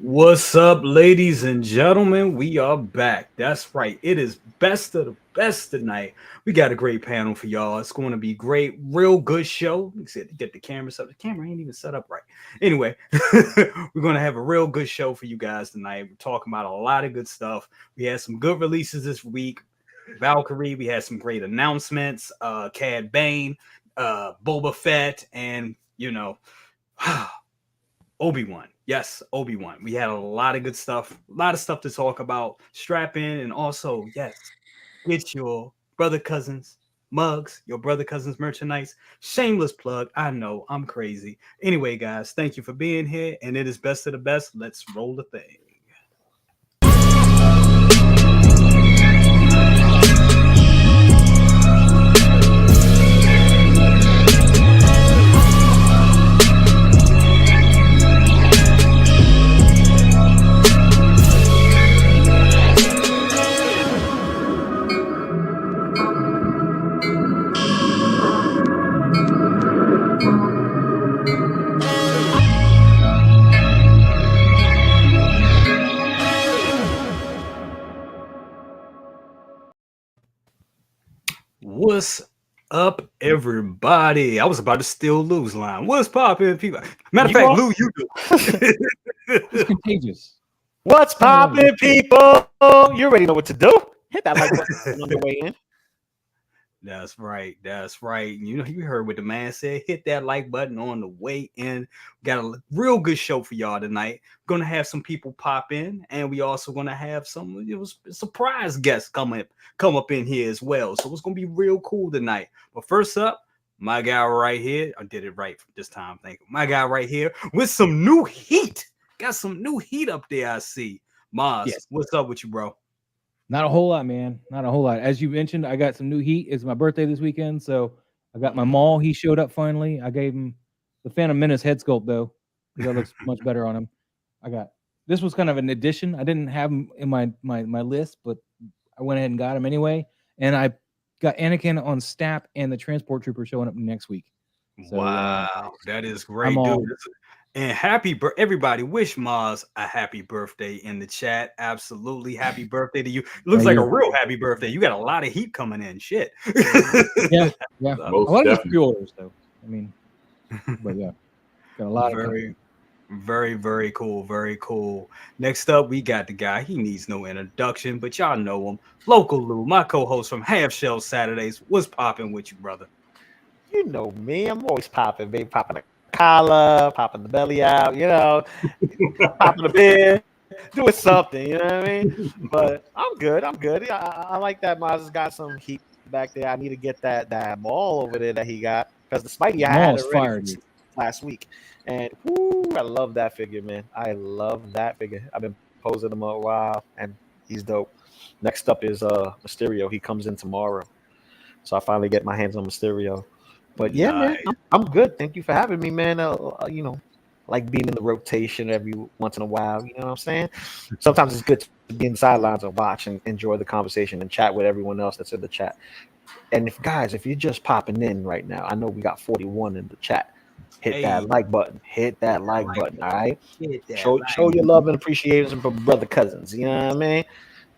What's up, ladies and gentlemen? We are back. That's right. It is best of the best tonight. We got a great panel for y'all. It's going to be great. Real good show. Get the camera set. The camera ain't even set up right. Anyway, we're going to have a real good show for you guys tonight. We're talking about a lot of good stuff. We had some good releases this week. Valkyrie, we had some great announcements. Cad Bane, Boba Fett, and Obi-Wan. Yes, Obi-Wan. We had a lot of good stuff, a lot of stuff to talk about. Strap in, and also, yes, get your brother cousins mugs, your brother cousins merchandise. Shameless plug. I know I'm crazy. Anyway, guys, thank you for being here, and it is best of the best. Let's roll the thing. What's up, everybody? I was about to steal Lou's line. What's poppin', people? Matter of fact, Lou, you do. It's contagious. What's poppin', people? You already know what to do. Hit that like button on your way in. That's right. That's right. You heard what the man said. Hit that like button on the way in. Got a real good show for y'all tonight. Gonna have some people pop in, and we also gonna have some surprise guests come up in here as well. So it's gonna be real cool tonight. But first up, my guy right here. I did it right this time. Thank you. My guy right here with some new heat. Got some new heat up there. I see. Maz, Yes. What's up with you, bro? Not a whole lot, man. Not a whole lot. As you mentioned, I got some new heat. It's my birthday this weekend, so I got my Maul. He showed up finally. I gave him the Phantom Menace head sculpt though, because that looks much better on him. This was kind of an addition. I didn't have him in my list, but I went ahead and got him anyway. And I got Anakin on Stap and the Transport Trooper showing up next week. So, wow, that is great, dude. And everybody wish Maz a happy birthday in the chat. Absolutely happy birthday to you. Looks like a real happy birthday. You got a lot of heat coming in. Shit. yeah. A lot of pre-orders though. I mean, but yeah, got a lot of very cool. Very cool. Next up, we got the guy. He needs no introduction, but y'all know him. Loco Lu, my co-host from Half Shell Saturdays. What's popping with you, brother? You know me. I'm always popping, baby. Popping the collar, popping the belly out, popping the beer, doing something, you know what I mean? But I'm good. I like that Maz got some heat back there. I need to get that Maul over there that he got, because the Spidey I had already last week. And I love that figure, man. I love that figure. I've been posing him a while, and he's dope. Next up is Mysterio. He comes in tomorrow. So I finally get my hands on Mysterio. But yeah, man, I'm good. Thank you for having me, man. Like being in the rotation every once in a while. You know what I'm saying? Sometimes it's good to be in the sidelines and watch and enjoy the conversation and chat with everyone else that's in the chat. And if you're just popping in right now, I know we got 41 in the chat. Hit that like button. Hit that like button. All right. Show your love and appreciation for brother cousins. You know what I mean?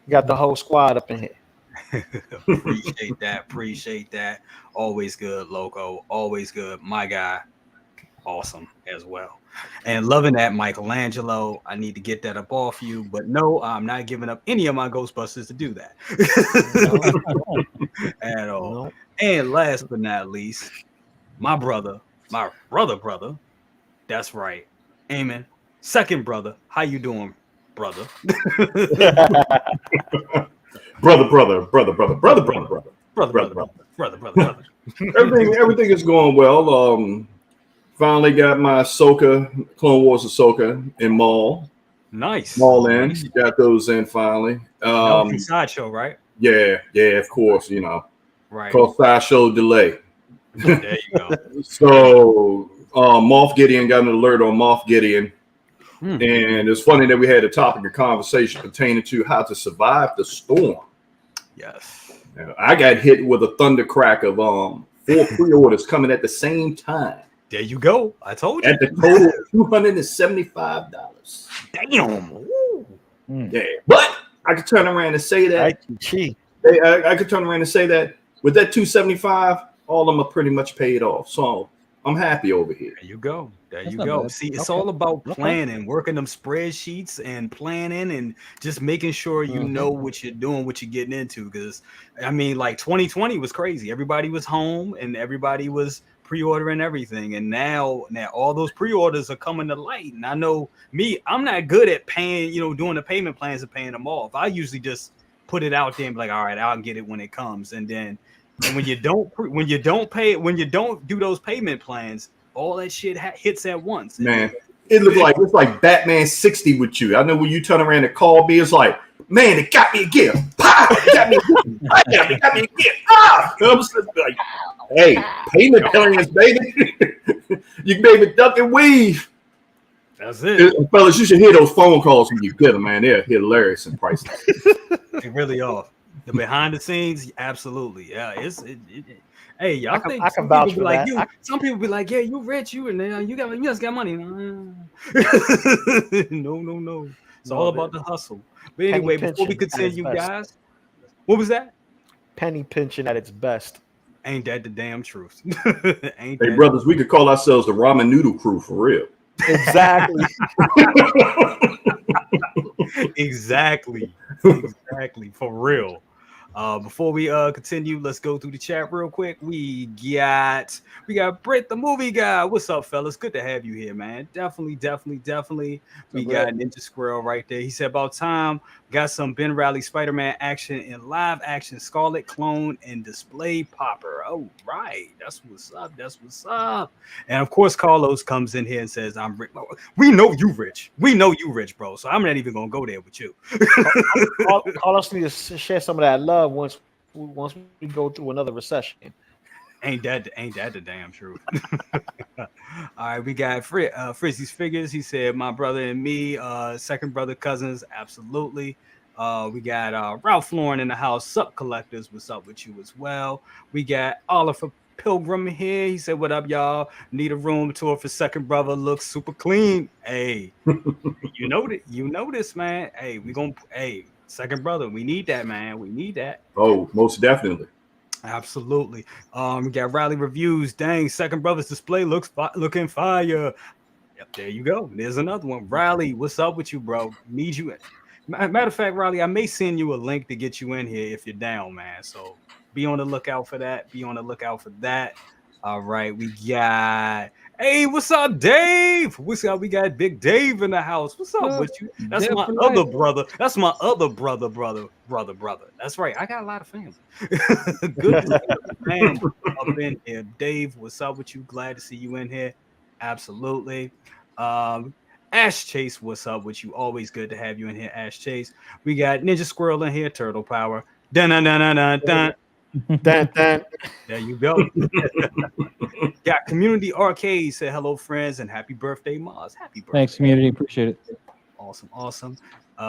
You got the whole squad up in here. Appreciate that. Always good, Loco. Always good. My guy, awesome as well. And loving that, Michelangelo. I need to get that up off you, but no, I'm not giving up any of my Ghostbusters to do that at all. No. And last but not least, my brother. That's right, Amen. Second brother. How you doing, brother? Brother. Everything is going well. Finally got my Clone Wars Ahsoka in Maul. Nice. Maul in. Nice. Got those in finally. Sideshow, right? Yeah, of course, Right. Called Sideshow delay. There you go. So Moff Gideon got an alert on Moff Gideon. And it's funny that we had a topic of conversation pertaining to how to survive the storm. Yes. I got hit with a thundercrack of 4 pre-orders coming at the same time. There you go. I told you. At the total $275. Damn. Ooh. Yeah, but I could turn around and say that. I could turn around and say that with that 275, all of them are pretty much paid off. So I'm happy over here. There you go. There That's you not go. bad. See, it's Okay. all about Okay. planning, working them spreadsheets and planning and just making sure you know what you're doing, what you're getting into. Because I mean, like 2020 was crazy. Everybody was home and everybody was pre-ordering everything. And now all those pre-orders are coming to light. And I know me, I'm not good at paying, doing the payment plans and paying them off. I usually just put it out there and be like, all right, I'll get it when it comes. And when you don't do those payment plans, all that shit hits at once. Man, it looks like it's like Batman 60 with you. I know when you turn around and call me, it's like, man, it got me again. Pow! It got me again. It got me again. Ah! I'm just like, hey, payment plans, baby. You can maybe duck and weave. That's it. Fellas, you should hear those phone calls when you get them, man. They're hilarious and priceless. They really are. The behind the scenes, absolutely. Yeah, hey, y'all think I can vouch for like that. some people be like, yeah, you rich, you just got money. No. It's all about the hustle. But anyway, before we continue, guys, what was that? Penny pinching at its best. Ain't that the damn truth? Hey, brothers, we could call ourselves the ramen noodle crew for real. Exactly. Exactly, for real. Before we continue, let's go through the chat real quick. We got Britt, the movie guy. What's up, fellas? Good to have you here, man. Definitely. We got Ninja Squirrel right there. He said about time. Got some Ben Reilly Spider-Man action in live action, Scarlet Clone and display popper. Oh, right. That's what's up. And of course, Carlos comes in here and says, I'm rich. We know you rich, bro. So I'm not even gonna go there with you. Carlos needs to share some of that love once we go through another recession. Ain't that the damn truth? All right, we got Frizzy's Figures. He said, my brother and me, second brother cousins, absolutely. We got Ralph Lauren in the house, Sup Collectors, what's up with you as well? We got Oliver Pilgrim here. He said, what up, y'all? Need a room tour for second brother, looks super clean. Hey, you know this, man. Hey, second brother, we need that, man. We need that. Oh, most definitely. Absolutely. We got RileyReviews. Dang, second brother's display looking fire. Yep, there you go. There's another one. Riley, what's up with you, bro? Need you. Matter of fact, Riley, I may send you a link to get you in here if you're down, man. So be on the lookout for that. All right, we got. Hey, what's up, Dave? What's up? We got Big Dave in the house. What's up with you? That's my other brother. That's my other brother. That's right. I got a lot of family. Good to see you, man, up in here. Dave, what's up with you? Glad to see you in here. Absolutely. Ash Chase, what's up with you? Always good to have you in here, Ash Chase. We got Ninja Squirrel in here, Turtle Power. Dun. There you go. Got Community Arcade, say hello, friends, and happy birthday, Mars. Happy birthday. Thanks, community. Appreciate it. Awesome.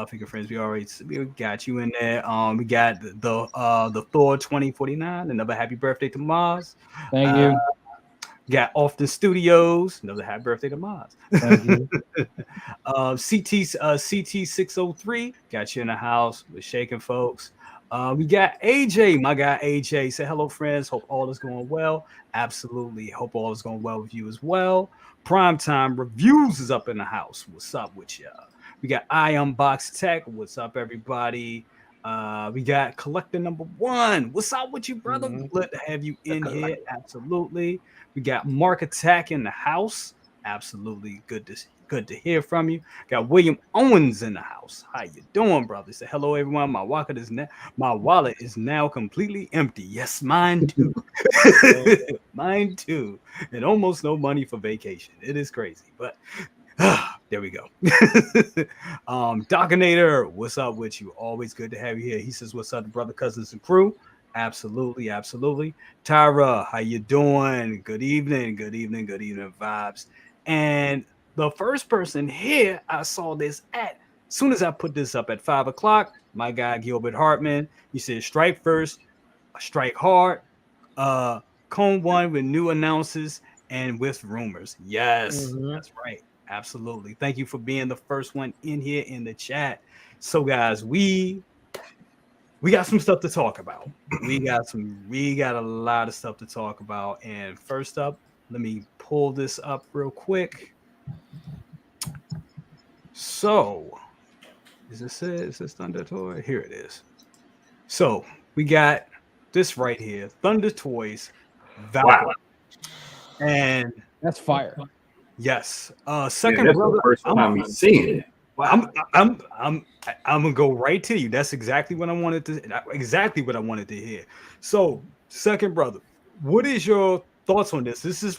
Figure friends, we got you in there. We got the Thor 2049. Another happy birthday to Mars. Thank you. Got Often Studios. Another happy birthday to Mars. Thank you. CT 603. Got you in the house. We're shaking, folks. We got AJ, my guy AJ. Say hello, friends. Hope all is going well. Absolutely. Hope all is going well with you as well. Primetime Reviews is up in the house. What's up with you? We got Unbox Tech. What's up, everybody? We got Collector Number 1. What's up with you, brother? Glad to have you in here. Absolutely. We got Mark Attack in the house. Absolutely. Good to hear from you. Got William Owens in the house. How you doing, brother? Say hello, everyone. My wallet is now completely empty. Yes, mine too. Mine too. And almost no money for vacation. It is crazy, but there we go. Dockinator, what's up with you? Always good to have you here. He says, what's up, brother, cousins, and crew? Absolutely. Tyra, how you doing? Good evening, vibes. And the first person here, I saw this as soon as I put this up at 5 o'clock, my guy Gilbert Hartman, he said, strike first, strike hard, Cone 1 with new announcers and with rumors. Yes, Mhm. that's right. Absolutely. Thank you for being the first one in here in the chat. So, guys, we got some stuff to talk about. We got a lot of stuff to talk about. And first up, let me pull this up real quick. So, is this Thunder Toy? Here it is. So we got this right here, Thunder Toys, Valkyrie, Wow. and That's fire. yes, Yeah, second that's the brother. first time he's seeing it. Wow. I'm gonna go right to you. That's exactly what I wanted to hear. So, second brother, what is your thoughts on this? This is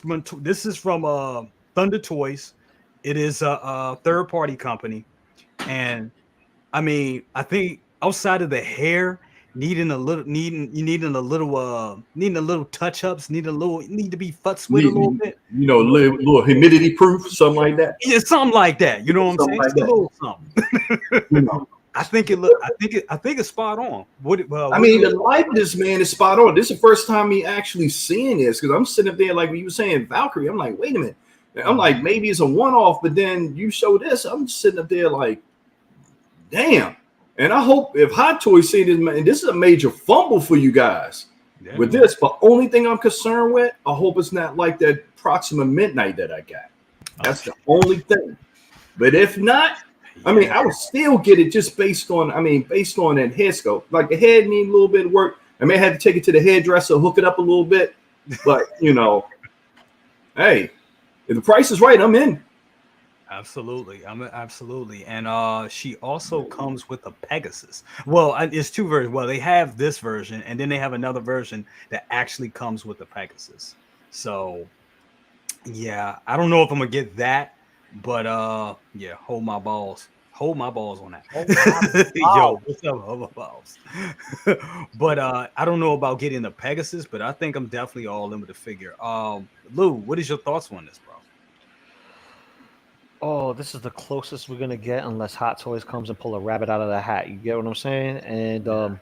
from Thunder Toys. It is a third party company, and I mean, I think outside of the hair needing a little touch ups, need to be futzed with a little bit. Little humidity proof, something like that. Yeah, something like that. You know what I'm Something saying? like Just a that. little something. You know. I think it's spot on. I mean, the life of this man is spot on. This is the first time me actually seeing this because I'm sitting up there like when you were saying Valkyrie. I'm like, wait a minute. I'm like, maybe it's a one-off, but then you show this. I'm sitting up there like, damn. And I hope if Hot Toys see this, man, this is a major fumble for you guys with this. But only thing I'm concerned with, I hope it's not like that Proxima Midnight that I got. That's the only thing. But if not, I mean, I would still get it just based on that head scope. Like the head need a little bit of work. I may have to take it to the hairdresser, hook it up a little bit. But hey, if the price is right, I'm in. Absolutely. Absolutely. And she also comes with a Pegasus. Well, it's two versions. Well, they have this version, and then they have another version that actually comes with the Pegasus. So yeah, I don't know if I'm gonna get that, but yeah, hold my balls. Hold my balls on that. Yo, what's up? Hold my balls. But I don't know about getting the Pegasus, but I think I'm definitely all in with the figure. Lou, what is your thoughts on this, bro? Oh, this is the closest we're gonna get unless Hot Toys comes and pull a rabbit out of the hat. You get what I'm saying? And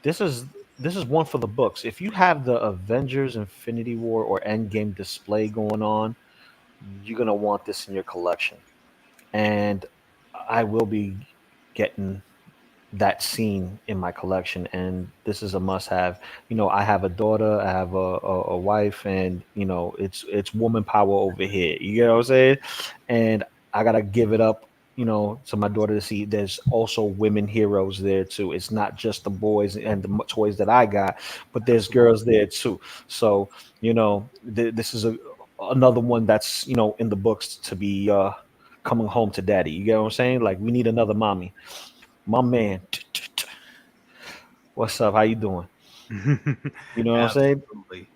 this is one for the books. If you have the Avengers Infinity War or Endgame display going on, you're gonna want this in your collection. And I will be getting that scene in my collection, and this is a must-have. I have a daughter, I have a wife, and it's woman power over here. You know what I'm saying? And I gotta give it up, to my daughter to see there's also women heroes there too. It's not just the boys and the toys that I got, but there's girls there too. So this is another one that's in the books to be coming home to daddy. You get what I'm saying? Like we need another mommy. My man, what's up? How you doing? You know what I'm saying?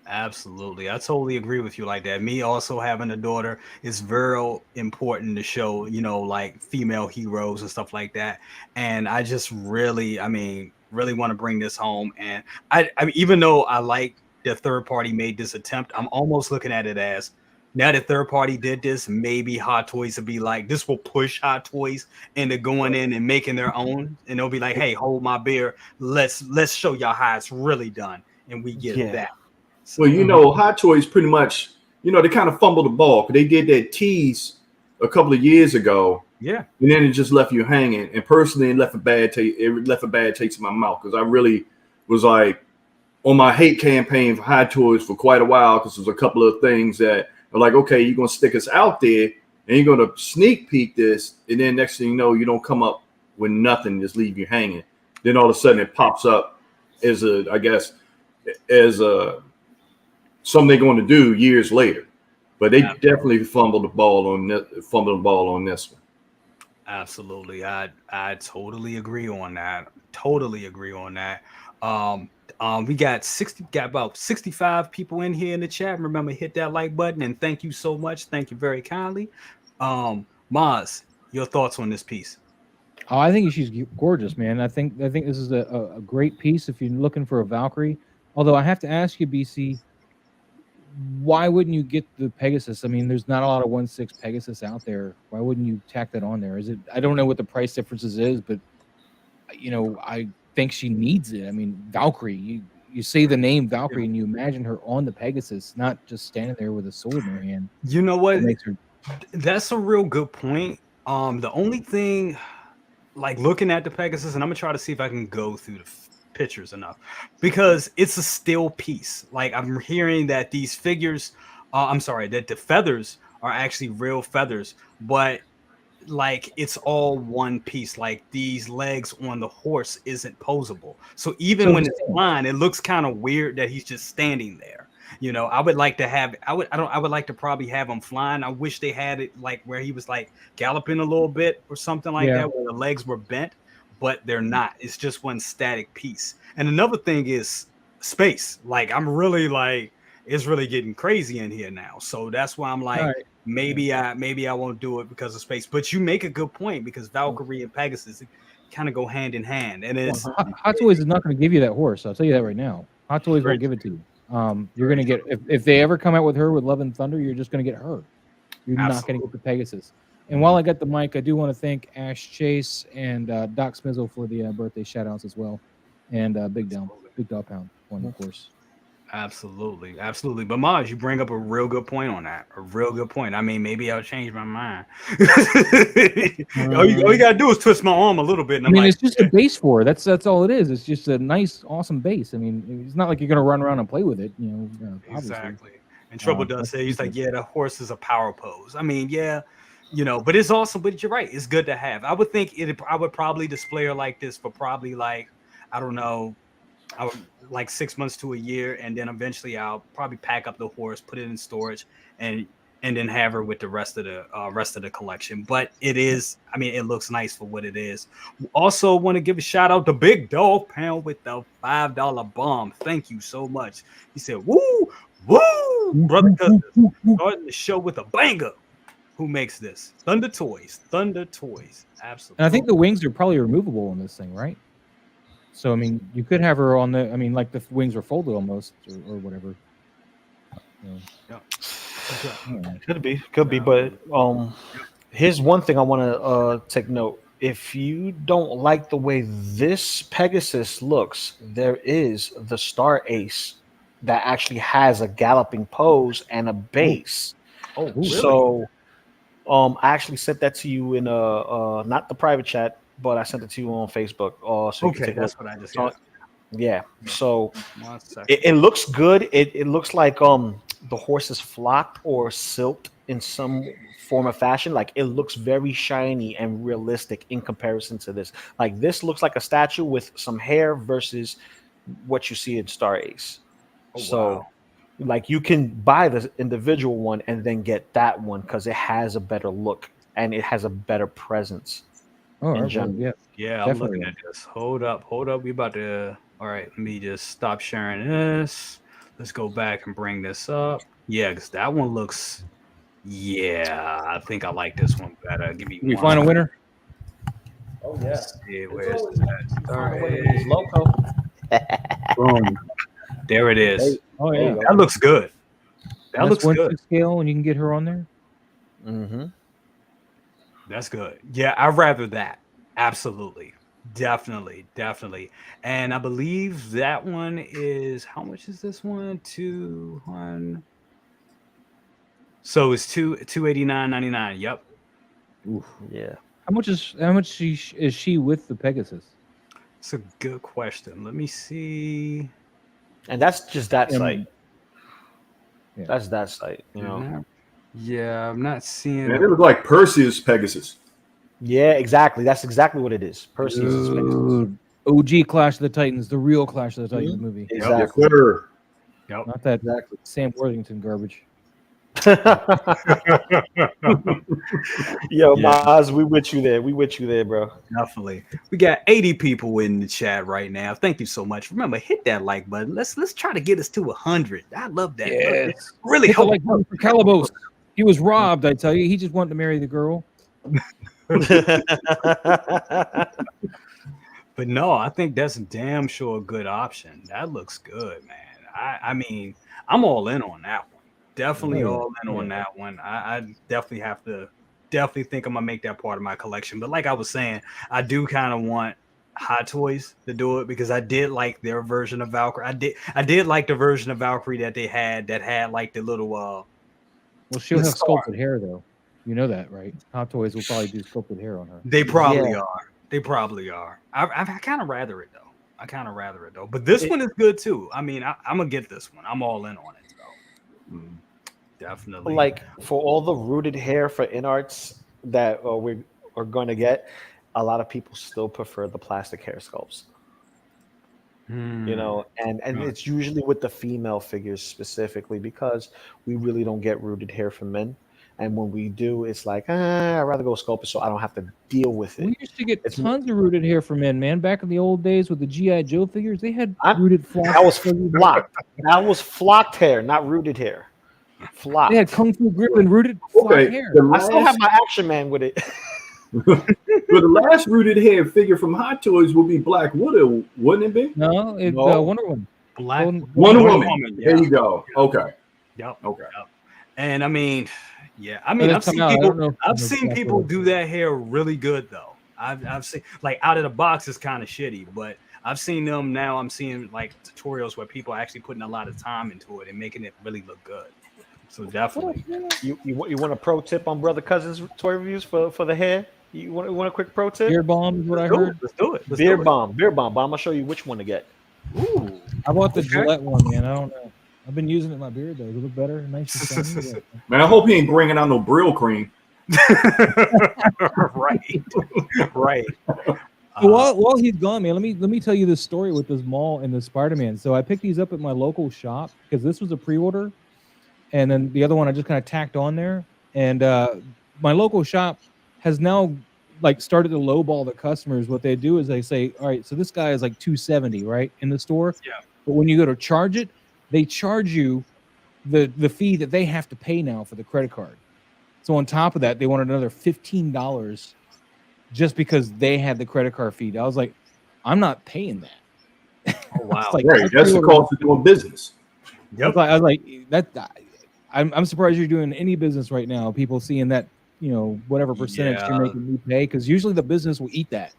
Absolutely. I totally agree with you like that. Me also having a daughter is very important to show, like female heroes and stuff like that. And I just really want to bring this home. And I mean, even though I like the third party made this attempt, I'm almost looking at it as now that third party did this, maybe Hot Toys will be like, this will push Hot Toys into going in and making their own. And they'll be like, hey, hold my beer. Let's show y'all how it's really done. And we get that. So, Well, Hot Toys pretty much, they kind of fumbled the ball because they did that tease a couple of years ago. Yeah. And then it just left you hanging. And personally, it left a bad taste in my mouth because I really was like on my hate campaign for Hot Toys for quite a while because there's a couple of things that are like, okay, you're going to stick us out there and you're going to sneak peek this. And then next thing you know, you don't come up with nothing, just leave you hanging. Then all of a sudden it pops up as something they're going to do years later. But they definitely fumbled the ball on this one. Absolutely. I totally agree on that. We got about 65 people in here in the chat. Remember, hit that like button and thank you so much. Thank you very kindly. Maz, your thoughts on this piece? Oh, I think she's gorgeous, man. I think this is a great piece if you're looking for a Valkyrie. Although I have to ask you, BC, why wouldn't you get the Pegasus? I mean, there's not a lot of 1/6 Pegasus out there. Why wouldn't you tack that on there? I don't know what the price differences is, but I think she needs it. I mean, Valkyrie, you say the name Valkyrie and you imagine her on the Pegasus, not just standing there with a sword in her hand. You know what? Makes her... That's a real good point. The only thing, like looking at the Pegasus, and I'm gonna try to see if I can go through the pictures enough, because it's a still piece. Like I'm hearing that these figures, that the feathers are actually real feathers, but like it's all one piece. Like these legs on the horse isn't posable, so even when it's flying, it looks kind of weird that he's just standing there. You know, I would like to have, I would like to probably have him flying. I wish they had it like where he was like galloping a little bit or something like that, where the legs were bent, but they're not. It's just one static piece. And another thing is space. Like I'm really like, it's really getting crazy in here now. So that's why I'm like, maybe I won't do it because of space. But you make a good point, because Valkyrie and Pegasus kind of go hand in hand. And it's Hot Toys is not going to give you that horse. I'll tell you that right now. Hot Toys won't give it to you. You're going to get, if they ever come out with her with Love and Thunder, you're just going to get her. You're not going to get the Pegasus. And while I got the mic, I do want to thank Ash Chase and Doc Smizzle for the birthday shout outs as well. And Big Dog Pound, of course. Absolutely. But Maj, you bring up a real good point on that. A real good point. I mean, maybe I'll change my mind. All you gotta do is twist my arm a little bit. And it's just a base for her. That's all it is. It's just a nice, awesome base. I mean, it's not like you're gonna run around and play with it. Exactly. And Trouble does say, he's like, yeah, the horse is a power pose. I mean, yeah, but it's awesome. But you're right. It's good to have. I would think I would probably display her like this for probably like, I don't know, I would like 6 months to a year, and then eventually I'll probably pack up the horse, put it in storage, and then have her with the rest of the collection. But it is, I mean, it looks nice for what it is. Also, want to give a shout out to Big Dog Pound with the $5 bomb. Thank you so much. He said, "Woo, woo, brother, cousins, starting the show with a banger." Who makes this? Thunder Toys. Absolutely. And I think the wings are probably removable on this thing, right? So, I mean, you could have her on the, I mean, like the wings are folded almost or whatever. Yeah. Could be. But here's one thing I want to take note. If you don't like the way this Pegasus looks, there is the Star Ace that actually has a galloping pose and a base. Oh, really? So I actually sent that to you in not the private chat, but I sent it to you on Facebook. So okay, that's what I just got. Yeah. So it looks good. It looks like the horse is flocked or silked in some form of fashion. Like it looks very shiny and realistic in comparison to this. Like this looks like a statue with some hair versus what you see in Star Ace. So like you can buy the individual one and then get that one because it has a better look and it has a better presence. Oh, in yeah. Yeah, I'm looking at this. Hold up. We about to. All right, let me just stop sharing this. Let's go back and bring this up. Yeah, because that one looks. Yeah, I think I like this one better. Give me. Can we find a winner? Oh yeah. Let's see, where's that? All right. Loco. Boom. There it is. Oh yeah, that looks good. That looks good. Scale, and you can get her on there. Mm-hmm. That's good. Yeah, I'd rather that. Absolutely. Definitely. And I believe that one is, how much is this one? 200. So it's $289.99. Yep. Oof, yeah. How much is she with the Pegasus? It's a good question. Let me see. And that's just that site. Yeah. That's that site, you know. Yeah, I'm not seeing. Man, it look like Perseus Pegasus. Yeah, exactly. That's exactly what it is. Perseus is Pegasus. OG Clash of the Titans, the real Clash of the Titans movie. Exactly. Yep. Not that Sam Worthington garbage. Yo, Maz, we with you there, bro. Definitely. We got 80 people in the chat right now. Thank you so much. Remember, hit that like button. Let's try to get us to 100. I love that. Yes. Really hope like for Calabos. He was robbed, I tell you. He just wanted to marry the girl. But no, I think that's damn sure a good option. That looks good, man. I mean, I'm all in on that one. Definitely all in on that one. I definitely think I'm gonna make that part of my collection. But like I was saying, I do kind of want Hot Toys to do it because I did like their version of Valkyrie. I did like the version of Valkyrie that they had that had like the little Well, she'll the have scar. sculpted hair though. You know that, right? Hot Toys will probably do sculpted hair on her. They probably are. They probably are. I kind of rather it though. But this one is good too. I mean, I'm gonna get this one. I'm all in on it though. Definitely. Like for all the rooted hair for inarts that we are going to get, a lot of people still prefer the plastic hair sculpts. You know, and it's usually with the female figures specifically because we really don't get rooted hair from men. And when we do, it's like, I'd rather go sculpt it so I don't have to deal with it. We used to get tons of rooted hair from men, man. Back in the old days with the G.I. Joe figures, they had rooted flocked. That was flocked. That was flocked hair, not rooted hair. Flocked. They had Kung Fu Grip and rooted flocked hair. I still have my Action Man with it. But the last rooted hair figure from Hot Toys will be Black Widow, wouldn't it be? No, Wonder Woman. Wonder Woman. There you go. Okay. Yep. Okay. Yep. And I mean, I've seen people do that hair really good though. I've seen like out of the box is kind of shitty, but I've seen them now. I'm seeing like tutorials where people are actually putting a lot of time into it and making it really look good. So definitely. You want a pro tip on Brother Cousins toy reviews for the hair? You want a quick pro tip? Beer bomb is what I heard. Let's do it. Beer bomb. But I'm gonna show you which one to get. Ooh, I bought the Gillette one, man. I don't know. I've been using it in my beard though. Does it look better? Nice and shiny. Man, I hope he ain't bringing out no Brill cream. right. While he's gone, man, let me tell you this story with this mall and the Spider-Man. So I picked these up at my local shop because this was a pre-order, and then the other one I just kind of tacked on there. And my local shop has now like started to lowball the customers. What they do is they say, all right, so this guy is like $270, right, in the store. Yeah. But when you go to charge it, they charge you the fee that they have to pay now for the credit card. So on top of that, they wanted another $15 just because they had the credit card fee. I was like, I'm not paying that. Oh, wow. Like, right, that's the cost of doing business. Yep. I was like, that. I'm surprised you're doing any business right now. People seeing that, whatever percentage you're making me pay, because usually the business will eat that.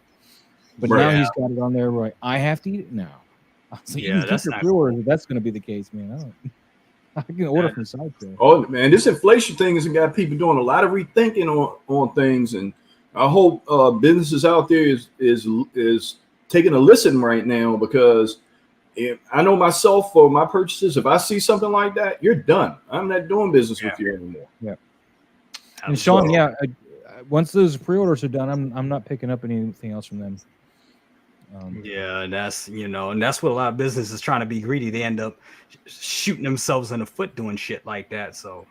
But now he's got it on there where I have to eat it now. I was like, that's not cool. That's going to be the case, man. I can order from Sideshow. Oh man, this inflation thing has got people doing a lot of rethinking on things, and I hope businesses out there is taking a listen right now, because if I know myself for my purchases, if I see something like that, you're done. I'm not doing business with you anymore. Yeah. And Sean, once those pre-orders are done, I'm not picking up anything else from them. And that's what a lot of businesses is trying to be greedy. They end up shooting themselves in the foot doing shit like that. So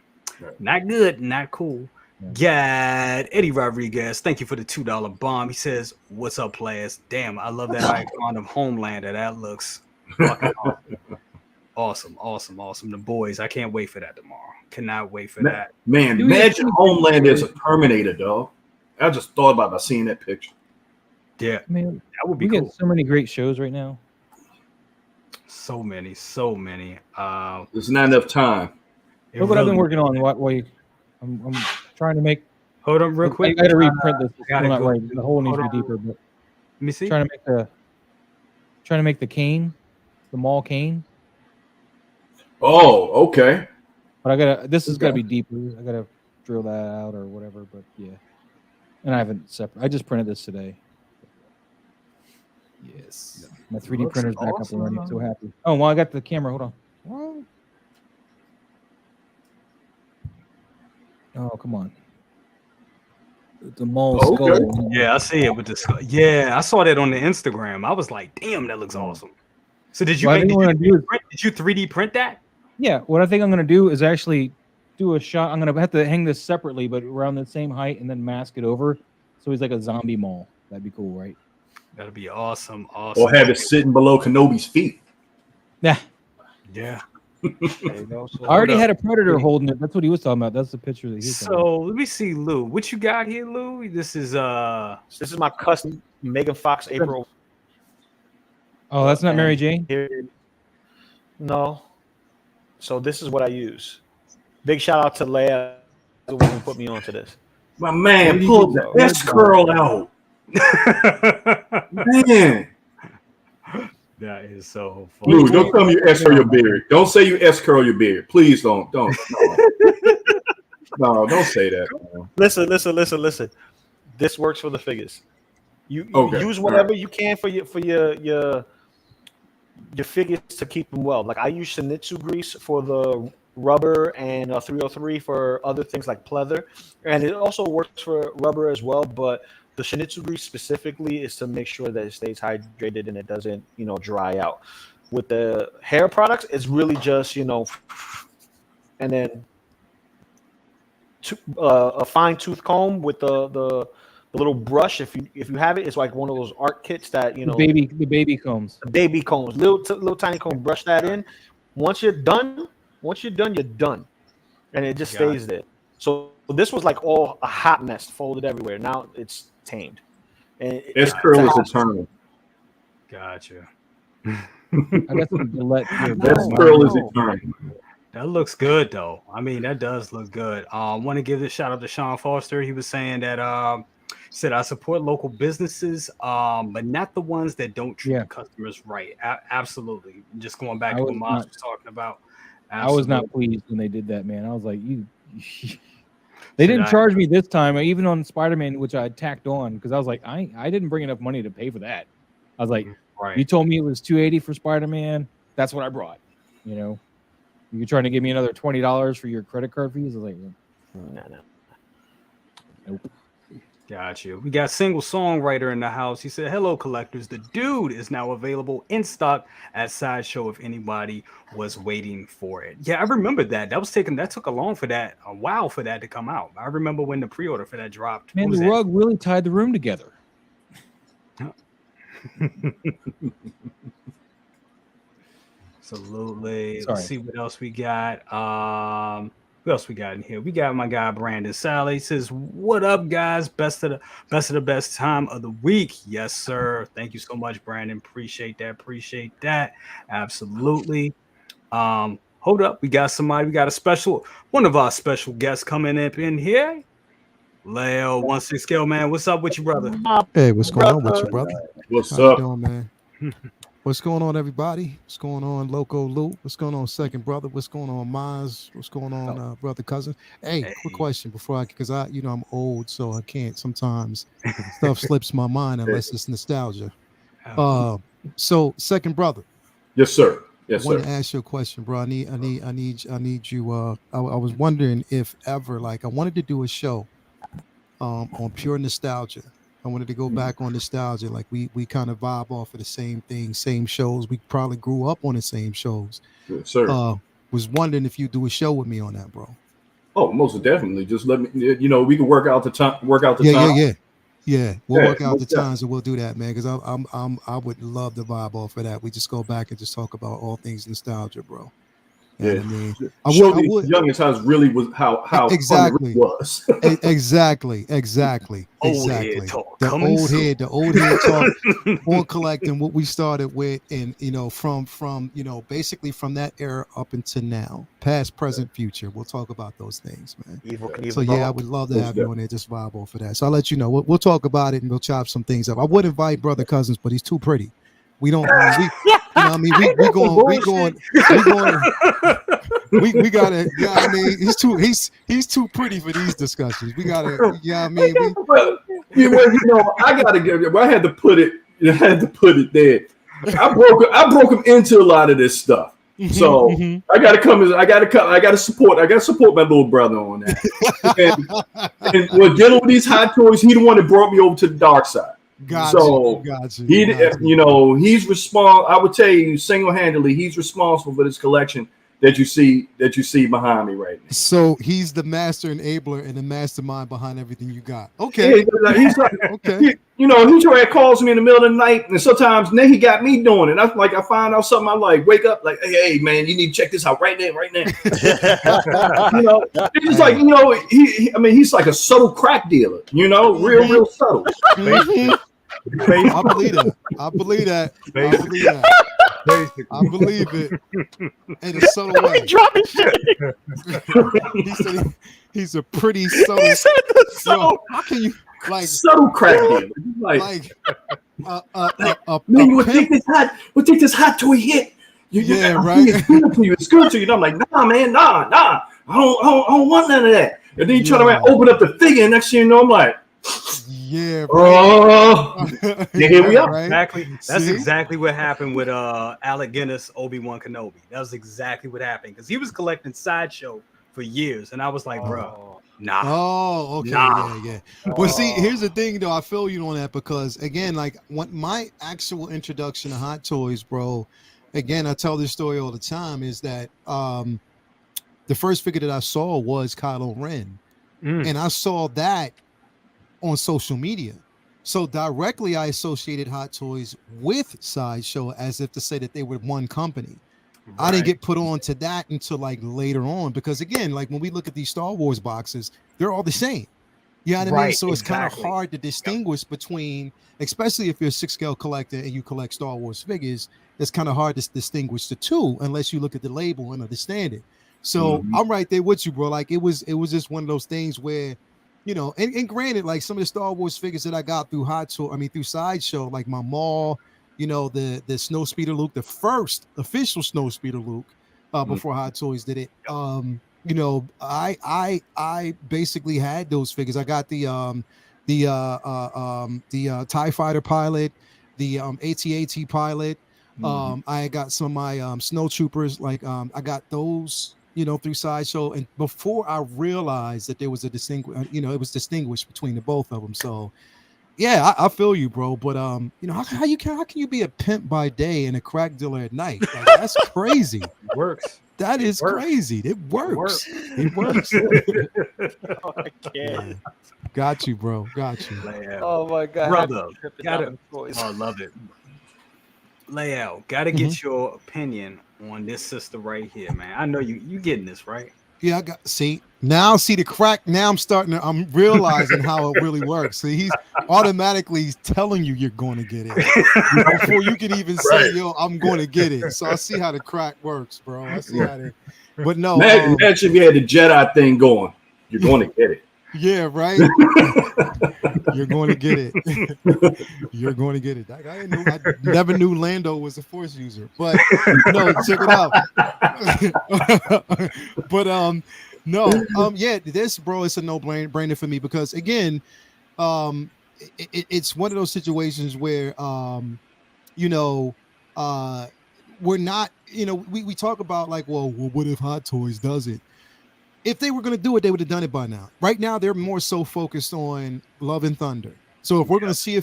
not good, not cool. Got Eddie Rodriguez, thank you for the $2 bomb. He says, "What's up, players? Damn, I love that icon of Homelander. That looks fucking awesome. Awesome. The boys, I can't wait for that tomorrow. Cannot wait for that. Man, imagine Homelander as a Terminator, dog. I just thought about seeing that picture. Yeah, man, that would be cool. Get so many great shows right now. So many. There's not enough time. Look what I've been working on. I'm trying to make. Hold on, real quick. I got to reprint this. Not right. The hole needs to be deeper, but let me see. Trying to make the cane, the mall cane. Oh, okay. But this has got to be deeper. I gotta drill that out or whatever. But yeah, and I haven't separate. I just printed this today. Yes, my 3D printer's back up and running. I'm so happy. Oh, well, I got the camera. Hold on. What? Oh, come on. The mall skull. Yeah, I see it with the skull. Yeah, I saw that on the Instagram. I was like, damn, that looks awesome. So did you 3D print that? Yeah, what I think I'm going to do is actually do a shot. I'm going to have to hang this separately, but around the same height, and then mask it over. So he's like a zombie mall. That'd be cool, right? That'd be awesome. Or have it sitting below Kenobi's feet. Yeah. Yeah. I already had a Predator holding it. That's what he was talking about. That's the picture that he's talking about. Let me see, Lou. What you got here, Lou? This is my custom Megan Fox April. Oh, that's not Mary Jane? No. So this is what I use. Big shout out to Leia, the one who put me onto this. My man pulled the S curl out. Man. That is so funny. Lou, don't tell me you S curl your beard. Don't say you S curl your beard. Please don't. No, don't say that. Man. Listen. This works for the figures. You use whatever you can for your figures to keep them well. Like I use Shinichi grease for the rubber and 303 for other things like pleather, and it also works for rubber as well. But the Shinichi grease specifically is to make sure that it stays hydrated and it doesn't, dry out. With the hair products, it's really just, and then a fine tooth comb with the little brush. If you have it, it's like one of those art kits that the baby combs. The baby combs, little tiny comb. Brush that in. Once you're done, you're done, and it just stays there. So this was like all a hot mess, folded everywhere. Now it's tamed. And S curl is eternal. Gotcha. I got some Gillette. S curl is eternal. That looks good though. I mean, that does look good. Want to give a shout out to Sean Foster. He was saying that said I support local businesses, but not the ones that don't treat the customers right. Absolutely. Just going back to what Miles was talking about. Absolutely. I was not pleased when they did that, man. I was like, They didn't charge me this time, even on Spider-Man, which I tacked on because I was like, I didn't bring enough money to pay for that. I was like, you told me it was $280 for Spider-Man. That's what I brought. You're trying to give me another $20 for your credit card fees. I was like, no. Nope. Gotcha. We got single songwriter in the house. He said, "Hello, collectors. The dude is now available in stock at Sideshow if anybody was waiting for it." Yeah, I remember that. That took a while for that to come out. I remember when the pre-order for that dropped. Man, the rug really tied the room together. Absolutely. Let's see what else we got. What else we got in here? We got my guy Brandon Sally. He says, "What up, guys? Best of the best time of the week." Yes, sir. Thank you so much, Brandon. Appreciate that. Absolutely. Hold up. We got one of our special guests coming up in here. Leo, 1/6ScaleMan. What's up with you, brother? Hey, what's going on with you, brother? What's How up? you doing, man? What's going on, everybody? What's going on, Loco Lu? What's going on, second brother? What's going on, Maz? What's going on, brother cousin? Hey, quick question before because I'm old, so I can't sometimes stuff slips my mind unless it's nostalgia. So second brother. Yes, sir. I want to ask you a question, bro. I need you. I was wondering if ever, like, I wanted to do a show on pure nostalgia. I wanted to go back on nostalgia. Like we kind of vibe off of the same thing, same shows. We probably grew up on the same shows. Yes, sir. Was wondering if you do a show with me on that, bro. Oh, most definitely. Just let me. We can work out the time. Yeah. We'll work out the times and we'll do that, man. Because I would love to vibe off of that. We just go back and just talk about all things nostalgia, bro. Yeah, I mean, I would. Young as times really was how exactly fun it was. exactly. The old head talk on collecting what we started with, and from basically from that era up until now, past, present, future. We'll talk about those things, man. So I would love to have you on there, just vibe off for that. So I'll let you know. We'll talk about it and we'll chop some things up. I would invite brother Cousins, but he's too pretty. We don't. We going. We gotta. He's too pretty for these discussions. We gotta. I gotta give. I had to put it. I had to put it there. I broke him into a lot of this stuff. So I gotta come. I gotta support my little brother on that. and when dealing with these hot toys, he the one that brought me over to the dark side. He's responsible. I would tell you single-handedly, he's responsible for this collection that you see behind me right now. So he's the master enabler and the mastermind behind everything you got. Okay. Yeah, he's like, okay. He calls me in the middle of the night, and sometimes then he got me doing it. I find out something, I like wake up like, hey man, you need to check this out right now. It's just like he's like a subtle crack dealer. Real subtle. I believe that. I believe it in a subtle way. Dropping shit. He said he's a pretty subtle. He said the subtle. How can you? like subtle crack dealer. Like man, you would take this hot toy hit. Right. It's good to you. And I'm like, nah, man, nah. I don't want none of that. And then you turn around, open up the figure, and next thing you know, I'm like, yeah, oh, here we are. Right? Exactly. That's exactly what happened with Alec Guinness, Obi-Wan Kenobi. That was exactly what happened because he was collecting Sideshow for years, and I was like, bro, nah. Oh, okay, yeah. Well, see, here's the thing, though. I feel you on that because, again, like my actual introduction to Hot Toys, bro. Again, I tell this story all the time. Is that the first figure that I saw was Kylo Ren, and I saw that on social media. So directly, I associated Hot Toys with Sideshow as if to say that they were one company. Right. I didn't get put on to that until like later on because, again, like when we look at these Star Wars boxes, they're all the same. You know what I mean? So it's kind of hard to distinguish between, especially if you're a 6-scale collector and you collect Star Wars figures, it's kind of hard to distinguish the two unless you look at the label and understand it. So I'm right there with you, bro. Like it was just one of those things where, you know, and granted, like some of the Star Wars figures that I got through through Sideshow, like my Maul, you know, the Snowspeeder Luke, the first official Snowspeeder Luke, before Hot Toys did it. You know, I basically had those figures. I got the TIE Fighter pilot, the AT-AT pilot. I got some of my snow troopers. Like I got those, you know, through Sideshow, and before I realized that there was a it was distinguished between the both of them. So yeah, I feel you, bro. But you know, how can you be a pimp by day and a crack dealer at night? Like, that's crazy. It works. That is crazy. It works. It works. Oh, I can't. Yeah. Got you, bro. Got you. Oh my god, brother. I love it. Layout. Gotta get your opinion on this sister right here, man. I know you getting this, right? Yeah, see the crack. Now I'm realizing how it really works. See, he's automatically telling you you're going to get it before you can even say, yo, I'm going to get it. So I see how the crack works, bro. I see how it, but no. Imagine if you had the Jedi thing going. You're going to get it. Yeah, right. You're going to get it. You're going to get it. I never knew Lando was a Force user, but no, check it out. But yeah, this, bro, it's a no-brainer for me because, again, it's one of those situations where you know, we're not, you know, we talk about like, well, what if Hot Toys does it? If they were going to do it, they would have done it by now. Right now, they're more so focused on Love and Thunder. So if we're going to see a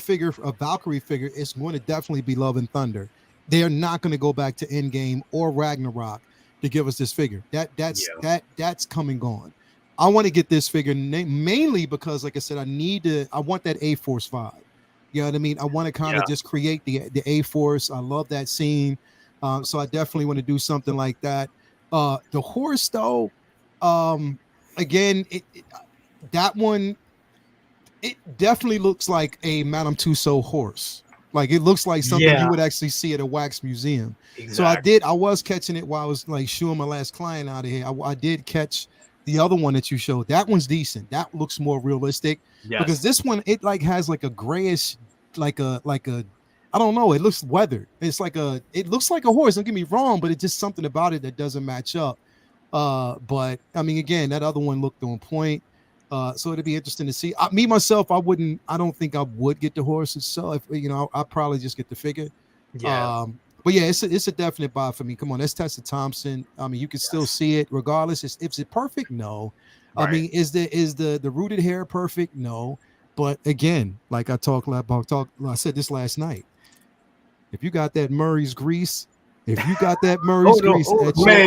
Valkyrie figure, it's going to definitely be Love and Thunder. They are not going to go back to Endgame or Ragnarok to give us this figure. That's come and gone. I want to get this figure mainly because, like I said, I want that A-Force vibe. You know what I mean? I want to kind of just create the A-Force. I love that scene. So I definitely want to do something like that. The horse, though, again, that one, it definitely looks like a Madame Tussauds horse. Like it looks like something you would actually see at a wax museum. Exactly. So I was catching it while I was like shooing my last client out of here. I did catch the other one that you showed. That one's decent. That looks more realistic because this one, it like has like a grayish, like a I don't know. It looks weathered. It looks like a horse. Don't get me wrong, but it's just something about it that doesn't match up. But I mean, again, that other one looked on point. So it'd be interesting to see. Me myself, I don't think I would get the horse itself. You know, I'll probably just get the figure. Yeah. But yeah, it's a definite buy for me. Come on, that's Tessa Thompson. I mean, you can still see it regardless. Is it perfect? No. Right. I mean, is the rooted hair perfect? No. But again, like I said this last night. If you got that Murray's grease, at your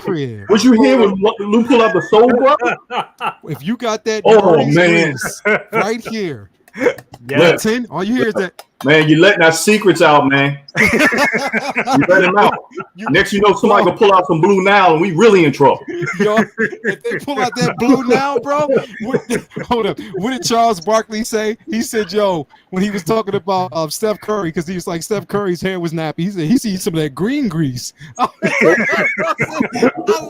crib. What you hear when Lou pull out the soul brother? If you got that grease right here. Yeah. All you hear is that. Man, you letting our secrets out, man. You let them out. Next you know, somebody gonna pull out some blue now and we really in trouble. Yo, if they pull out that blue now, bro, hold up. What did Charles Barkley say? He said, yo, when he was talking about Steph Curry, because he was like, Steph Curry's hair was nappy. He said he sees some of that green grease. I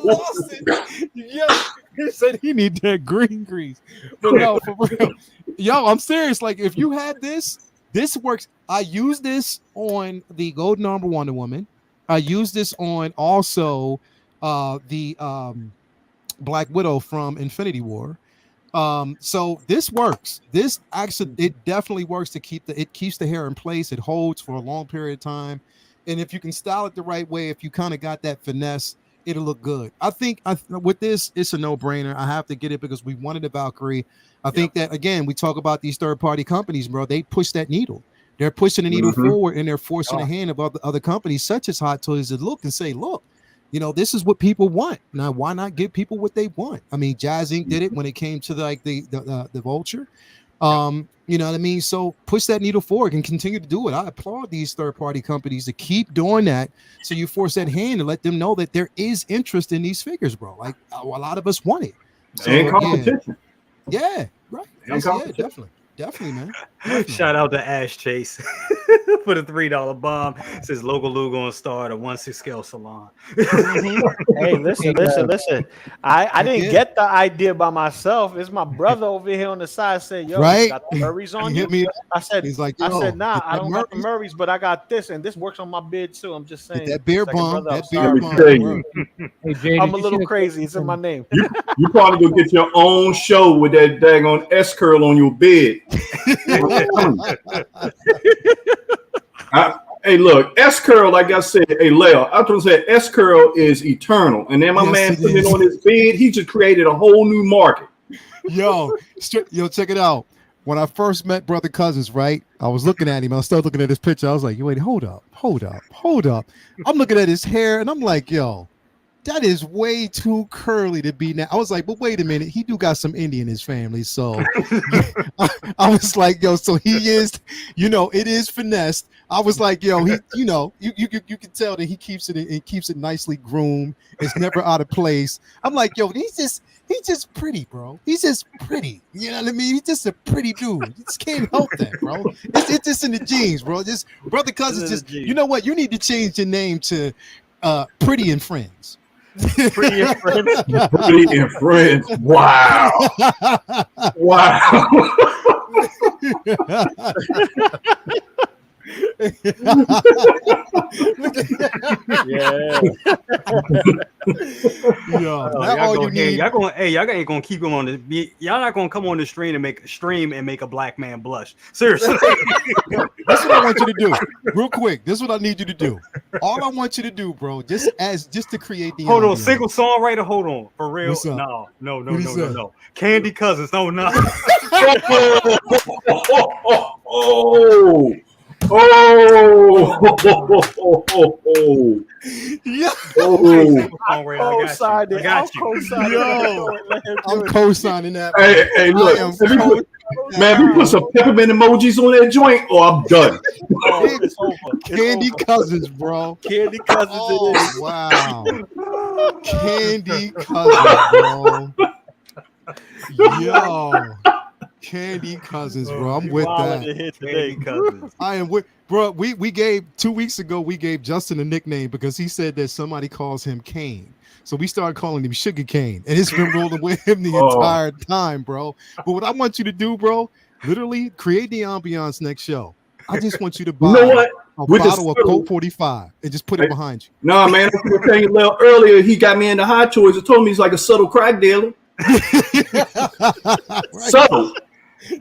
lost it. Yeah. He said he need that green grease. But no, for real. Yo, I'm serious. Like, if you had this works. I use this on the Golden Armor Wonder Woman. I use this on also the Black Widow from Infinity War. So this works. This actually, it definitely works to it keeps the hair in place. It holds for a long period of time. And if you can style it the right way, if you kind of got that finesse, it'll look good. I think with this, it's a no-brainer. I have to get it because we wanted a Valkyrie. I think that, again, we talk about these third-party companies, bro. They push that needle. They're pushing the needle forward, and they're forcing the hand of other companies, such as Hot Toys, to look and say, look, this is what people want. Now, why not give people what they want? I mean, Jazz Inc. did it when it came to the Vulture. You know what I mean? So push that needle forward and continue to do it. I applaud these third-party companies to keep doing that. So you force that hand and let them know that there is interest in these figures, bro. Like a lot of us want it. So, and competition. Yeah, right. Yeah, definitely. Definitely, man. Definitely. Shout out to Ash Chase for the $3 bomb. Says Loco Lu gonna start a 1/6 scale salon. Hey, listen. I didn't get the idea by myself. It's my brother over here on the side said, "Yo, you got the Murrays on you." I said, he's like, I said, nah, I don't got the Murrays, but I got this, and this works on my bid too. I'm just saying. That beer bomb. Hey, Jay, I'm a little crazy. It's in my name. You probably gonna get your own show with that daggone S curl on your bed. Hey, look, S curl, like I said, hey, Leo, I was gonna say S curl is eternal, and then my man put it on his bed. He just created a whole new market. Yo, check it out. When I first met Brother Cousins, right? I was looking at him. I started looking at his picture. I was like, wait, hold up. I'm looking at his hair, and I'm like, yo, that is way too curly to be now. I was like, but wait a minute, he do got some Indian in his family, so I was like, yo, so he is, it is finessed. I was like, yo, he, you can tell that he keeps it nicely groomed. It's never out of place. I'm like, yo, he's just pretty, bro. He's just pretty. You know what I mean? He's just a pretty dude. You just can't help that, bro. It's just in the genes, bro. Just Brother Cousins, just you know what? You need to change your name to Pretty and Friends. Pretty and Friends. Pretty and Friends. Wow. Wow. Yeah. Y'all ain't gonna keep him on the. Y'all not gonna come on the stream and make a black man blush. Seriously. That's what I want you to do. Real quick. This is what I need you to do. All I want you to do, bro, just to create the. Hold on, single songwriter. Hold on, for real. No. Candy Cousins. No. Yeah. I'm co-signing that. Hey, look. Man, we put some peppermint emojis on that joint, or I'm done. It's over. Candy Cousins, bro. Candy Cousins. Oh, wow. Candy Cousins, bro. Yo. Candy Cousins, bro. I'm with that. Candy Cousins. I am with, bro. We gave 2 weeks ago. We gave Justin a nickname because he said that somebody calls him Kane. So we started calling him Sugar Cane, and it's been rolling with him the entire time, bro. But what I want you to do, bro, literally create the ambiance next show. I just want you to buy a bottle of Coke 45 and just put it behind you. No, man. I was telling you a little earlier. He got me into Hot Toys and told me he's like a subtle crack dealer. Right. Subtle.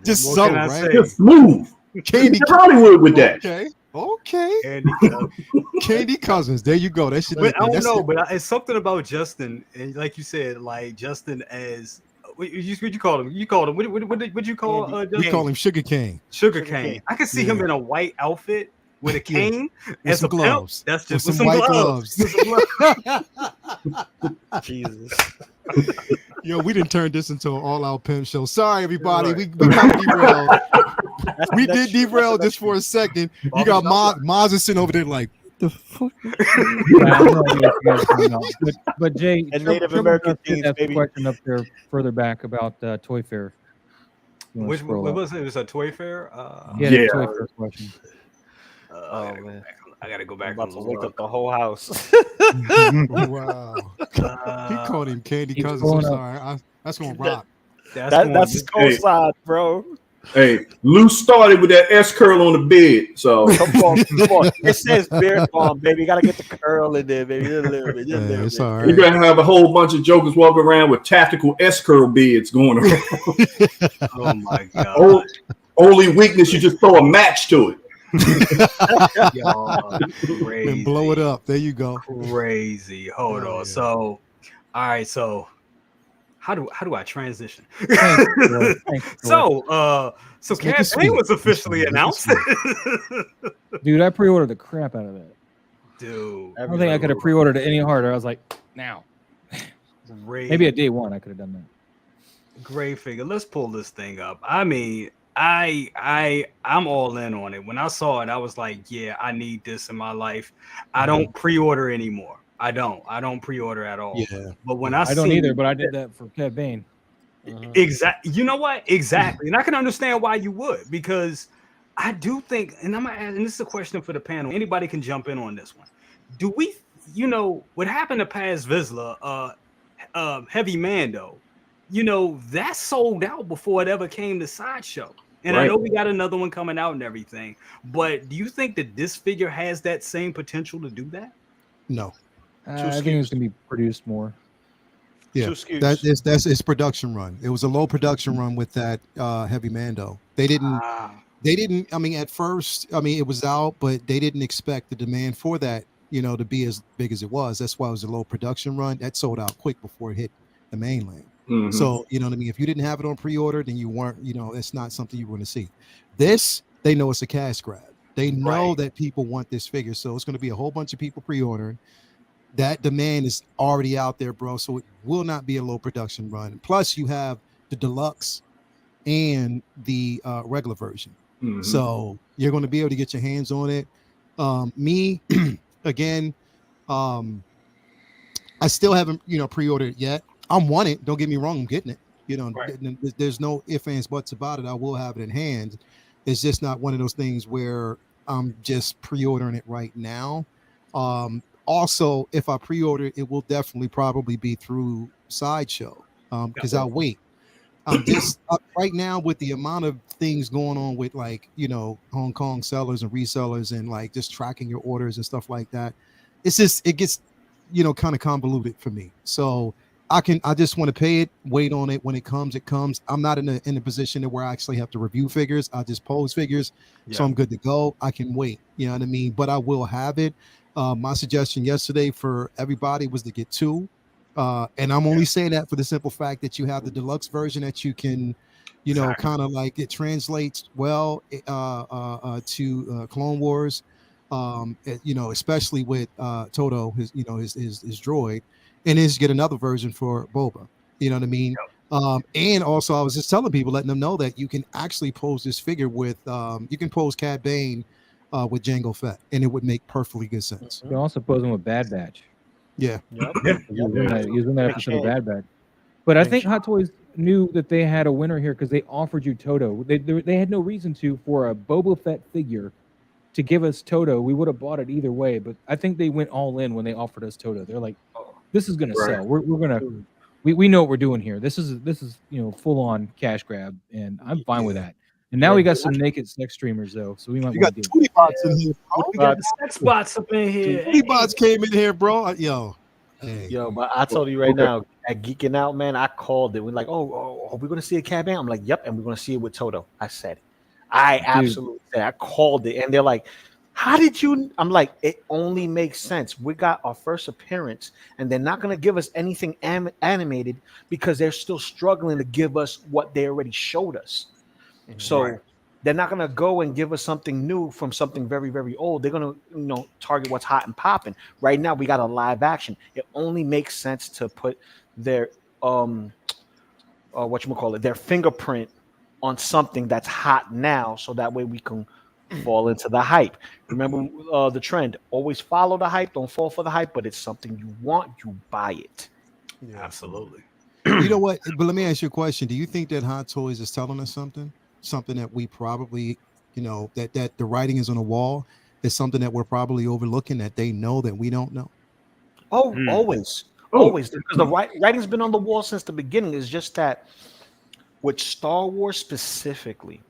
Just subtle, right? Just smooth. Candy Hollywood with that. Okay. Candy Cousins. There you go. That should. But I don't know. But it's something about Justin, and like you said, like Justin as what you call him? You called him. What you call Justin? We call him Sugar Cane. Sugar Cane. I can see him in a white outfit with a cane and some gloves. That's just with some white gloves. Jesus. Yo, we didn't turn this into an all-out pimp show. Sorry, everybody. We got derailed. We did derail just for a second. You got Maz sitting over there like, the fuck? But Jay, and Native American things, that baby. question up there further back about Toy Fair. What was it? It was a Toy Fair? Yeah. Toy Fair question. Man. I gotta go back. I'm about to wake up the whole house. Wow. He called him Candy Cousins. I'm sorry. That's gonna rock. That's co-side, bro. Hey, Lou started with that S curl on the bed, so Come on. It says beard balm, baby. You gotta get the curl in there, baby. Just a little bit. It's all you're right. gonna have a whole bunch of jokers walking around with tactical S curl beards going around. Oh my god! Only weakness, you just throw a match to it. Y'all, crazy. And blow it up. There you go. Crazy. Hold on. Yeah. So, all right. So, how do I transition? Thanks, So Let's make it Cad Bane sweet. was officially Make it announced. dude. I pre-ordered the crap out of that. Dude, I don't think I could have pre-ordered it any harder. I was like, now. great. Maybe at day one I could have done that. Great figure. Let's pull this thing up. I mean, I'm all in on it. When I saw it, I was like, yeah, I need this in my life. I don't pre-order anymore. I don't pre-order at all. Yeah. But when I don't either, but I did that for Cad Bane. Exactly. You know what? Exactly. And I can understand why you would, because I do think, and and this is a question for the panel. Anybody can jump in on this one. Do we, what happened to Paz Vizsla, Heavy Mando, that sold out before it ever came to Sideshow. And I know we got another one coming out and everything, but do you think that this figure has that same potential to do that? No. I think it's gonna be produced more. Yeah, that's its production run. It was a low production run with that Heavy Mando. They didn't. I mean, at first, it was out, but they didn't expect the demand for that, to be as big as it was. That's why it was a low production run. That sold out quick before it hit the mainland. Mm-hmm. So, you know what I mean? If you didn't have it on pre-order, then you weren't, it's not something you want to see. This, they know it's a cash grab. They know that people want this figure. So it's going to be a whole bunch of people pre-ordering. That demand is already out there, bro. So it will not be a low production run. Plus, you have the deluxe and the regular version. Mm-hmm. So you're going to be able to get your hands on it. Me, again, I still haven't, pre-ordered it yet. I'm wanting it. Don't get me wrong. I'm getting it. There's no ifs, ands, buts about it. I will have it in hand. It's just not one of those things where I'm just pre-ordering it right now. Also, if I pre-order it, will definitely probably be through Sideshow because I'll wait. I'm just right now with the amount of things going on with Hong Kong sellers and resellers and just tracking your orders and stuff like that. It gets kind of convoluted for me. So I just want to pay it, wait on it. When it comes, it comes. I'm not in a position where I actually have to review figures. I just pose figures. So I'm good to go. I can wait. You know what I mean? But I will have it. My suggestion yesterday for everybody was to get 2. And I'm only saying that for the simple fact that you have the deluxe version that you can, kind of it translates well to Clone Wars, especially with Toto, his droid, and is get another version for Boba. You know what I mean? And also I was just telling people, letting them know that you can actually pose this figure with, you can pose Cad Bane with Jango Fett, and it would make perfectly good sense. You can also pose him with Bad Batch. Yeah. He was in that episode of Bad Batch. But I think Hot Toys knew that they had a winner here because they offered you Toto. They had no reason to, for a Boba Fett figure, to give us Toto. We would have bought it either way, but I think they went all in when they offered us Toto. They're like, this is gonna sell. We're gonna we know what we're doing here. This is full on cash grab, and I'm fine with that. And now we got some naked sex streamers though, so we might want to do. 20 bots in here. We got the sex bots up in here. 20 bots came in here, bro. Yo, but I told you right now, at Geeking Out, man, I called it. We're like, are we gonna see a Cad Bane? I'm like, yep, and we're gonna see it with Toto. I said it. I absolutely said it. I called it, and they're like, how did you? I'm like, it only makes sense. We got our first appearance, and they're not gonna give us anything animated because they're still struggling to give us what they already showed us. So they're not gonna go and give us something new from something very, very old. They're gonna, target what's hot and popping. Right now, we got a live action. It only makes sense to put their their fingerprint on something that's hot now, so that way we can fall into the hype. Remember the trend: always follow the hype, don't fall for the hype. But it's something you want, you buy it. Yeah, absolutely. You know what? But let me ask you a question. Do you think that Hot Toys is telling us something that we probably, that the writing is on the wall, is something that we're probably overlooking that they know that we don't know? Always, because the writing's been on the wall since the beginning. It's just that with Star Wars specifically,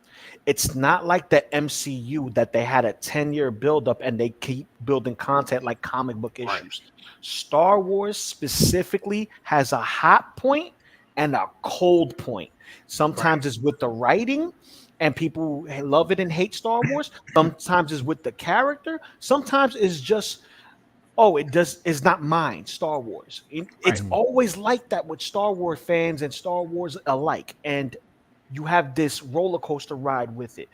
It's not like the MCU that they had a 10-year buildup and they keep building content like comic book issues. Right. Star Wars specifically has a hot point and a cold point. Sometimes it's with the writing, and people love it and hate Star Wars. Sometimes it's with the character. Sometimes it's just, it's not mine, Star Wars. It's always like that with Star Wars fans and Star Wars alike. And you have this roller coaster ride with it.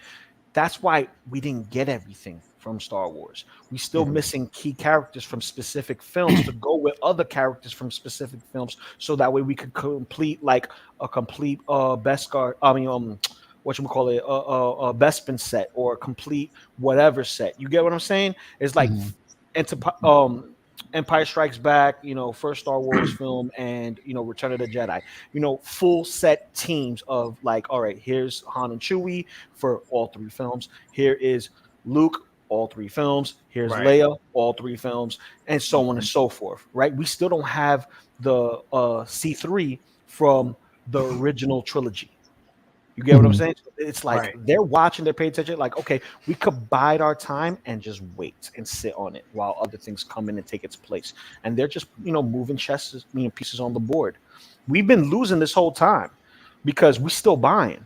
That's why we didn't get everything from Star Wars. We still missing key characters from specific films to go with other characters from specific films, so that way we could complete like a complete Beskar. Bespin set or a complete whatever set. You get what I'm saying? It's like Empire Strikes Back, first Star Wars film, and Return of the Jedi. Full set teams of like, all right, here's Han and Chewie for all 3 films. Here is Luke, all 3 films. Here's Leia, all 3 films, and so on and so forth. Right? We still don't have the C3 from the original trilogy. You get what I'm saying? It's like they're watching, they're paying attention. Like, okay, we could bide our time and just wait and sit on it while other things come in and take its place. And they're just, moving pieces on the board. We've been losing this whole time because we're still buying.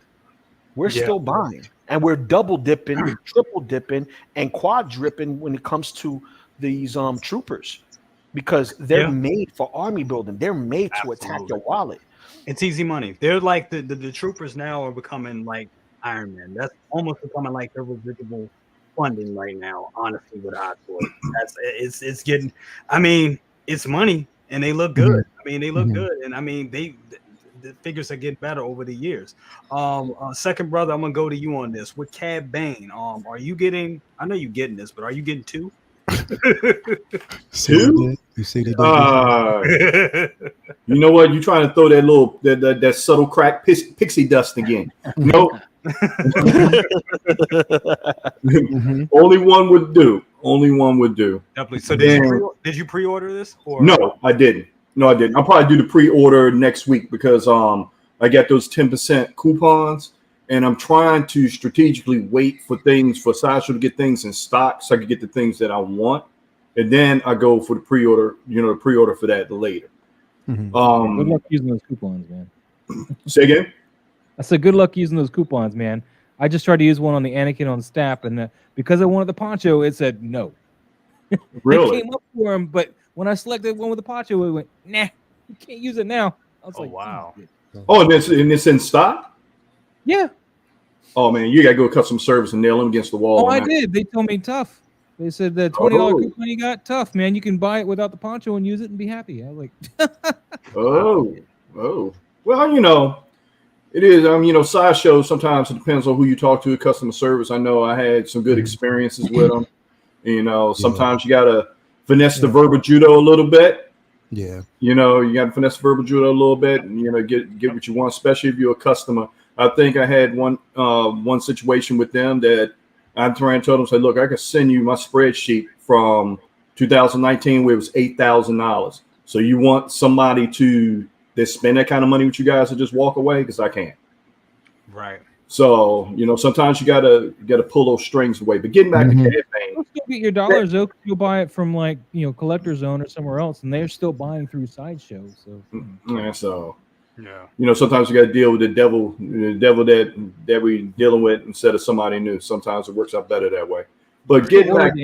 We're still buying, and we're double dipping, triple dipping, and quadripping when it comes to these troopers, because they're made for army building. They're made to attack your wallet. It's easy money. They're like the troopers now are becoming like Iron Man. That's almost becoming like their residual funding right now, honestly, with Hot Toys. It's getting, I mean, it's money and they look good. I mean, they look good. And I mean, the figures are getting better over the years. Second brother, I'm gonna go to you on this. With Cad Bane, are you getting, I know you're getting this, but are you getting 2? 2? You see the you know what? You're trying to throw that little that subtle crack pixie dust again. Nope. Only one would do. Only one would do. Definitely. So did you pre-order this? Or? No, I didn't. I'll probably do the pre-order next week because I got those 10% coupons, and I'm trying to strategically wait for Sideshow to get things in stock so I can get the things that I want. And then I go for the pre-order, the pre-order for that later. Good luck using those coupons, man. Say again? I said good luck using those coupons, man. I just tried to use one on the Anakin on Staff, and because I wanted the poncho, it said no. Really? It came up for him, but when I selected one with the poncho, it went, nah, you can't use it now. I was like, wow. Oh, and it's in stock? Yeah. Oh, man, you got to go to customer service and nail them against the wall. Oh, I did. They told me tough. They said the $20 coupon you got, tough, man. You can buy it without the poncho and use it and be happy. I was like, oh. Well, it is. Sideshow, sometimes it depends on who you talk to at customer service. I know I had some good experiences with them. Sometimes you got to finesse the verbal judo a little bit. Yeah. You got to finesse the verbal judo a little bit and, get what you want, especially if you're a customer. I think I had one situation with them that I told them, say, look, I can send you my spreadsheet from 2019 where it was $8,000. So you want somebody to spend that kind of money with you guys to just walk away? Because I can't. Right. So, sometimes you gotta pull those strings away. But getting back to Cad Bane. You'll still get your dollars, though. You'll buy it from Collector Zone or somewhere else, and they're still buying through Sideshow. So yeah, so yeah. Sometimes you got to deal with the devil that we dealing with instead of somebody new. Sometimes it works out better that way. But getting back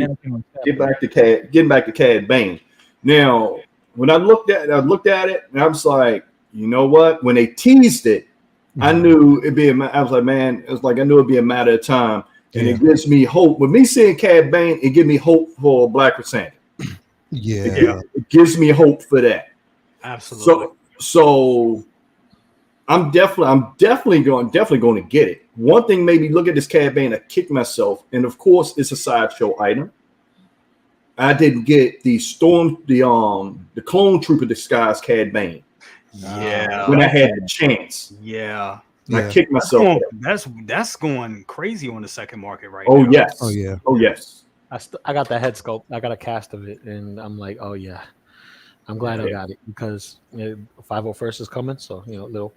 to Cad Bane. Now, when I looked at it, and I was like, you know what? When they teased it, I knew it'd be. I was like, man, I knew it'd be a matter of time, and it gives me hope. With me seeing Cad Bane, it gives me hope for Black Chrysanthemum. Yeah, it gives me hope for that. Absolutely. So I'm definitely going to get it. One thing made me look at this Cad Bane, I kicked myself, and of course it's a Sideshow item. I didn't get the clone trooper disguise Cad Bane. Yeah. When I had the chance. Yeah. I kicked myself. That's going crazy on the second market right now. Yes. Oh yeah. Oh yes. I got the head sculpt. I got a cast of it, and I'm like, oh yeah. I'm glad I got it because 501st is coming. So little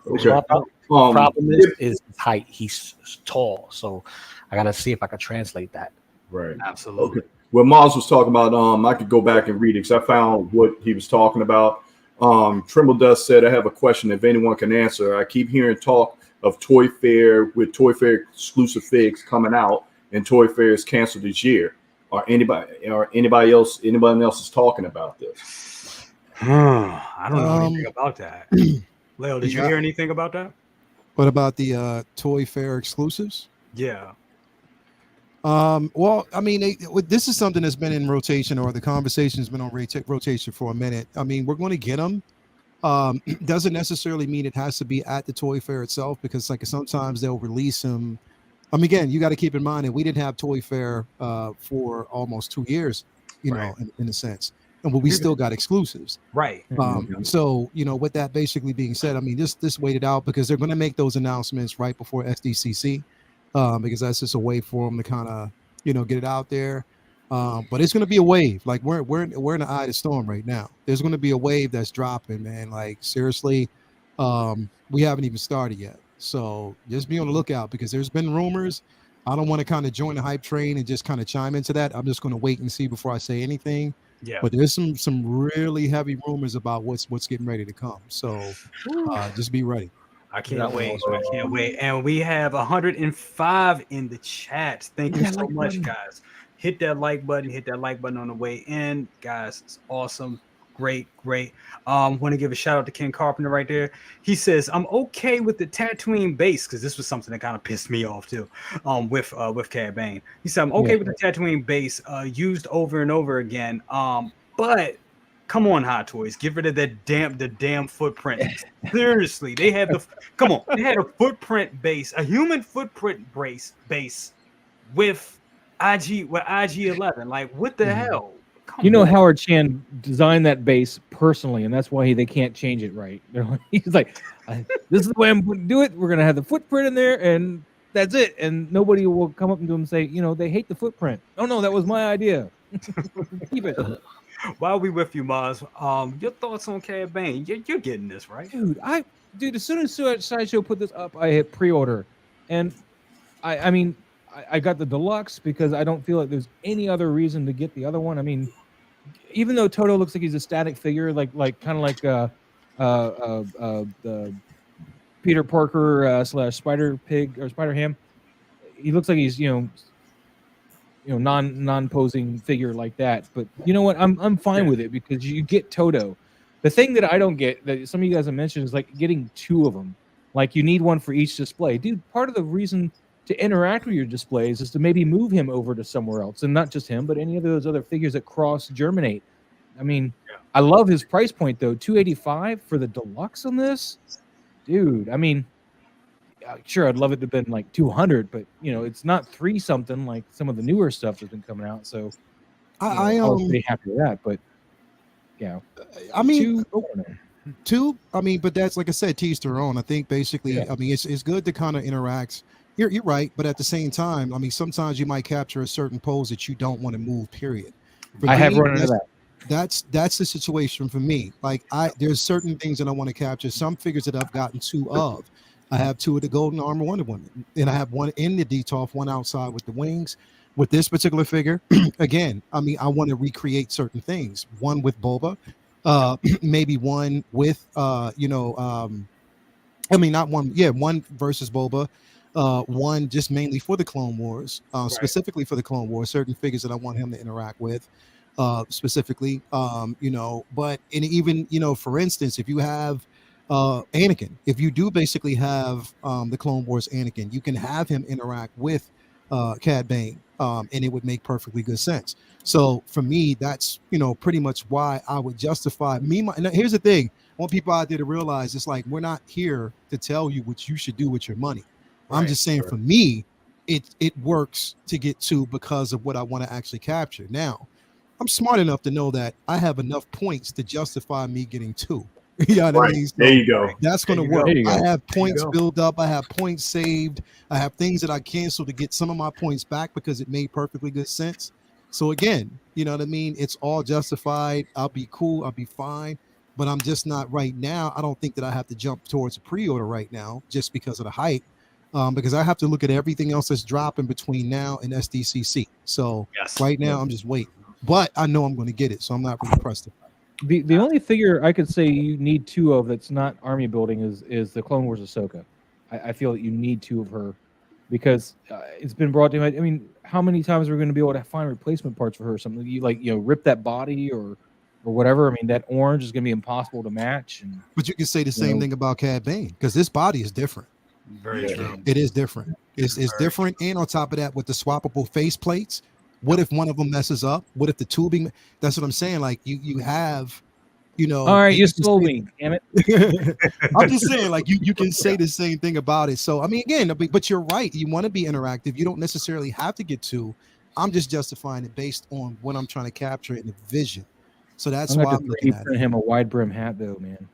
Okay. Problem is his height. He's tall, so I gotta see if I can translate that. Right. Absolutely. Okay. Well, Mars was talking about, I could go back and read it because I found what he was talking about. Trimble Dust said, I have a question if anyone can answer. I keep hearing talk of Toy Fair with Toy Fair exclusive figs coming out, and Toy Fair is canceled this year. Anybody else is talking about this? I don't know anything about that. Leo, did you hear anything about that? What about the Toy Fair exclusives? Yeah. Well, I mean, this is something that's been in rotation, or the conversation's been on rotation for a minute. I mean, we're going to get them. Doesn't necessarily mean it has to be at the Toy Fair itself, because like sometimes they'll release them. I mean, again, you got to keep in mind that we didn't have Toy Fair for almost 2 years, you know, in a sense, and we still got exclusives. Right. So, you know, with that basically being said, I mean, this waited out because they're going to make those announcements right before SDCC, because that's just a way for them to kind of, you know, get it out there. But it's going to be a wave. Like we're in the eye of the storm right now. There's going to be a wave that's dropping, man. Like seriously, we haven't even started yet. So just be on the lookout, because there's been rumors. I don't want to kind of join the hype train and just kind of chime into that. I'm just going to wait and see before I say anything. Yeah. But there's some really heavy rumors about what's getting ready to come. So just be ready. I can't wait. I can't wait. And we have 105 in the chat. Thank you so much, guys. Hit that like button. Hit that like button on the way in, guys. It's awesome. Great. Want to give a shout out to Ken Carpenter right there. He says, I'm okay with the Tatooine base, because this was something that kind of pissed me off too. With Cad Bane. He said, I'm okay with the Tatooine base used over and over again. But come on, Hot Toys, get rid of the damn footprint. Seriously, they had they had a footprint base, a human footprint base with IG-11. Like, what the hell? Howard Chan designed that base personally, and that's why they can't change it right. He's like, this is the way I'm going to do it. We're going to have the footprint in there, and that's it. And nobody will come up to him and say, they hate the footprint. Oh, no, that was my idea. Keep it. While we with you, Maz, your thoughts on Cad Bane? You're getting this, right? Dude, as soon as Sideshow put this up, I hit pre-order. And I mean, I got the deluxe because I don't feel like there's any other reason to get the other one. I mean, even though Toto looks like he's a static figure, like kind of like the Peter Parker / Spider Pig or Spider Ham, he looks like he's non-posing figure like that. But you know what? I'm fine with it, because you get Toto. The thing that I don't get, that some of you guys have mentioned, is like getting two of them. Like you need one for each display, dude. Part of the reason to interact with your displays is to maybe move him over to somewhere else, and not just him, but any of those other figures that cross-germinate. I mean, I love his price point though, $285 for the deluxe on this, dude. I mean, sure, I'd love it to have been like $200, but it's not $3 something like some of the newer stuff that's been coming out. So I was pretty happy with that. But yeah, I mean, two. I mean, but that's, like I said, teach their own. I think basically, I mean, it's good to kind of interact. You're right, but at the same time, I mean, sometimes you might capture a certain pose that you don't want to move. Period. I have run into that. That's the situation for me. Like there's certain things that I want to capture. Some figures that I've gotten two of. I have two of the Golden Armor Wonder Woman, and I have one in the DTOF, one outside with the wings. With this particular figure, again, I mean, I want to recreate certain things. One with Boba, maybe one with, I mean, not one. Yeah, one versus Boba. One just mainly for the Clone Wars, specifically for the Clone Wars. Certain figures that I want him to interact with, specifically. But even for instance, if you have Anakin, if you do basically have the Clone Wars Anakin, you can have him interact with Cad Bane, and it would make perfectly good sense. So for me, that's pretty much why I would justify and here's the thing: I want people out there to realize it's like we're not here to tell you what you should do with your money. I'm just saying, for me, it works to get two because of what I want to actually capture. Now, I'm smart enough to know that I have enough points to justify me getting two. You know what I mean? So there you go. That's going to work. I have points built up. I have points saved. I have things that I canceled to get some of my points back because it made perfectly good sense. So again, you know what I mean? It's all justified. I'll be cool. I'll be fine. but I'm just not right now. I don't think that I have to jump towards a pre-order right now just because of the hype. Because I have to look at everything else that's dropping between now and SDCC. So right now I'm just waiting, but I know I'm going to get it, so I'm not really pressed. The only figure I could say you need 2 of that's not army building is the Clone Wars Ahsoka. I feel that you need 2 of her because it's been brought to me. I mean, how many times are we going to be able to find replacement parts for her? Something you rip that body or whatever. I mean, that orange is going to be impossible to match. But you can say the same thing about Cad Bane because this body is different. Very true. It is different. It's different, and on top of that, with the swappable face plates, what if one of them messes up? What if the tubing? That's what I'm saying. Like you have, All right, you sold me. Damn it. I'm just saying, like you can say the same thing about it. So I mean, again, but you're right. You want to be interactive. You don't necessarily have to get 2. I'm just justifying it based on what I'm trying to capture in the vision. So that's why I'm looking at him a wide brim hat, though, man.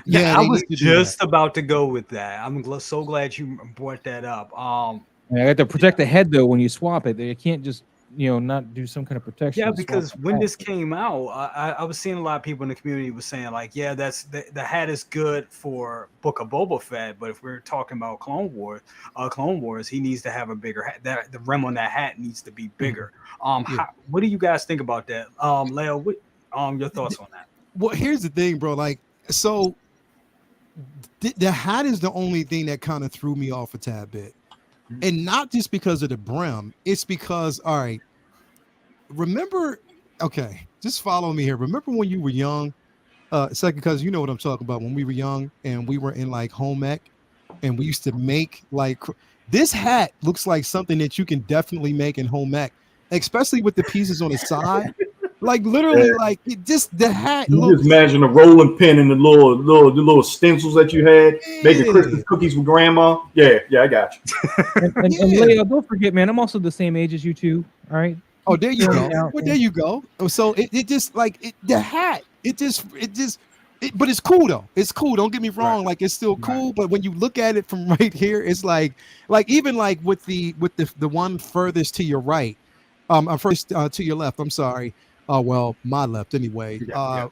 Yeah, I was just about to go with that. I'm so glad you brought that up. I got to protect the head though when you swap it. They can't just not do some kind of protection. Yeah, because when this came out, I was seeing a lot of people in the community was saying like, yeah, that's the hat is good for Book of Boba Fett, but if we're talking about Clone Wars, he needs to have a bigger hat. That the rim on that hat needs to be bigger. What do you guys think about that, Leo? What your thoughts on that? Well, here's the thing, bro. Like, so the hat is the only thing that kind of threw me off a tad bit. And not just because of the brim. It's because, all right, just follow me here. Remember when you were young, second cousin, you know what I'm talking about. When we were young and we were in like home ec and we used to make like, this hat looks like something that you can definitely make in home ec, especially with the pieces on the side. Like literally, like just the hat. You just imagine a rolling pin and the little stencils that you had, making Christmas cookies with grandma. Yeah, I got you. and Leo, don't forget, man, I'm also the same age as you two. All right. Oh, there you go. Well, there you go. So it just like the hat. But it's cool though. It's cool. Don't get me wrong. Right. Like it's still cool. Right. But when you look at it from right here, it's like even like with the one furthest to your right, first to your left. I'm sorry. Well, my left anyway.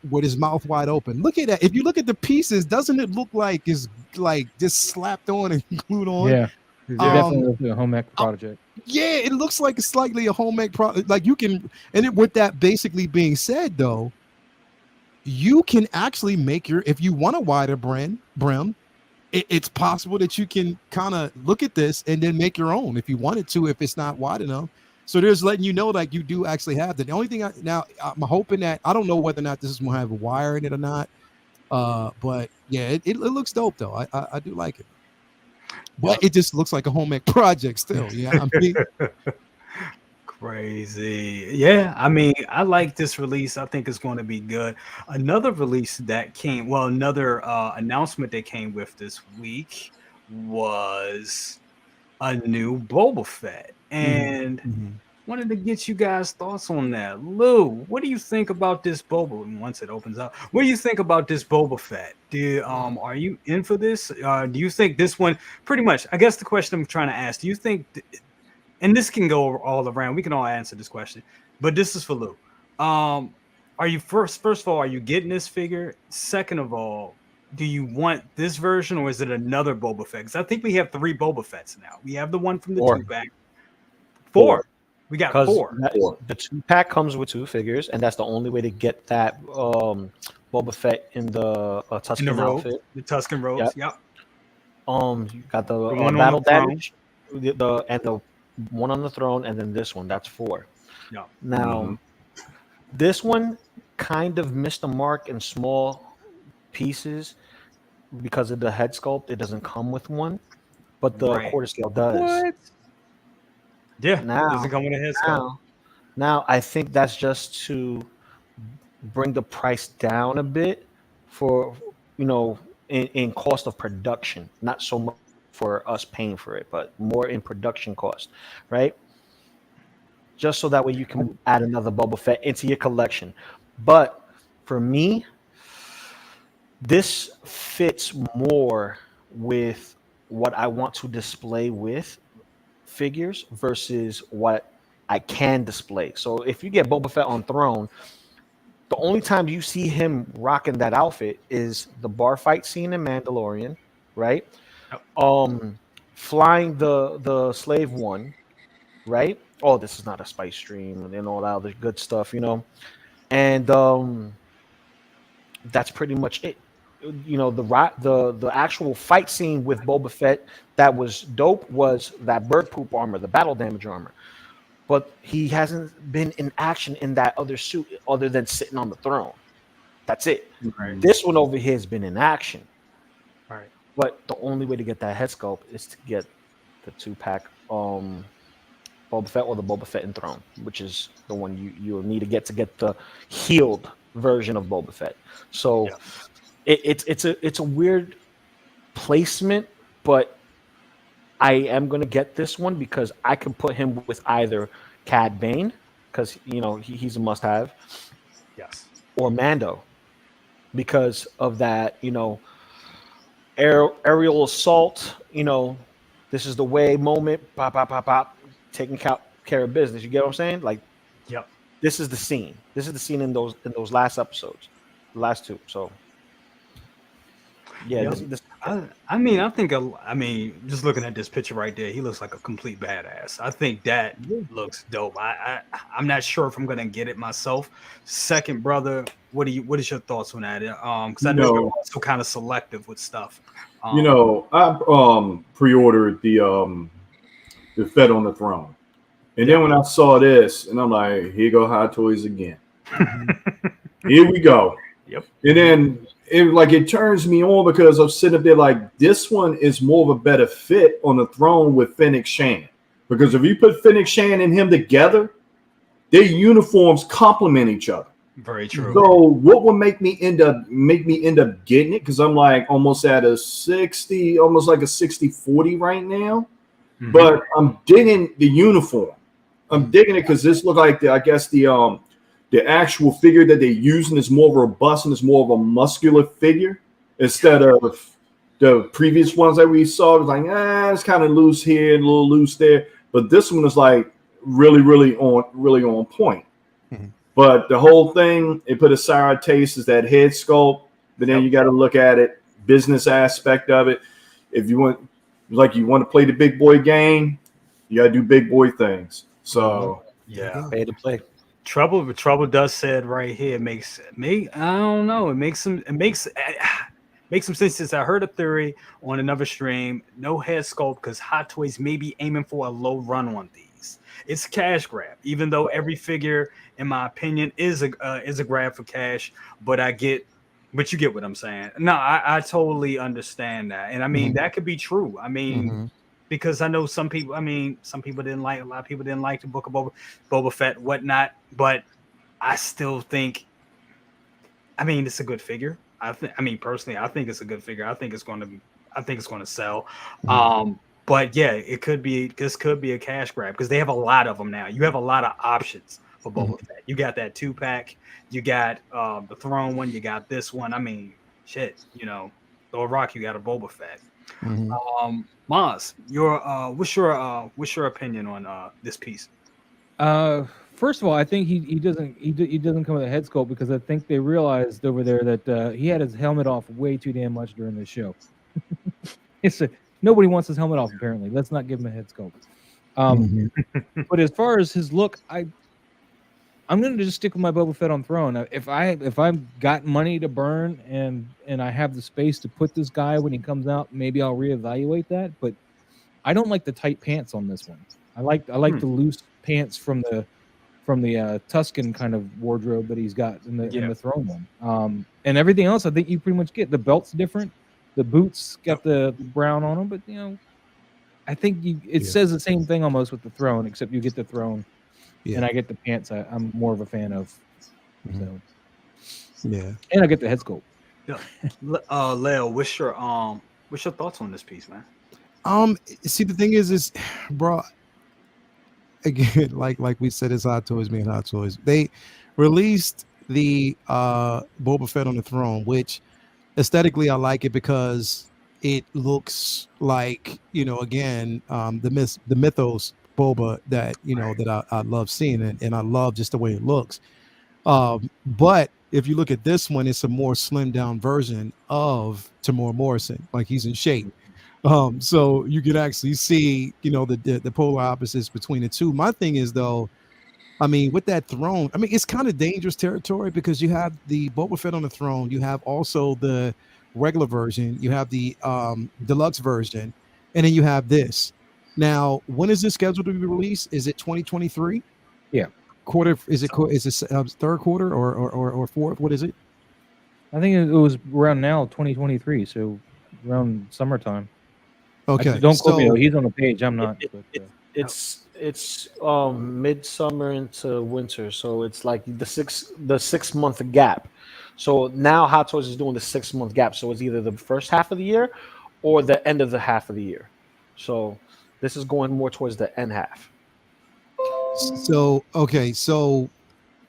With his mouth wide open. Look at that. If you look at the pieces, doesn't it look like it's like just slapped on and glued on? Yeah, definitely a home ec project. Yeah, it looks like it's slightly a home ec project. Like you can, with that basically being said, though, you can actually make if you want a wider brim, it's possible that you can kind of look at this and then make your own if you wanted to, if it's not wide enough. So there's letting you know like you do actually have that. The only thing I'm hoping that I don't know whether or not this is going to have a wire in it or not. But yeah, it looks dope though. I do like it. But it just looks like a home ec project still. Yeah, I mean, crazy. Yeah, I mean, I like this release. I think it's going to be good. Another release that came, another announcement that came with this week was a new Boba Fett. And wanted to get you guys' thoughts on that. Lou, what do you think about this Boba? Once it opens up, what do you think about this Boba Fett? Are you in for this? Do you think this one, pretty much, I guess the question I'm trying to ask, do you think, and this can go all around, we can all answer this question, but this is for Lou. Are you first of all, are you getting this figure? Second of all, do you want this version or is it another Boba Fett? Because I think we have 3 Boba Fetts now. We have the one from the 2-pack. 4. We got 4. The 2-pack comes with 2 figures, and that's the only way to get that Boba Fett in the Tusken outfit. The Tusken robes. Yep. You got the battle damage, the one on the throne, and then this one. That's 4. Yeah. Now, this one kind of missed the mark in small pieces because of the head sculpt. It doesn't come with one, but the quarter scale does. What? Yeah, doesn't come with a head sculpt. Now, I think that's just to bring the price down a bit for, in cost of production, not so much for us paying for it, but more in production cost, right? Just so that way you can add another Boba Fett into your collection. But for me, this fits more with what I want to display with figures versus what I can display. So if you get Boba Fett on throne, The only time you see him rocking that outfit is the bar fight scene in Mandalorian, right? Flying the slave one, right? Oh, this is not a spice stream and all that other good stuff, And that's pretty much it. The actual fight scene with Boba Fett that was dope was that bird poop armor, the battle damage armor. But he hasn't been in action in that other suit other than sitting on the throne. That's it. Right. This one over here has been in action. Right. But the only way to get that head sculpt is to get the 2-pack Boba Fett or the Boba Fett enthroned, which is the one you'll need to get the healed version of Boba Fett. So it's a weird placement, but I am gonna get this one because I can put him with either Cad Bane, because he's a must-have, Yes, or Mando, because of that aerial assault. This is the way moment, pop, pop, pop, pop, taking care of business. You get what I'm saying? Like, yep. This is the scene. This is the scene in those last episodes, the last two. So, yeah. Yep. I mean, just looking at this picture right there, he looks like a complete badass. I think that looks dope. I'm not sure if I'm gonna get it myself. Second brother, what is your thoughts on that? Because I know you're also kind of selective with stuff. I pre-ordered the Fett on the Throne. And then when I saw this, and I'm like, here go Hot Toys again. Here we go. Yep. And then it turns me on because I'm sitting up there like, this one is more of a better fit on the throne with Fennec Shan. Because if you put Fennec Shan and him together, their uniforms complement each other. Very true. So what would make me end up getting it? Because I'm like almost at a 60, almost like a 60-40 right now. Mm-hmm. But I'm digging the uniform. I'm digging it because this look like the actual figure that they're using is more robust and is more of a muscular figure instead of the previous ones that we saw. It was like, it's kind of loose here and a little loose there. But this one is like really on point. Mm-hmm. But the whole thing, it put a sour taste is that head sculpt. But then you got to look at it, business aspect of it. If you want to play the big boy game, you got to do big boy things. So pay to play. Trouble does said right here I don't know. It makes some sense. Since I heard a theory on another stream, no head sculpt because Hot Toys may be aiming for a low run on these. It's a cash grab, even though every figure, in my opinion, is a grab for cash. But you get what I'm saying. No, I totally understand that, and I mean that could be true. I mean. Because I know some people didn't like, a lot of people didn't like the book of Boba Fett, whatnot. But I still think, it's a good figure. Personally, I think it's a good figure. I think it's going to sell. But yeah, this could be a cash grab because they have a lot of them now. You have a lot of options for Boba Fett. You got that 2-pack. You got the Throne one. You got this one. Thor Rock. You got a Boba Fett. Maz, what's your opinion on this piece? First of all, I think he doesn't come with a head sculpt because I think they realized over there that he had his helmet off way too damn much during the show. Nobody wants his helmet off apparently. Let's not give him a head sculpt. But as far as his look, I'm gonna just stick with my Boba Fett on Throne. If I've got money to burn and I have the space to put this guy when he comes out, maybe I'll reevaluate that. But I don't like the tight pants on this one. I like the loose pants from the Tuscan kind of wardrobe that he's got in the Throne one. And everything else, I think you pretty much get. The belt's different. The boots got the brown on them, but I think it says the same thing almost with the Throne, except you get the Throne. Yeah. And I get the pants. I'm more of a fan of. So. Yeah. And I get the head sculpt. Yeah. Leo, what's your thoughts on this piece, man? See, the thing is, bro. Again, like we said, it's Hot Toys being Hot Toys. They released the Boba Fett on the Throne, which aesthetically I like it because it looks like again the mythos Boba that that I love seeing and I love just the way it looks. But if you look at this one, it's a more slimmed down version of Tamora Morrison. Like he's in shape. So you can actually see, the polar opposites between the two. My thing is though, I mean, with that throne, I mean, it's kind of dangerous territory because you have the Boba Fett on the throne. You have also the regular version. You have the deluxe version, and then you have this. Now, when is this scheduled to be released? Is it 2023? Yeah. Quarter? Is it third quarter or fourth? What is it? I think it was around now, 2023. So around summertime. Okay. Actually, don't quote me though. He's on the page. I'm not. It's midsummer into winter, so it's like the 6 month gap. So now Hot Toys is doing the 6 month gap, so it's either the first half of the year or the end of the half of the year. So this is going more towards the end half. So okay, so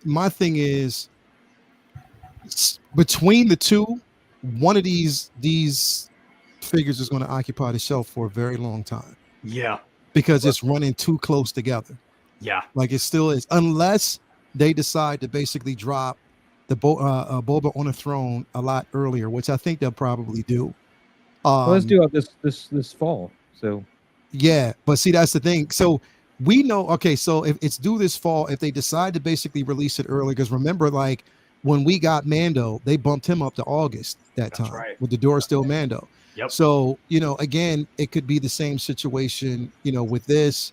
my thing is between the two, one of these figures is going to occupy the shelf for a very long time. Yeah. Because it's running too close together. Yeah. Like it still is, unless they decide to basically drop the Boba on a throne a lot earlier, which I think they'll probably do. Well, let's do it this fall. So yeah, but see, that's the thing. So we know, okay, so if it's due this fall, if they decide to basically release it early, because remember, like when we got Mando, they bumped him up to August that's time right. With the door still Mando. Yep. So, again, it could be the same situation, with this.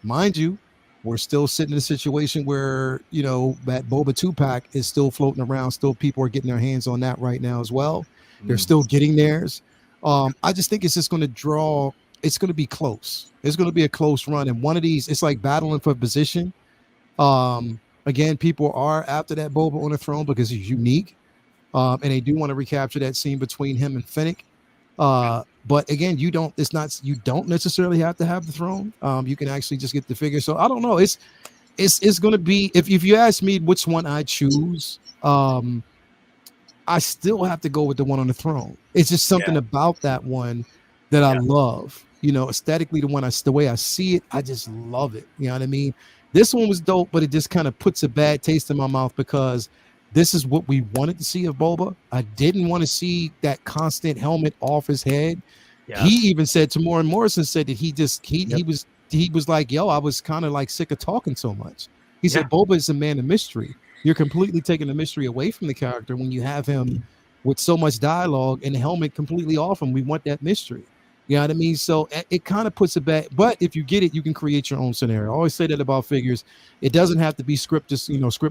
Mind you, we're still sitting in a situation where, that Boba 2-pack is still floating around. Still people are getting their hands on that right now as well. They're still getting theirs. I just think it's just going to it's going to be close. It's going to be a close run. And one of these, it's like battling for position. Again, people are after that Boba on the throne because he's unique. And they do want to recapture that scene between him and Fennec. But again, you don't necessarily have to have the throne. You can actually just get the figure. So I don't know. It's going to be, if you ask me which one I choose, I still have to go with the one on the throne. It's just something about that one that I love. Aesthetically, the way I see it, I just love it. You know what I mean? This one was dope, but it just kind of puts a bad taste in my mouth because this is what we wanted to see of Boba. I didn't want to see that constant helmet off his head. Yeah. He even said, Tamora Morrison said that he was like, yo, I was kind of like sick of talking so much. He said, Boba is a man of mystery. You're completely taking the mystery away from the character when you have him with so much dialogue and the helmet completely off him. We want that mystery. You know what I mean? So it kind of puts it back. But if you get it, you can create your own scenario. I always say that about figures. It doesn't have to be script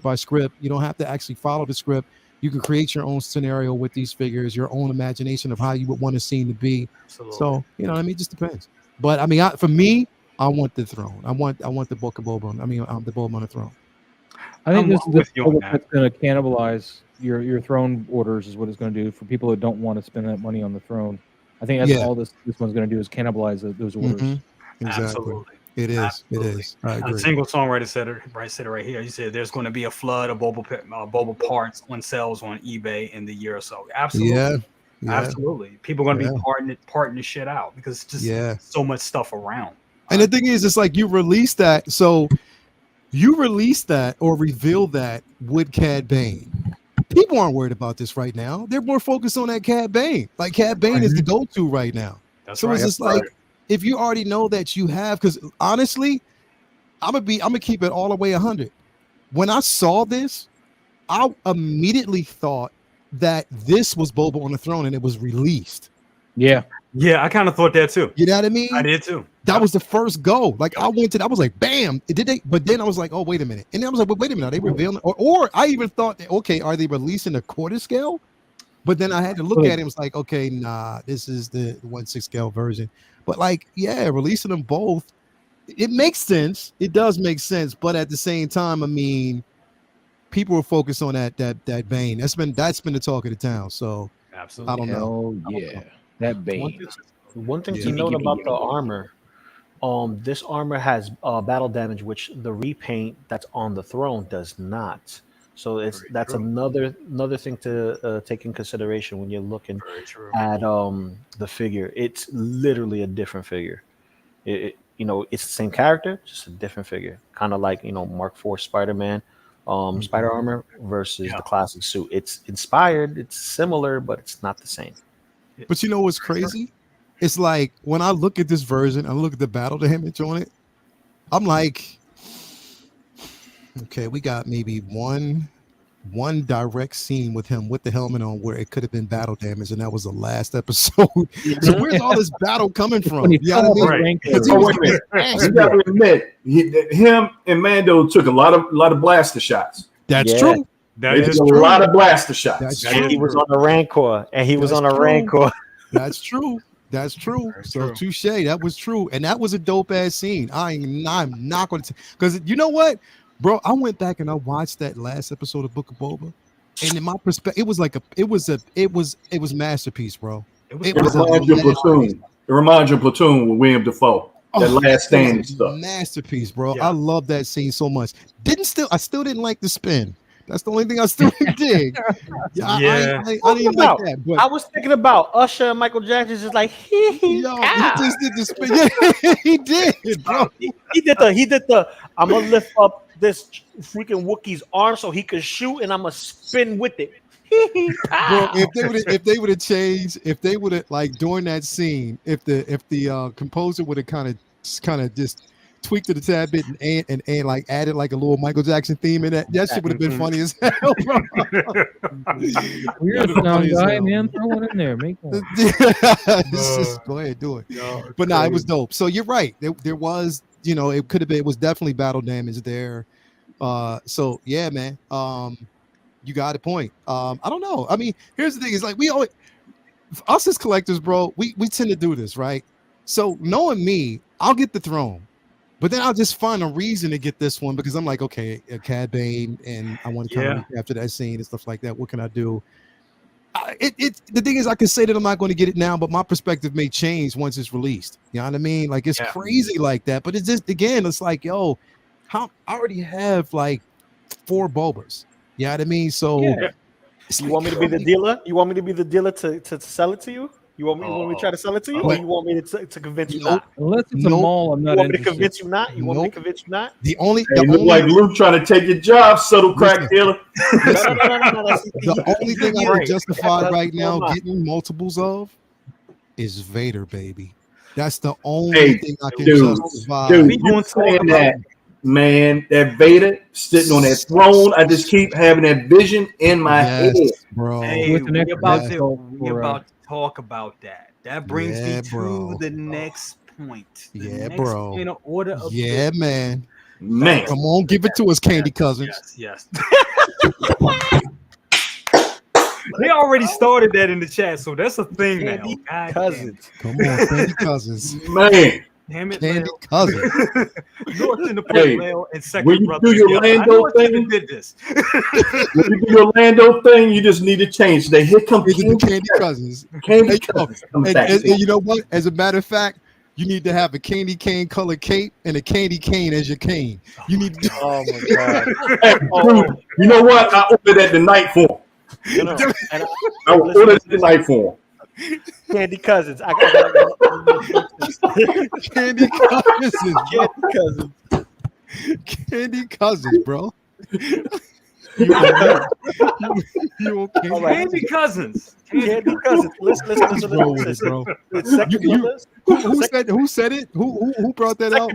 by script. You don't have to actually follow the script. You can create your own scenario with these figures, your own imagination of how you would want a scene to be. Absolutely. So, you know what I mean? It just depends. But I mean, for me, I want the throne. I want the Book of Boba. The Boba on the throne. I think this is that's going to cannibalize your throne orders is what it's going to do for people who don't want to spend that money on the throne. I think that's all this one's going to do is cannibalize those orders. Mm-hmm. Exactly. Absolutely. It is. Absolutely. It is. I agree. A single songwriter said it right here. He said there's going to be a flood of Boba parts on sales on eBay in the year or so. Absolutely. Yeah. Absolutely. People are going to be parting the shit out because it's just so much stuff around. And the thing is, it's like you release that. So you release that or reveal that with Cad Bane. People aren't worried about this right now. They're more focused on that Cad Bane. Like Cad Bane is the go-to right now. That's so it's just like if you already know that you have, because honestly, I'm gonna keep it all the way 100. When I saw this, I immediately thought that this was Boba on the throne and it was released. Yeah, I kind of thought that too. You know what I mean? I did too. That was the first go. Like I was like, bam! Did they? But then I was like, oh, wait a minute. And then I was like, wait a minute, are they revealing? Or I even thought that, okay, are they releasing a quarter scale? But then I had to look at it and was like, okay, nah, this is the 1/6 scale version. But like, releasing them both, it makes sense. It does make sense. But at the same time, I mean, people are focused on that Bane. That's been the talk of the town. So absolutely, I don't know. Yeah, that Bane. One thing to note about the armor. This armor has battle damage, which the repaint that's on the throne does not. So that's another thing to take in consideration when you're looking at the figure. It's literally a different figure. It's the same character, just a different figure. Kind of like Mark IV Spider-Man spider armor versus the classic suit. It's inspired, it's similar, but it's not the same. But you know what's crazy? It's like when I look at this version, I look at the battle damage on it. I'm like, okay, we got maybe one direct scene with him with the helmet on where it could have been battle damage, and that was the last episode. So where's all this battle coming from? You know what I mean? You gotta admit, him and Mando took a lot of blaster shots. That's true. That is a true. lot of blaster shots. That's And true. he was on the Rancor, and he was That's on a true. Rancor. That's true. That's true. So touche. That was true, and that was a dope ass scene. I'm not going to, because you know what, bro? I went back and I watched that last episode of Book of Boba, and in my perspective, it was like it was masterpiece, bro. It reminds you of Platoon. It reminds you of Platoon with William Dafoe. That last stand stuff. Masterpiece, bro. Yeah. I love that scene so much. I still didn't like the spin. That's the only thing I still dig. I didn't like that. But I was thinking about Usher and Michael Jackson, just like he just did the spin. Yeah, he did, bro. He did the. I'm gonna lift up this freaking Wookiee's arm so he could shoot, and I'm gonna spin with it. Bro, if they would have changed, if they would have, like, during that scene, if the composer would have kind of just tweaked it a tad bit and like added like a little Michael Jackson theme in that shit would have been funny as hell, bro. Weird sound guy, man. Throw one in there. Make one. Just go ahead, do it. But no, it was dope. So you're right. There was, it could have been. It was definitely battle damage there. So yeah, man. You got a point. I don't know. I mean, here's the thing: is like us as collectors, bro. We tend to do this, right? So knowing me, I'll get the throne. But then I'll just find a reason to get this one because I'm like, okay, a Cad Bane, and I want to kind of after that scene and stuff like that. What can I do? The thing is, I can say that I'm not going to get it now, but my perspective may change once it's released. You know what I mean? Like, it's crazy like that. But it's just, again, it's like, yo, I already have like 4 Bobas. You know what I mean? So you want me to be the dealer? You want me to be the dealer to sell it to you? You want me to try to sell it to you, or you want me to convince you not? Unless it's a mall, I'm not. You want me to convince you not? You want me to convince you not? The only like Luke trying to take your job, subtle crack dealer. The only thing I can justify right now getting multiples of is Vader, baby. That's the only thing I can justify. Dude, you saying that, man? That Vader sitting on that throne. I just keep having that vision in my head, bro. Hey, we about to talk about that. That brings me to the next point. Bro. In order of man. Come on, give it to us, Candy Cousins. Yes. They already started that in the chat, so that's a thing Candy now. Cousins. Come on, Candy Cousins. Man. Damn it, Candy Cousins. North in the parallel and second when you brother. do your Lando thing, did this. when you do your Lando thing, you just need to change. They here come Candy Cousins. Candy Cousins. And you know what? As a matter of fact, you need to have a candy cane colored cape and a candy cane as your cane. You need to do. Oh my god! Dude, you know what? I ordered that tonight for him. I ordered it tonight for him. Candy Cousins. I got Candy Cousins. Candy Cousins. Candy Cousins, bro. You okay? Candy Cousins. Candy Cousins. Listen. Who said it? Who brought that out?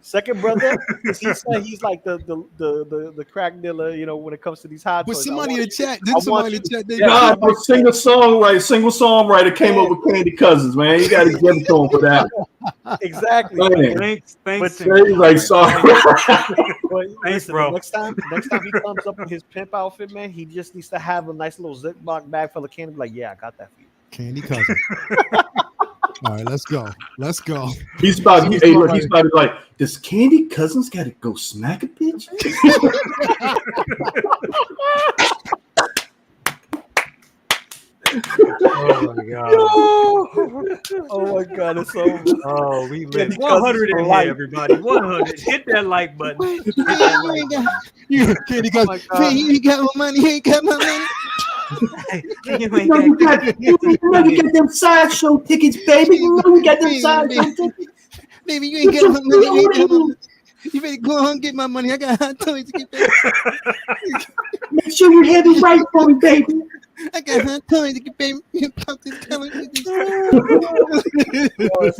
Second brother. He said he's like the crack dealer, when it comes to these hot toys. Was somebody in the chat? Did somebody in the chat? God, but single songwriter came up with Candy Cousins, man. You got to give it to him for that. Exactly. Thanks. He's like, sorry. Thanks, bro. Next time he comes up in his pimp outfit, man, he just needs to have a nice little Ziploc bag full of candy. Like, yeah, I got that for you. Candy Cousins. All right, let's go. He's about to like, does Candy Cousins got to go smack a bitch? Oh my god! Oh my god! It's over. Oh, we lit 100 in here, everybody. 100. Hit that like button. Candy Cousins. You ain't got my money. You ain't got my money. You got them sideshow tickets, baby. You got them sideshow tickets. Baby, you ain't got my money. You better go on and get my money. I got Hot Toys to get back. Make sure you have it right for me, baby. I got Hot Toys to get back.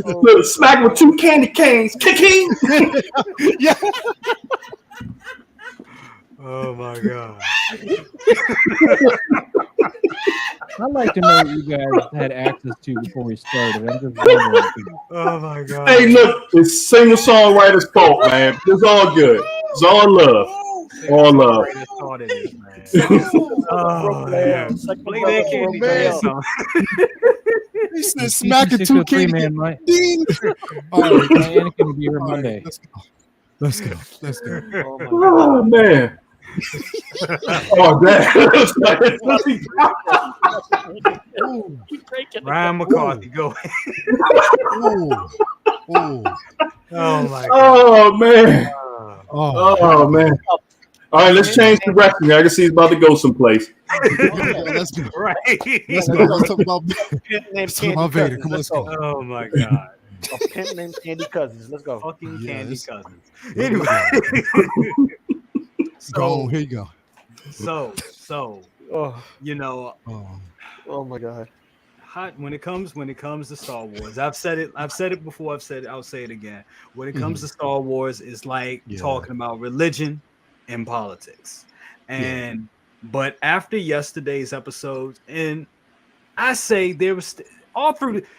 Look, smack with 2 candy canes. Kicking. Yeah. Oh my god. I'd like to know what you guys had access to before we started. I'm just wondering. Oh my god. Hey, look, it's single songwriter's fault, man. It's all good. It's all love. All love. Oh man. Play that candy man. song. He said smacking 2 candy man, Mike. canes. All right, Anakin will be here Monday. Let's go. Oh, man. Oh, damn. Ryan McCarthy, go. Oh my god. Oh, man. Oh, Oh, man. All right, let's change the direction. I can see he's about to go someplace. let's go. Right. Let's go. Let's talk about Vader. Come on, let's go. Oh my god. A pimp named Candy Cousins. Let's go. Fucking Candy Yes. Cousins. Anyway. Go. Here you go. So, Oh, you know, oh my god. hot when it comes to Star Wars. I've said it before, I'll say it again. When it comes to Star Wars, it's like talking about religion and politics. And but after yesterday's episode, and I say there was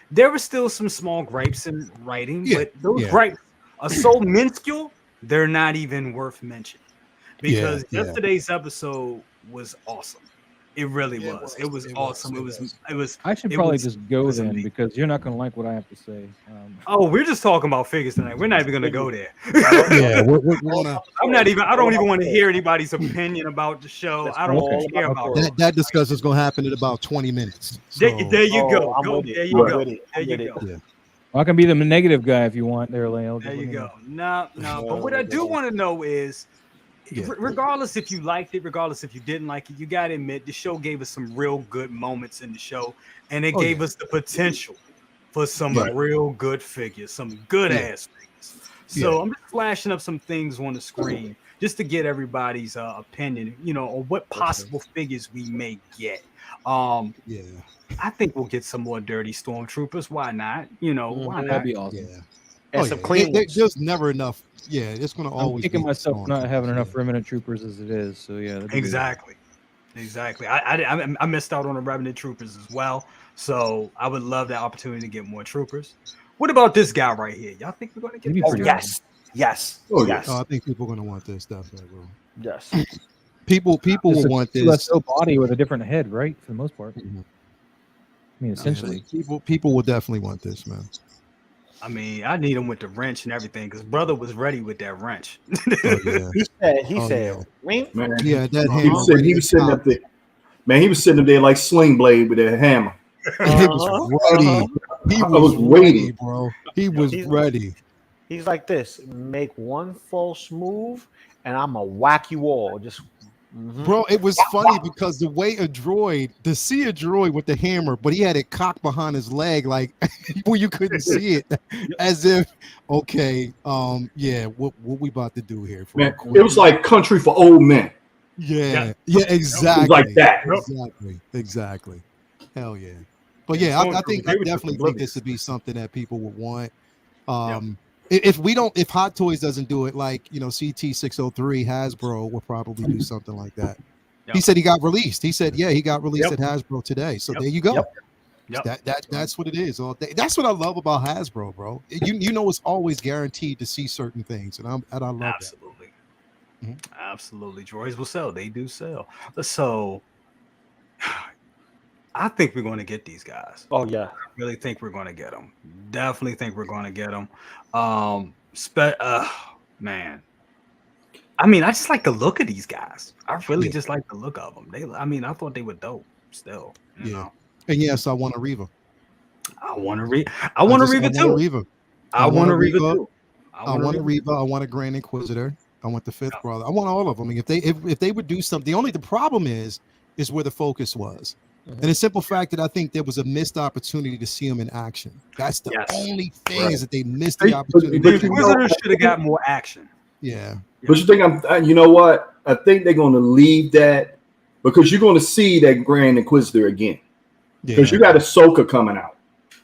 there were still some small gripes in writing, but those gripes are so minuscule, they're not even worth mentioning. Because yesterday's episode was awesome. It really was. It was awesome. It was. I should probably just go then because you're not going to like what I have to say. Oh, we're just talking about figures tonight. We're not even going to go there. Yeah, I don't even want to hear anybody's opinion about the show. I don't care about it. That discussion is going to happen in about 20 minutes. So, There you go. There you go. yeah. Well, I can be the negative guy if you want there, Leo. There you go. No. But what I do want to know is, regardless if you liked it, regardless if you didn't like it, you got to admit the show gave us some real good moments in the show, and it gave us the potential for some real good figures, some good ass figures. So I'm just flashing up some things on the screen just to get everybody's opinion, on what possible figures we may get. I think we'll get some more dirty stormtroopers. Why not? Why not? That'd be awesome. Yeah. And some clean ones. There's never enough. Yeah, it's going to always. I'm kicking be myself not having enough Remnant Troopers as it is. So Exactly. I missed out on the Revenant Troopers as well. So I would love that opportunity to get more troopers. What about this guy right here? Y'all think we're going to get this guy? Yes. I think people are going to want this stuff. Yes. People will want this. Body with a different head, right? For the most part. Mm-hmm. I mean, essentially, people will definitely want this, man. I mean, I need him with the wrench and everything because brother was ready with that wrench. He said, Man, yeah, that he was sitting up there. Man, he was sitting up there like Sling Blade with a hammer. He was ready. He was waiting, bro. He was ready. He's like this: make one false move, and I'm gonna whack you all. Just. Bro, it was funny because the way to see a droid with the hammer, but he had it cocked behind his leg, like where you couldn't see it, as if, what we about to do here? Man, it was like Country for Old Men. Yeah, exactly. It was like that. Exactly. Hell yeah. But yeah, I definitely think this would be something that people would want. If Hot Toys doesn't do it, like CT603 Hasbro will probably do something like that. He said he got released. He said, he got released at Hasbro today. So there you go. That's what it is all day. That's what I love about Hasbro, bro. It's always guaranteed to see certain things, and I love absolutely. that. Absolutely. Droids will sell. They do sell. So I think we're going to get these guys. Oh yeah, I really think we're going to get them. Definitely think we're going to get them. Man, I mean, I just like the look of these guys. I really just like the look of them. I thought they were dope. Still, you know. And yes, I want a Reva. I want a Reva too. I want a Reva too. I want a Reva. I want a Grand Inquisitor. I want the fifth brother. I want all of them. I mean, if they would do something, the problem is where the focus was. And the simple fact that I think there was a missed opportunity to see him in action. That's the only thing is that they missed the opportunity. The Inquisitor should have got more action. Yeah. But you think you know what? I think they're going to leave that because you're going to see that Grand Inquisitor again. Because you got Ahsoka coming out.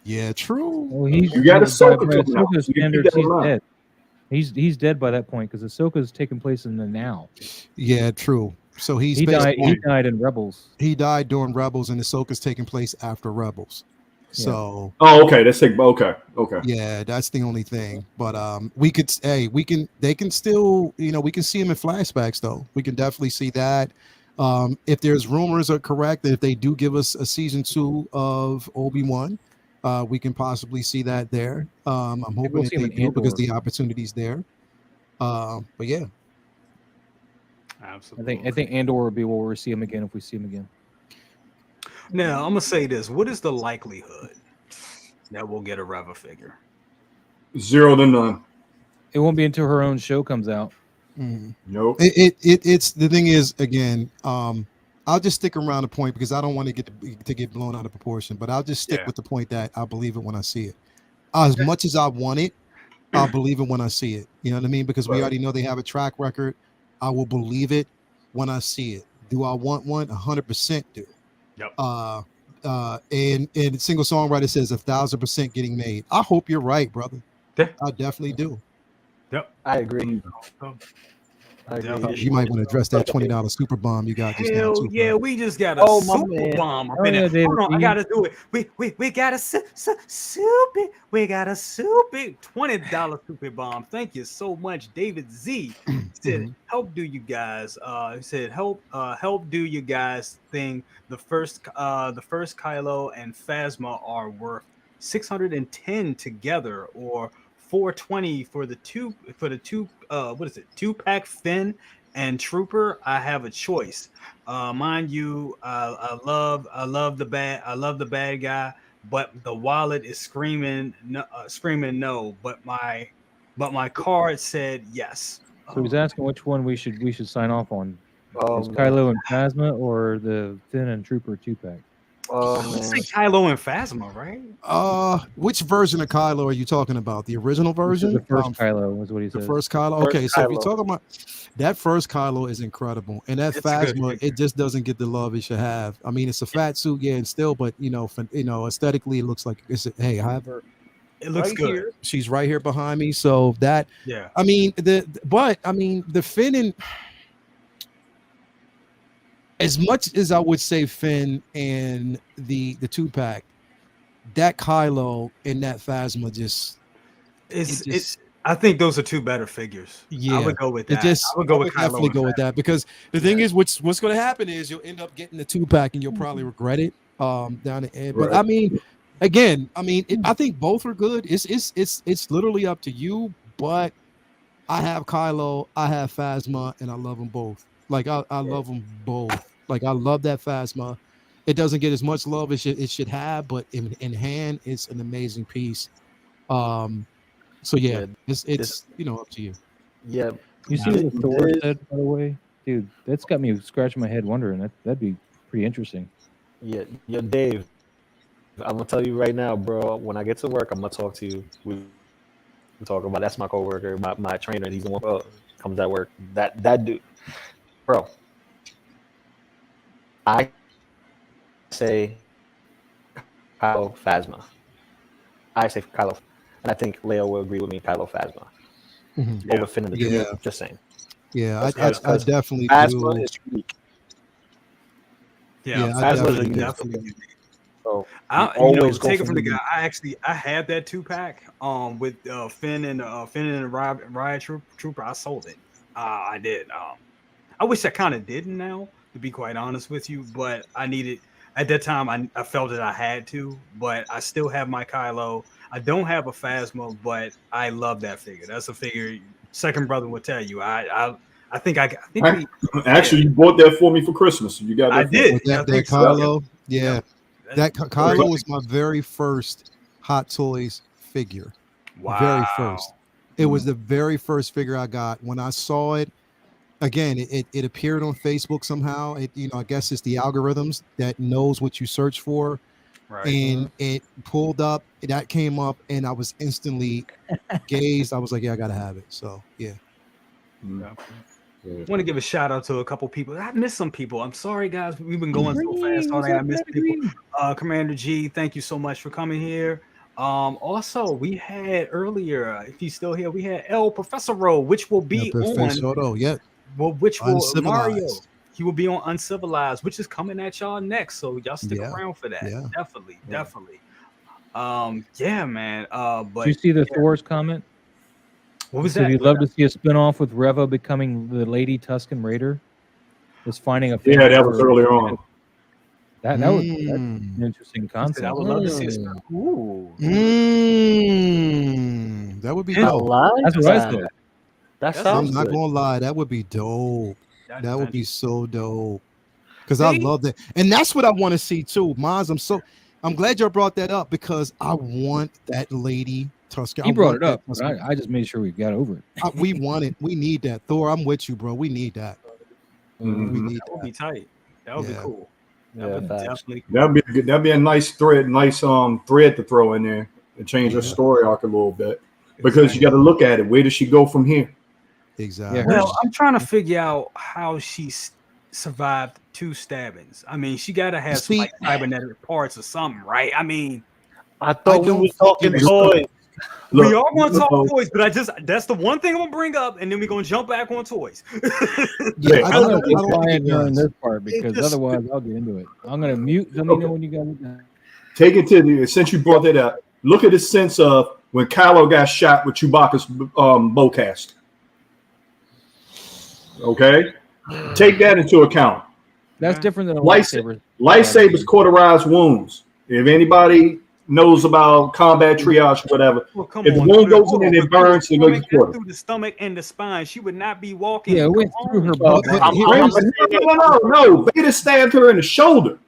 Yeah, true. Well, You got Ahsoka coming out. Ahsoka's So you standards, keep that in he's mind. dead. He's dead by that point because Ahsoka's taking place in the now. Yeah, true. So he died. He died in Rebels. He died during Rebels, and Ahsoka's taking place after Rebels. So. Oh, okay. Let's take. Okay. Yeah, that's the only thing. But they can still, we can see him in flashbacks though. We can definitely see that. If there's rumors are correct, that if they do give us a season 2 of Obi-Wan, we can possibly see that there. I'm hoping that they do because the opportunity's there. But yeah. Absolutely. I think Andor will be where we see him again if we see him again. Now I'm gonna say this: what is the likelihood that we'll get a Reva figure? 0 to none. It won't be until her own show comes out. Nope. It's the thing is, again, I'll just stick around the point because I don't want to get blown out of proportion, but I'll just stick with the point that I believe it when I see it. As much as I want it, I'll believe it when I see it. You know what I mean? Because we already know they have a track record. I will believe it when I see it. Do I want one? 100% do. Yep. And single songwriter says 1,000% getting made. I hope you're right, brother. Yeah. I definitely do. Yep. I agree. You might want to address that $20 super bomb you got just now. Hell yeah, we just got a super bomb up in there. David, Hold on, I gotta do it. We got a super. We got a super $20 super bomb. Thank you so much, David Z. Said help do you guys. He said help do you guys think the first Kylo and Phasma are worth 610 together or 420 for the two two-pack Finn and Trooper. I have a choice. Mind you, I love the bad guy, but the wallet is screaming no, but my card said yes. So he's asking which one we should sign off on. Is Kylo and Phasma or the Finn and Trooper 2-pack? Let's say Kylo and Phasma, right? Which version of Kylo are you talking about? The original version? The first Kylo is what he said. The first Kylo? Okay, so if you're talking about that first Kylo is incredible. And that Phasma, it just doesn't get the love it should have. I mean, it's a fat suit, yeah, and still, but aesthetically it looks like I have her. It looks good. Here. She's right here behind me. So that I mean, the Finn and as much as I would say Finn and the 2-pack, that Kylo and that Phasma I think those are two better figures. Yeah, I would go with that. I would definitely go with that because the thing is, what's going to happen is you'll end up getting the 2-pack and you'll probably regret it down the end. But I mean, again, I think both are good. It's literally up to you. But I have Kylo, I have Phasma, and I love them both. Like I love them both. Like I love that Phasma. It doesn't get as much love as it should have, but in hand, it's an amazing piece. So yeah, it's up to you. Yeah. You see what Thor said, by the way? Dude, that's got me scratching my head wondering. That'd be pretty interesting. Yeah, Dave. I'm gonna tell you right now, bro. When I get to work, I'm gonna talk to you. We talk about that's my coworker, my trainer. He's the one comes at work. That dude, bro. I say Kylo Phasma. I say Kylo, and I think Leo will agree with me. Kylo Phasma over Finn and the Junior. Just saying. Yeah, I definitely Phasma do. is unique. Yeah, Phasma is definitely unique. So take it from the guy. I had that 2-pack with Finn and the Riot Trooper. I sold it. I did. I wish I kind of didn't now, to be quite honest with you, but I needed at that time. I felt that I had to, but I still have my Kylo. I don't have a Phasma, but I love that figure. That's a figure. Second brother will tell you. I think you bought that for me for Christmas. You got that. I did. That Kylo. Yeah. That Kylo was my very first Hot Toys figure. Wow. Very first. It was the very first figure I got. When I saw it, again, it appeared on Facebook somehow. I guess it's the algorithms that knows what you search for. Right. And it pulled up, that came up, and I was instantly gazed. I was like, yeah, I gotta have it. So yeah. Want to give a shout out to a couple people. I missed some people. I'm sorry, guys. We've been going so fast all day. I missed people. Commander G, thank you so much for coming here. Also, we had earlier, if he's still here, we had El Professoro, which will be on. Well, which will Mario. He will be on Uncivilized, which is coming at y'all next. So y'all stick around for that. Definitely. Yeah, man. But did you see the Thor's comment? What was that? He'd love to see a spinoff with Reva becoming the Lady Tusken Raider. Was finding a that was earlier on. That's an interesting concept. I would love to see a that would be dope. That's what I said. That sounds I'm not gonna lie, that would be dope. That would be so dope. Because I love that. And that's what I want to see too. Maz, I'm glad you brought that up because I want that Lady Tusken. He brought it up. I just made sure we got over it. We want it. We need that. Thor, I'm with you, bro. We need that. We need that. Would be tight. That would be cool. That'd be a nice thread, thread to throw in there and change her story arc a little bit. Because you got to look at it. Where does she go from here? Exactly. Well, I'm trying to figure out how she survived 2 stabbings. I mean, she got to have some like cybernetic parts or something, right? I mean, I thought we were talking toys. We are going to talk toys, but that's the one thing I'm gonna bring up, and then we're gonna jump back on toys. I don't quiet during this part because otherwise I'll get into it. I'm gonna mute. Let me know when you guys. Take it to since you brought that up. Look at the sense of when Kylo got shot with Chewbacca's bowcast. Okay, take that into account. That's different than a lightsaber. Lightsabers cauterize wounds. If anybody knows about combat triage, whatever, if the wound goes in and it burns, it goes through the stomach and the spine. She would not be walking. Yeah, it went through her butt. No. Vader stabbed her in the shoulder.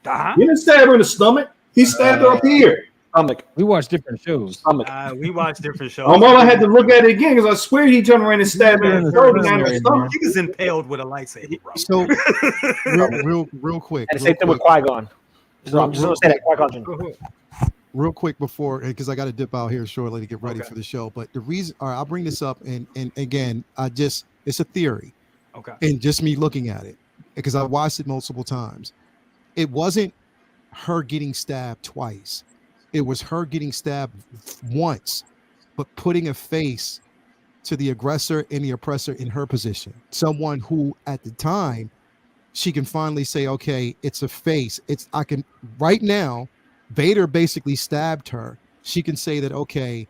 He didn't stab her in the stomach. He stabbed her up here. Stomach. We watched different shows. We watced different shows. I had to look at it again because I swear he turned around and stabbed her in the shoulder and the stomach. He was impaled with a lightsaber, bro. So, real quick. And the same thing with Qui-Gon. I'm just going to say that Qui-Gon. Real quick before, because I got to dip out here shortly to get ready for the show. But the reason, I'll bring this up, and again, it's a theory. Okay. And just me looking at it, because I watched it multiple times. It wasn't her getting stabbed twice. It was her getting stabbed once, but putting a face to the aggressor and the oppressor in her position. Someone who, at the time, she can finally say, okay, it's a face. Right now, Vader basically stabbed her. She can say that, okay,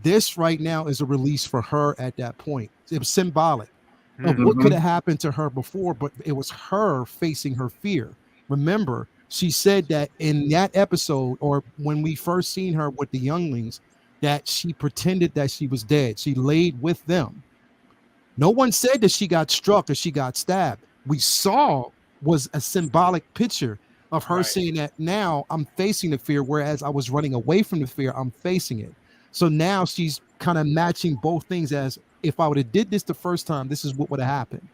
this right now is a release for her at that point. It was symbolic of what could have happened to her before, but it was her facing her fear. Remember, she said that in that episode, or when we first seen her with the younglings, that she pretended that she was dead. She laid with them. No one said that she got struck or she got stabbed. We saw was a symbolic picture of her saying that now I'm facing the fear, whereas I was running away from the fear, I'm facing it. So now she's kind of matching both things, as if I would have did this the first time, this is what would have happened.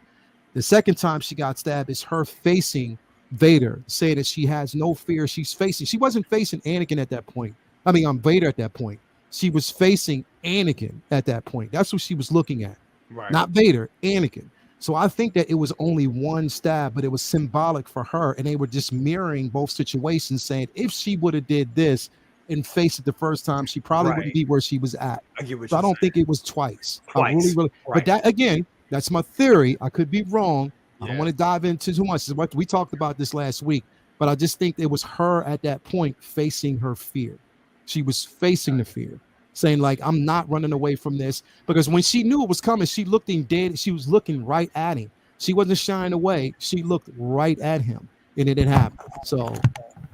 The second time she got stabbed is her facing Vader, saying that she has no fear. She wasn't facing Anakin at that point. Vader at that point. She was facing Anakin at that point. That's what she was looking at. Right. Not Vader, Anakin. So I think that it was only one stab, but it was symbolic for her. And they were just mirroring both situations, saying if she would have did this and faced it the first time, she probably wouldn't be where she was at. I don't think it was twice. I really. But that, again, that's my theory. I could be wrong. I don't want to dive into too much. We talked about this last week, but I just think it was her at that point facing her fear. She was facing the fear, saying like, I'm not running away from this, because when she knew it was coming, she looked him dead. She was looking right at him. She wasn't shying away. She looked right at him, and it didn't happen. So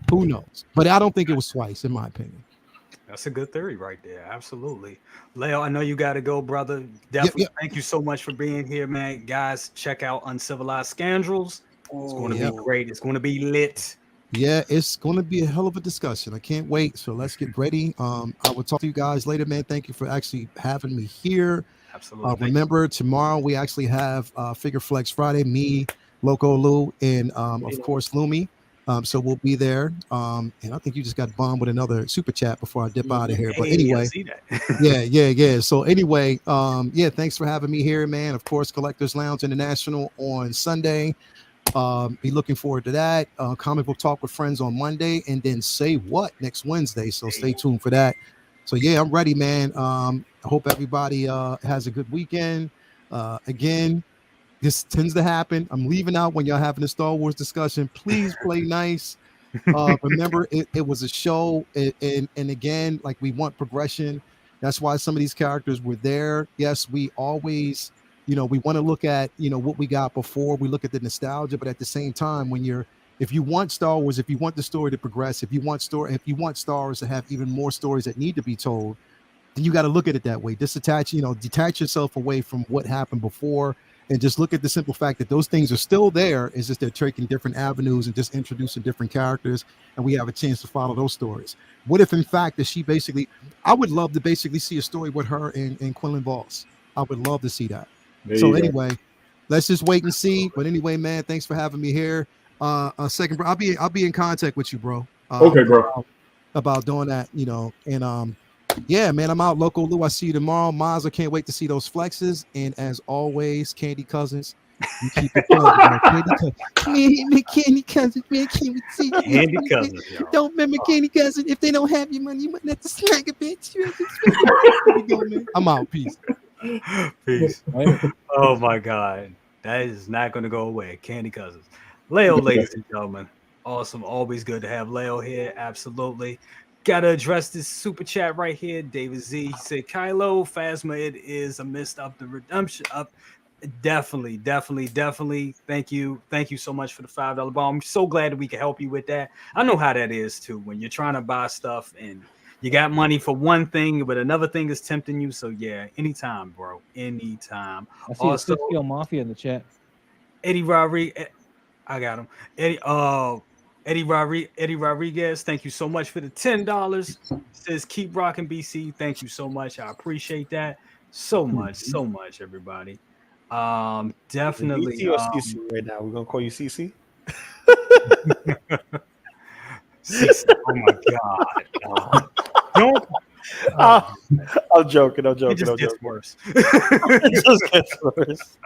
who knows? But I don't think it was twice, in my opinion. That's a good theory right there. Absolutely. Leo, I know you got to go, brother. Definitely. Thank you so much for being here, man. Guys, check out Uncivilized Scoundrels. It's going to be great. It's going to be lit. Yeah, it's going to be a hell of a discussion. I can't wait. So let's get ready. I will talk to you guys later, man. Thank you for actually having me here. Absolutely. Remember, tomorrow we actually have Figure Flex Friday. Me, Loco Lu, and of course Lumi. So we'll be there. And I think you just got bombed with another super chat before I dip out of here. But anyway, I see that. yeah. So anyway, thanks for having me here, man. Of course, Collectors Lounge International on Sunday. Be looking forward to that. Comic book talk with friends on Monday, and then Say What next Wednesday. So stay tuned for that. So yeah, I'm ready, man. I hope everybody has a good weekend. Again, this tends to happen. I'm leaving out when y'all having a Star Wars discussion. Please play nice. Remember, it was a show, and again, like, we want progression. That's why some of these characters were there. Yes, we always, we want to look at, what we got before. We look at the nostalgia, but at the same time, if you want Star Wars, if you want the story to progress, if you want Star Wars to have even more stories that need to be told, then you got to look at it that way. Detach yourself away from what happened before, and just look at the simple fact that those things are still there. It's just they're taking different avenues and just introducing different characters, and we have a chance to follow those stories. What if, in fact, that I would love to basically see a story with her and Quinlan Voss. I would love to see that. So anyway, let's just wait and see. But anyway, man, thanks for having me here. Second, bro, I'll be in contact with you, bro. Okay, bro. About doing that, and yeah, man, I'm out. Loco Lu, I see you tomorrow. Maz, I can't wait to see those flexes. And as always, Candy Cousins, you keep it man, Candy Cousins, man, can't we see Candy Cousins, don't remember Candy Cousins. If they don't have your money, you might have to smack a bitch. I'm out. Peace. Peace. Oh my God, that is not going to go away. Candy Cousins, Leo, ladies and gentlemen, awesome. Always good to have Leo here. Absolutely. Gotta address this super chat right here. David Z, he said, Kylo, Phasma, it is a missed up the redemption up. Definitely. Thank you so much for the $5 bomb. I'm so glad that we can help you with that. I know how that is too, when you're trying to buy stuff and you got money for one thing, but another thing is tempting you. So yeah, anytime, bro. Anytime. I see also, Scale Mafia in the chat. Eddie Rodriguez, I got him. Eddie Rodriguez, thank you so much for the $10. Says keep rocking, BC. Thank you so much. I appreciate that so much, everybody. Definitely. CC or CC right now? We're gonna call you CC. CC. Oh my God! Don't. I'm joking. It just gets worse. It just gets worse.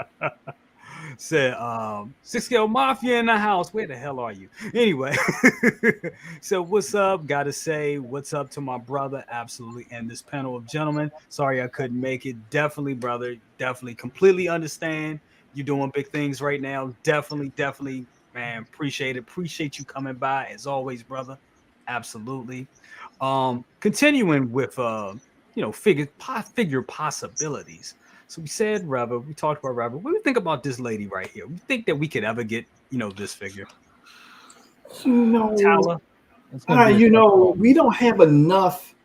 Said Scale Mafia in the house. Where the hell are you? Anyway, so what's up? Gotta say what's up to my brother, absolutely, and this panel of gentlemen. Sorry I couldn't make it. Definitely, brother. Definitely, completely understand. You're doing big things right now. Definitely, man. Appreciate it. Appreciate you coming by as always, brother. Absolutely. Continuing with figure possibilities. So we said Reva, we talked about Reva. What do you think about this lady right here? We think that we could ever get, this figure? Tala? We don't have enough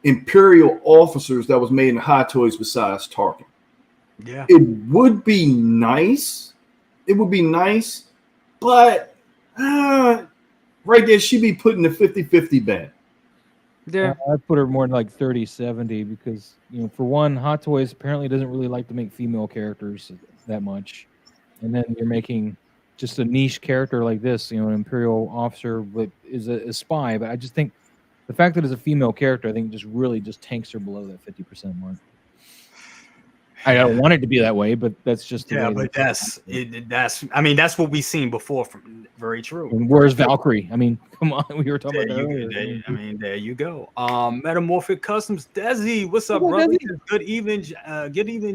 Imperial officers that was made in Hot Toys besides Tarkin. Yeah. It would be nice. But right there, she'd be put in the 50-50 band. Yeah, I'd put her more like 30-70 because, for one, Hot Toys apparently doesn't really like to make female characters that much. And then you're making just a niche character like this, an Imperial officer but is a spy. But I just think the fact that it's a female character, I think just really just tanks her below that 50% mark. I don't want it to be that way, but that's just the way but that's what we've seen before. From very true. And where's Valkyrie? I mean, come on, we were talking about that earlier. There you go. Metamorphic Customs, Desi, what's up, brother? Good evening,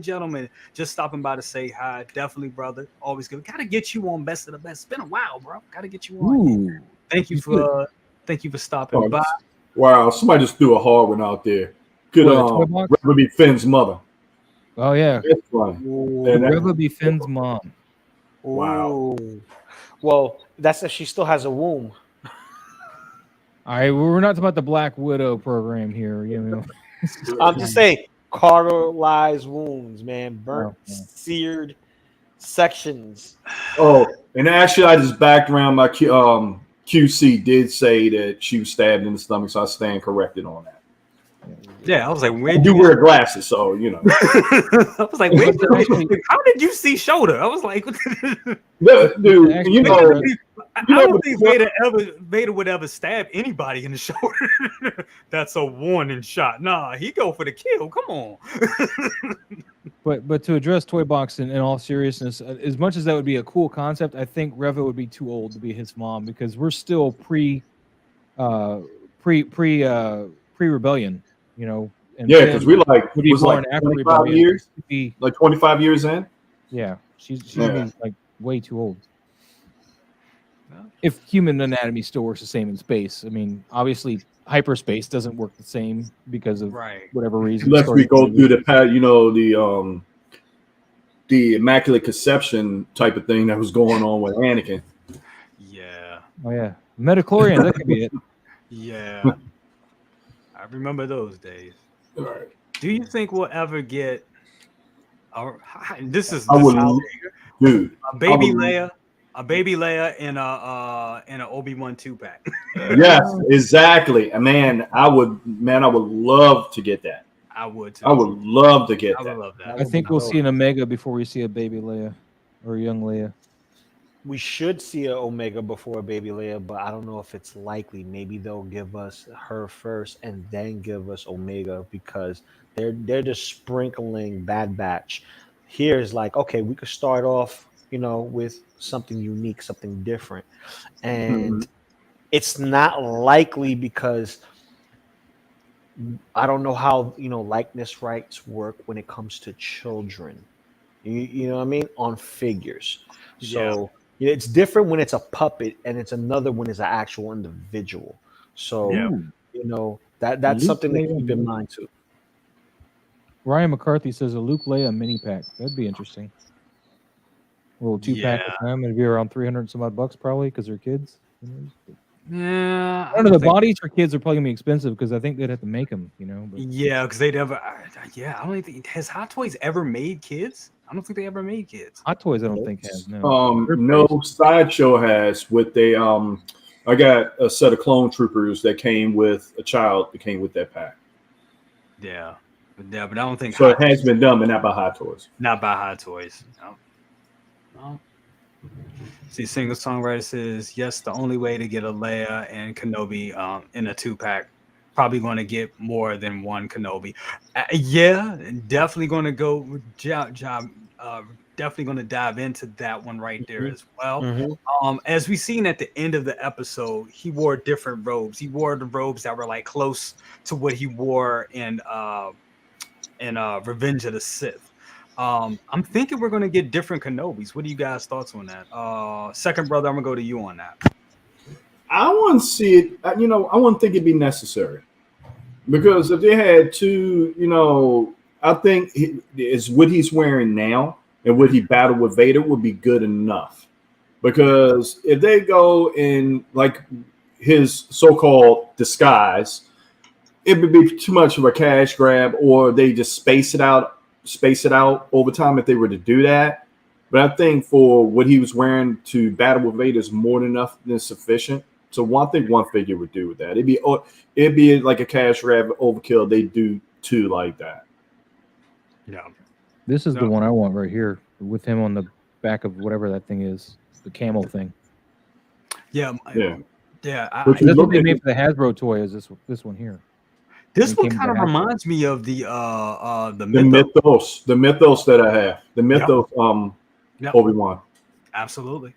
gentlemen. Just stopping by to say hi. Definitely, brother. Always good. Gotta get you on Best of the Best. It's been a while, bro. Gotta get you on. Ooh, thank you for stopping by. Wow, somebody just threw a hard one out there. Good. Reva be Finn's mother. Oh yeah, that's funny. Reva be Finn's mom. Wow. Well, that's if she still has a womb. All right, we're not talking about the Black Widow program here. I'm just saying, cauterized wounds, man, burnt, seared sections. Oh, and actually, I just backed around. My QC did say that she was stabbed in the stomach, so I stand corrected on that. Yeah, I was like, where do you wear glasses? So I was like, wait, how did you see shoulder? I was like, dude, I don't think Vader would ever stab anybody in the shoulder. That's a warning shot. Nah, he go for the kill. Come on. But to address Toy Box in all seriousness, as much as that would be a cool concept, I think Reva would be too old to be his mom because we're still pre rebellion, you know. And Yeah, because we like would be was born like after 25 rebellion. years, Be, like 25 years in. yeah, she's gonna be like way too old. If human anatomy still works the same in space, I mean, obviously hyperspace doesn't work the same because of whatever reason. Unless we go through the immaculate conception type of thing that was going on with Anakin. Yeah. Oh yeah, Metachlorians, that could be it. Yeah. I remember those days. All right. Do you think we'll ever get? This is dude, a baby Leia in a Obi-Wan 2-pack. Yes, exactly. Man, I would love to get that. I would too. I would love to get I that. would love that. I think we'll see an Omega before we see a baby Leia or a young Leia. We should see an Omega before a baby Leia, but I don't know if it's likely. Maybe they'll give us her first and then give us Omega because they're just sprinkling Bad Batch. Here's like, okay, we could start off, with something unique, something different. And it's not likely because I don't know how, likeness rights work when it comes to children. You know what I mean? On figures. So it's different when it's a puppet and it's another when it's an actual individual. So, that's something to keep in mind too. Ryan McCarthy says a Luke Leia mini pack. That'd be interesting. A little 2-pack of them. It'd be around 300 some odd bucks probably because they're kids. Yeah, I don't know. The bodies for kids are probably gonna be expensive because I think they'd have to make them. But. Yeah, because they'd ever. I don't even think has Hot Toys ever made kids. I don't think they ever made kids. Hot Toys, I don't think has. No. No, Sideshow has with I got a set of clone troopers that came with a child that came with that pack. Yeah, but I don't think so. It has been done, but not by Hot Toys. Not by Hot Toys. No. See, Single Songwriter says yes. The only way to get a Leia and Kenobi in a 2-pack, probably going to get more than one Kenobi. Definitely going to go. Definitely going to dive into that one right there as well. As we seen at the end of the episode, he wore different robes. He wore the robes that were like close to what he wore in Revenge of the Sith. I'm thinking we're going to get different Kenobis. What are you guys' thoughts on that? Second brother, I'm going to go to you on that. I wouldn't see it. I wouldn't think it'd be necessary because if they had two, I think it's what he's wearing now and what he battled with Vader would be good enough. Because if they go in like his so-called disguise, it would be too much of a cash grab, or they just space it out over time if they were to do that. But I think for what he was wearing to battle with Vader is more than enough than sufficient. So I think one figure would do with that. It'd be like a cash grab overkill. They do two like that. Yeah. This is the one I want right here with him on the back of whatever that thing is, the camel thing. Yeah. That's what they made for the Hasbro toy. Is this one here? This one kind of reminds me of the mythos that I have. The mythos Obi-Wan. Absolutely.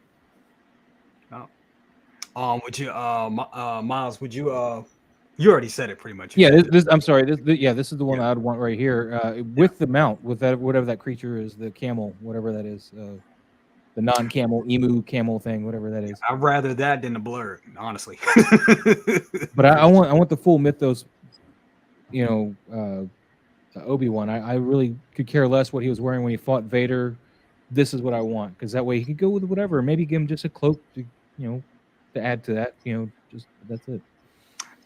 Would you Miles, would you you already said it pretty much. Yeah, I'm sorry. This is the one I'd want right here. With the mount, with that whatever that creature is, the camel, whatever that is. The non-camel, emu camel thing, whatever that is. I'd rather that than the blur, honestly. But I want the full mythos. Obi-Wan. I really could care less what he was wearing when he fought Vader. This is what I want, because that way he could go with whatever. Maybe give him just a cloak to add to that. Just that's it.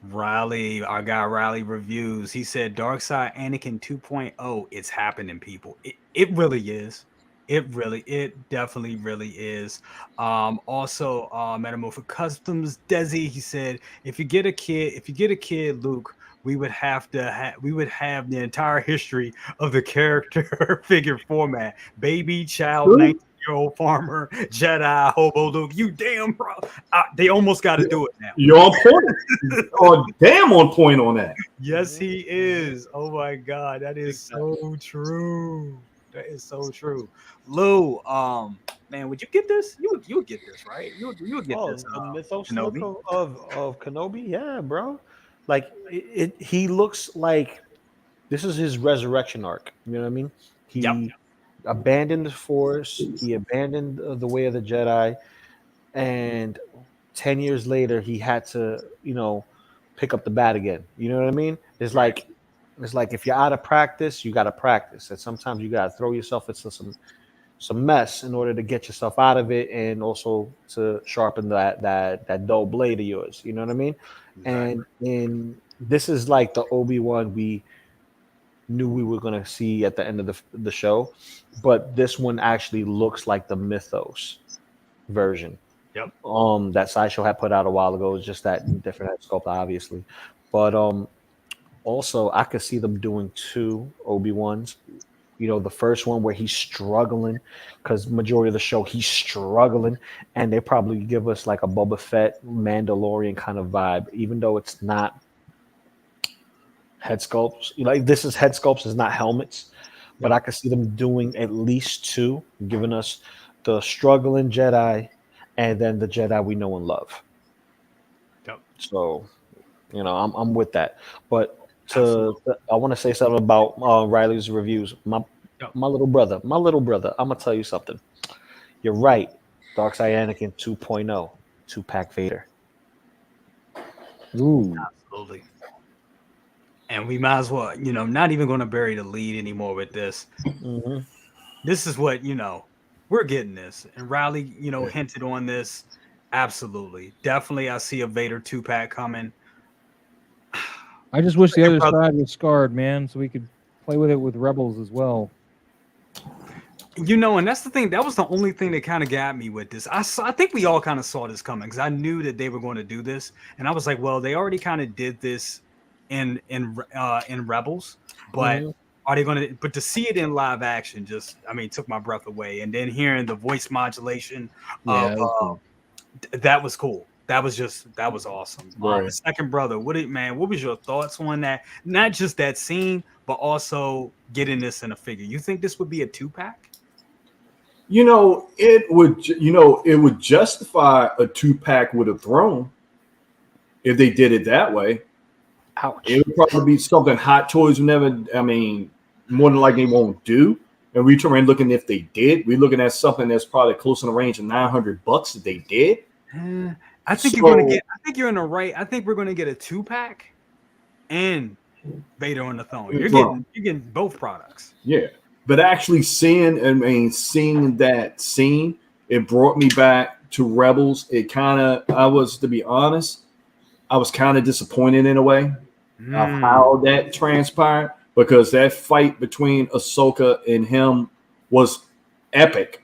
Riley, our guy RileyReviews, he said Darkside Anakin 2.0. It's happening, people. It really is. It definitely really is. Also, Metamorphic Customs, Desi, he said, if you get a kid, Luke, we would have the entire history of the character figure format. Baby, child, 19 year-old farmer, Jedi, Hobo Luke. You damn bro. They almost got to do it now. You're on point. Oh, damn on point on that. Yes, he is. Oh my God, that is so true. That is so true. Lou, man, would you get this? You would get this, right? You would get this. The mythos Kenobi? look of Kenobi, yeah, bro. Like he looks like this is his resurrection arc. You know what I mean? He abandoned the Force. He abandoned the way of the Jedi, and 10 years later, he had to, pick up the bat again. You know what I mean? It's like if you're out of practice, you got to practice, and sometimes you got to throw yourself into some mess in order to get yourself out of it, and also to sharpen that dull blade of yours. You know what I mean? Exactly. And this is like the Obi-Wan we knew we were going to see at the end of the show, but this one actually looks like the mythos version. Yep. That Sideshow had put out a while ago. It's just that different head sculpt, obviously. But also I could see them doing 2 Obi-Wans. The first one where he's struggling, because majority of the show he's struggling, and they probably give us like a Boba Fett, Mandalorian kind of vibe, even though it's not head sculpts. This is head sculpts, it's not helmets. But I could see them doing at least 2, giving us the struggling Jedi and then the Jedi we know and love. Yep. So, I'm with that. But I want to say something about Riley's reviews. My little brother. I'm gonna tell you something. You're right. Dark Side Anakin 2.0, 2-pack Vader. Ooh, absolutely. And we might as well, not even going to bury the lead anymore with this. Mm-hmm. This is what we're getting this, and Riley, hinted on this. Absolutely, definitely. I see a Vader 2-pack coming. I just wish the other side was scarred, man, so we could play with it with Rebels as well. And that's the thing. That was the only thing that kind of got me with this. I think we all kind of saw this coming, because I knew that they were going to do this, and I was like, well, they already kind of did this in Rebels, but are they going to? But to see it in live action, took my breath away. And then hearing the voice modulation, that was cool. That was awesome. Right. Second brother, what was your thoughts on that? Not just that scene, but also getting this in a figure. You think this would be a 2-pack? It would justify a 2-pack with a throne if they did it that way. Ouch. It would probably be something Hot Toys would never, more than likely won't do. And we turn around looking if they did. We're looking at something that's probably close in the range of $900 if they did. I think you're going to get. I think you're in the right. I think we're going to get a 2-pack and Vader on the throne. You're getting both products. Yeah, but actually seeing that scene, it brought me back to Rebels. To be honest, I was kind of disappointed in a way of how that transpired, because that fight between Ahsoka and him was epic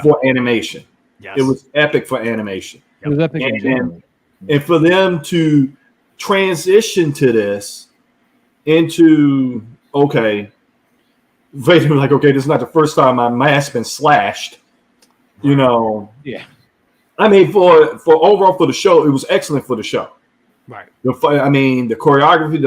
for animation. Yes. It was epic for animation. It was epic and for them to transition to this into, Vader, this is not the first time my mask's been slashed. Yeah. For overall for the show, it was excellent for the show. Right. The choreography,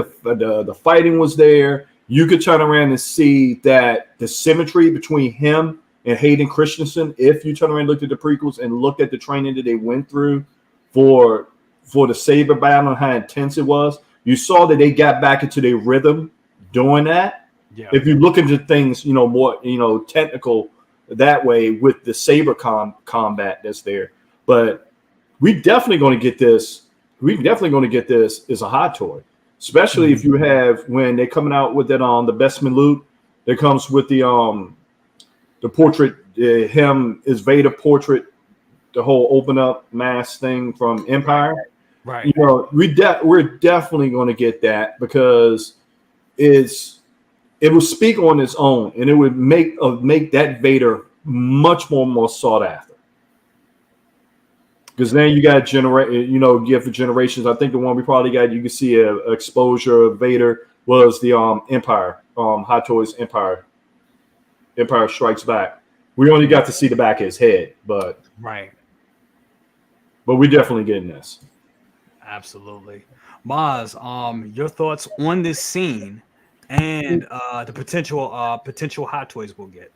the fighting was there. You could turn around and see that the symmetry between him and Hayden Christensen, if you turn around and looked at the prequels and looked at the training that they went through for the saber battle and how intense it was, you saw that they got back into their rhythm doing that. Yeah. If you look into things, more, technical that way with the saber combat that's there. But we definitely going to get this. We're definitely going to get this as a hot toy, especially if you have, when they're coming out with that the Bestman loot that comes with the portrait, him is Vader portrait, the whole open up mask thing from Empire. Right. We're definitely going to get that, because it will speak on its own, and it would make that Vader much more sought after. Because then you got for generations. I think the one we probably got, you can see a exposure of Vader was the Empire, Hot Toys Empire Strikes Back. We only got to see the back of his head, but Right. we're definitely getting this. Absolutely. Maz, your thoughts on this scene and the potential Hot Toys we'll get.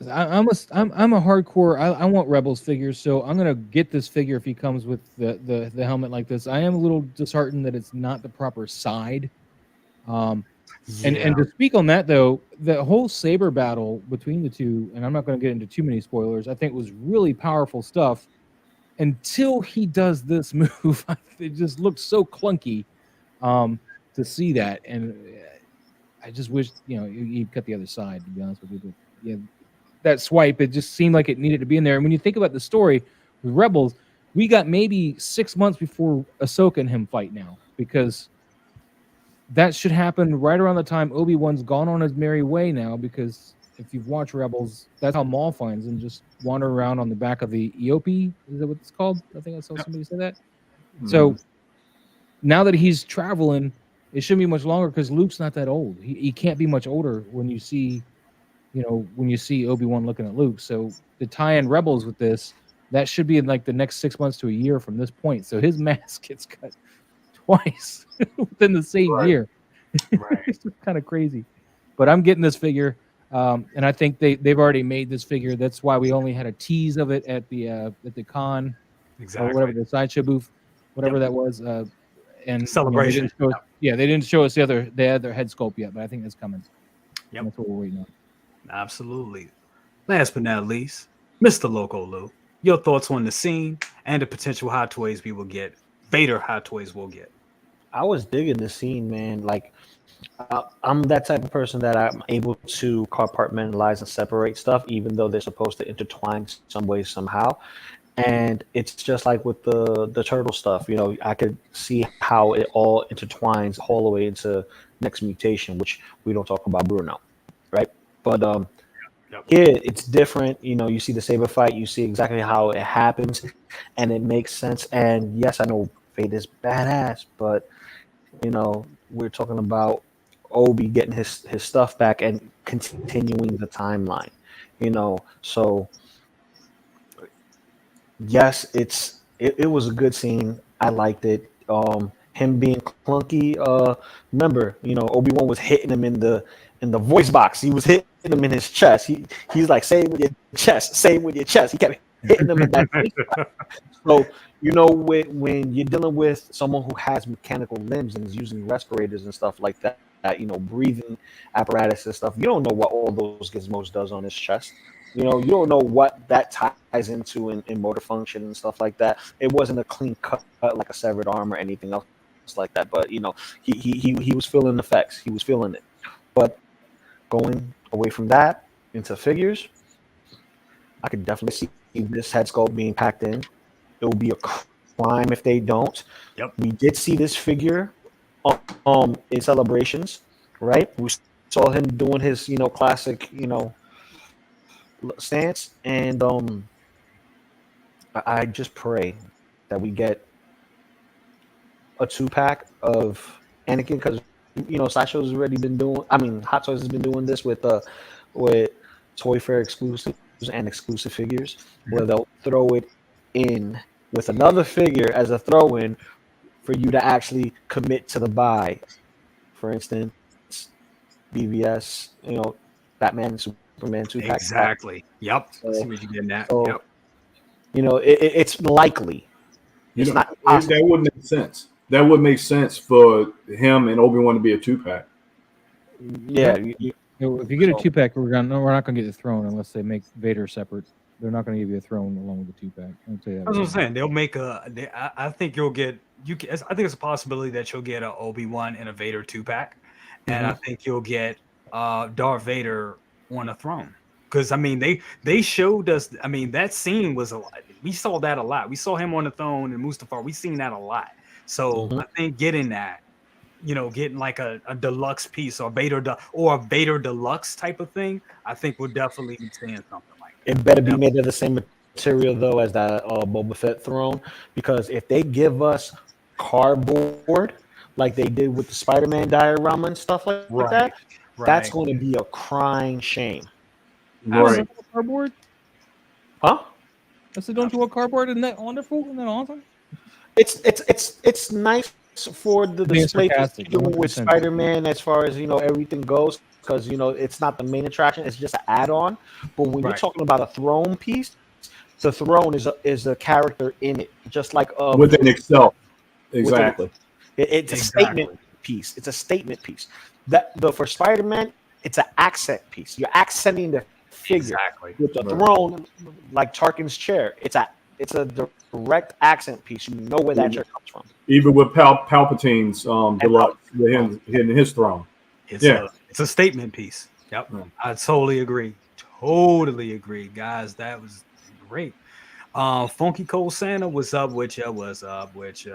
I'm a hardcore. I want Rebels figures, so I'm gonna get this figure if he comes with the helmet like this. I am a little disheartened that it's not the proper side. And to speak on that though, the whole saber battle between the two, and I'm not going to get into too many spoilers. I think was really powerful stuff until he does this move. It just looks so clunky to see that, and I just wish he'd cut the other side. To be honest with you, but yeah, that swipe, it just seemed like it needed to be in there. And when you think about the story with Rebels, we got maybe 6 months before Ahsoka and him fight now, because that should happen right around the time Obi-Wan's gone on his merry way now, because if you've watched Rebels, that's how Maul finds him, just wander around on the back of the EOP. Is that what it's called? I think I saw somebody say that. Mm-hmm. So now that he's traveling, it shouldn't be much longer because Luke's not that old. He can't be much older when you see Obi-Wan looking at Luke. So to tie in Rebels with this, that should be in like the next 6 months to a year from this point. So his mask gets cut twice within the same year. Right. It's kind of crazy. But I'm getting this figure, and I think they've already made this figure. That's why we only had a tease of it at the con, exactly, or whatever, the sideshow booth, whatever that was. And celebration. They didn't show us the other head sculpt yet, but I think that's coming. Yep. That's what we're waiting on. Absolutely. Last but not least, Mr. Loco Lu, your thoughts on the scene and the potential Hot Toys we will get, Vader Hot Toys we'll get. I was digging the scene, man. Like, I'm that type of person that I'm able to compartmentalize and separate stuff, even though they're supposed to intertwine some way, somehow. And it's just like with the turtle stuff, I could see how it all intertwines all the way into Next Mutation, which we don't talk about Bruno, right? But here it's different. You see the saber fight, you see exactly how it happens, and it makes sense. And yes, I know Vader's badass, but we're talking about Obi getting his stuff back and continuing the timeline. So yes, it was a good scene. I liked it. Him being clunky. Remember, Obi-Wan was hitting him in the voice box. He was hitting him in his chest. He's like, say it with your chest. Say it with your chest. He kept hitting him in that voice box. So when you're dealing with someone who has mechanical limbs and is using respirators and stuff like that, breathing apparatus and stuff, you don't know what all those gizmos does on his chest. You don't know what that ties into in motor function and stuff like that. It wasn't a clean cut like a severed arm or anything else like that. But he was feeling effects. He was feeling it. But going away from that into figures, I could definitely see this head sculpt being packed in. It will be a crime if they don't. Yep. We did see this figure in Celebrations, right? We saw him doing his classic stance, and I just pray that we get a 2-pack of Anakin, because Sideshow's already been doing. I mean, Hot Toys has been doing this with Toy Fair exclusives and exclusive figures, where they'll throw it in with another figure as a throw-in for you to actually commit to the buy. For instance, BVS, Batman and Superman 2-pack. Exactly. Yep. So, see what you're getting at. So, yep. It's likely. It's not possible. That wouldn't make sense. That would make sense for him and Obi-Wan to be a 2-pack. Yeah. If you get a 2-pack, we're not gonna get the throne unless they make Vader separate. They're not going to give you a throne along with the 2-pack. I'll tell you that. That's what I'm saying. They'll make I think you'll get. I think it's a possibility that you'll get a Obi-Wan and a Vader 2-pack, and I think you'll get Darth Vader on a throne. Because I mean, they showed us. I mean, that scene was a lot. We saw that a lot. We saw him on the throne and Mustafar. We seen that a lot. So I think getting that, getting like a deluxe piece or a Vader deluxe type of thing, I think we'll definitely be seeing something. It better be made of the same material though as that Boba Fett throne, because if they give us cardboard like they did with the Spider-Man diorama and stuff like that, that's going to be a crying shame. Right. Cardboard? Huh? I said, don't you want cardboard? Isn't that wonderful? Isn't that awesome? It's nice for the Being display piece sarcastic, to do with 100%. Spider-Man as far as everything goes, because it's not the main attraction, it's just an add-on. But when you're talking about a throne piece, the throne is a character in it, just like within itself. Exactly. It's a statement piece. It's a statement piece. For Spider-Man, it's an accent piece. You're accenting the figure with the throne, like Tarkin's chair. It's a direct accent piece. You know where that chair comes from. Even with Palpatine's deluxe, him hitting his throne. It's a statement piece. Yep, I totally agree. Totally agree, guys. That was great. Funky Cold Santa, what's up with you? What's up with you?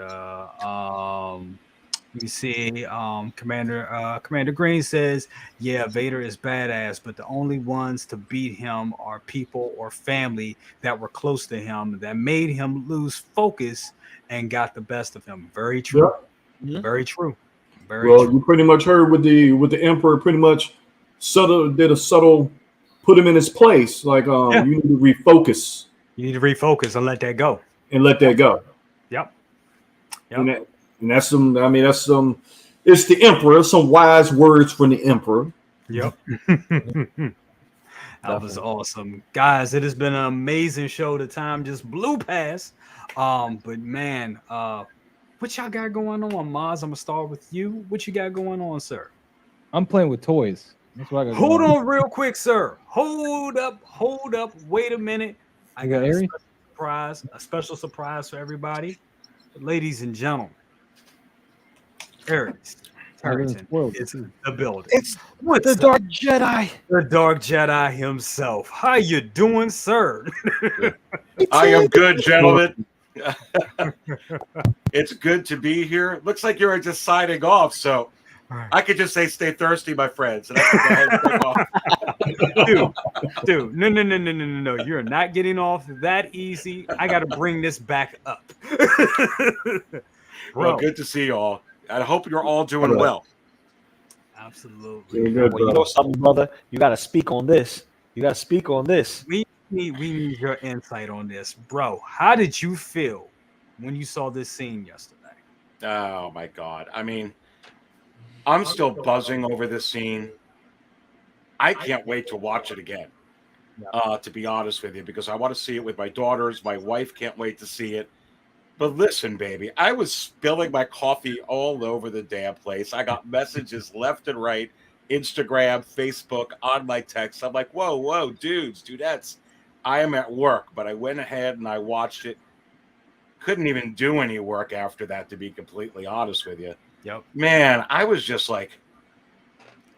You see, Commander Green says, yeah, Vader is badass, but the only ones to beat him are people or family that were close to him that made him lose focus and got the best of him. Very true. Yeah. Very true. You pretty much heard with the Emperor pretty much did a subtle put him in his place. Like you need to refocus. You need to refocus and let that go. Yep. And that's some. I mean, that's some. It's the Emperor. Some wise words from the Emperor. Yep. That was awesome, guys. It has been an amazing show. The time just blew past. But man, what y'all got going on, Maz? I'm gonna start with you. What you got going on, sir? I'm playing with toys. That's what I got. Hold on, real quick, sir. Hold up. Wait a minute. I got a special surprise for everybody, ladies and gentlemen. Aries is the building. It's the Dark Jedi. The Dark Jedi himself. How you doing, sir? I am good, gentlemen. It's good to be here. Looks like you're just signing off, so I could just say stay thirsty, my friends. And I can go ahead and take off. Dude, no. You're not getting off that easy. I got to bring this back up. Well, good to see you all. I hope you're all doing well. Absolutely. Well, you know something, brother? You got to speak on this. We need your insight on this, bro. How did you feel when you saw this scene yesterday? Oh my God! I mean, I'm still buzzing over this scene. I can't wait to watch it again. To be honest with you, because I want to see it with my daughters. My wife can't wait to see it. But listen, baby, I was spilling my coffee all over the damn place. I got messages left and right, Instagram, Facebook, on my text. I'm like, whoa, dudettes. I am at work, but I went ahead and I watched it. Couldn't even do any work after that, to be completely honest with you. Yep. Man, I was just like,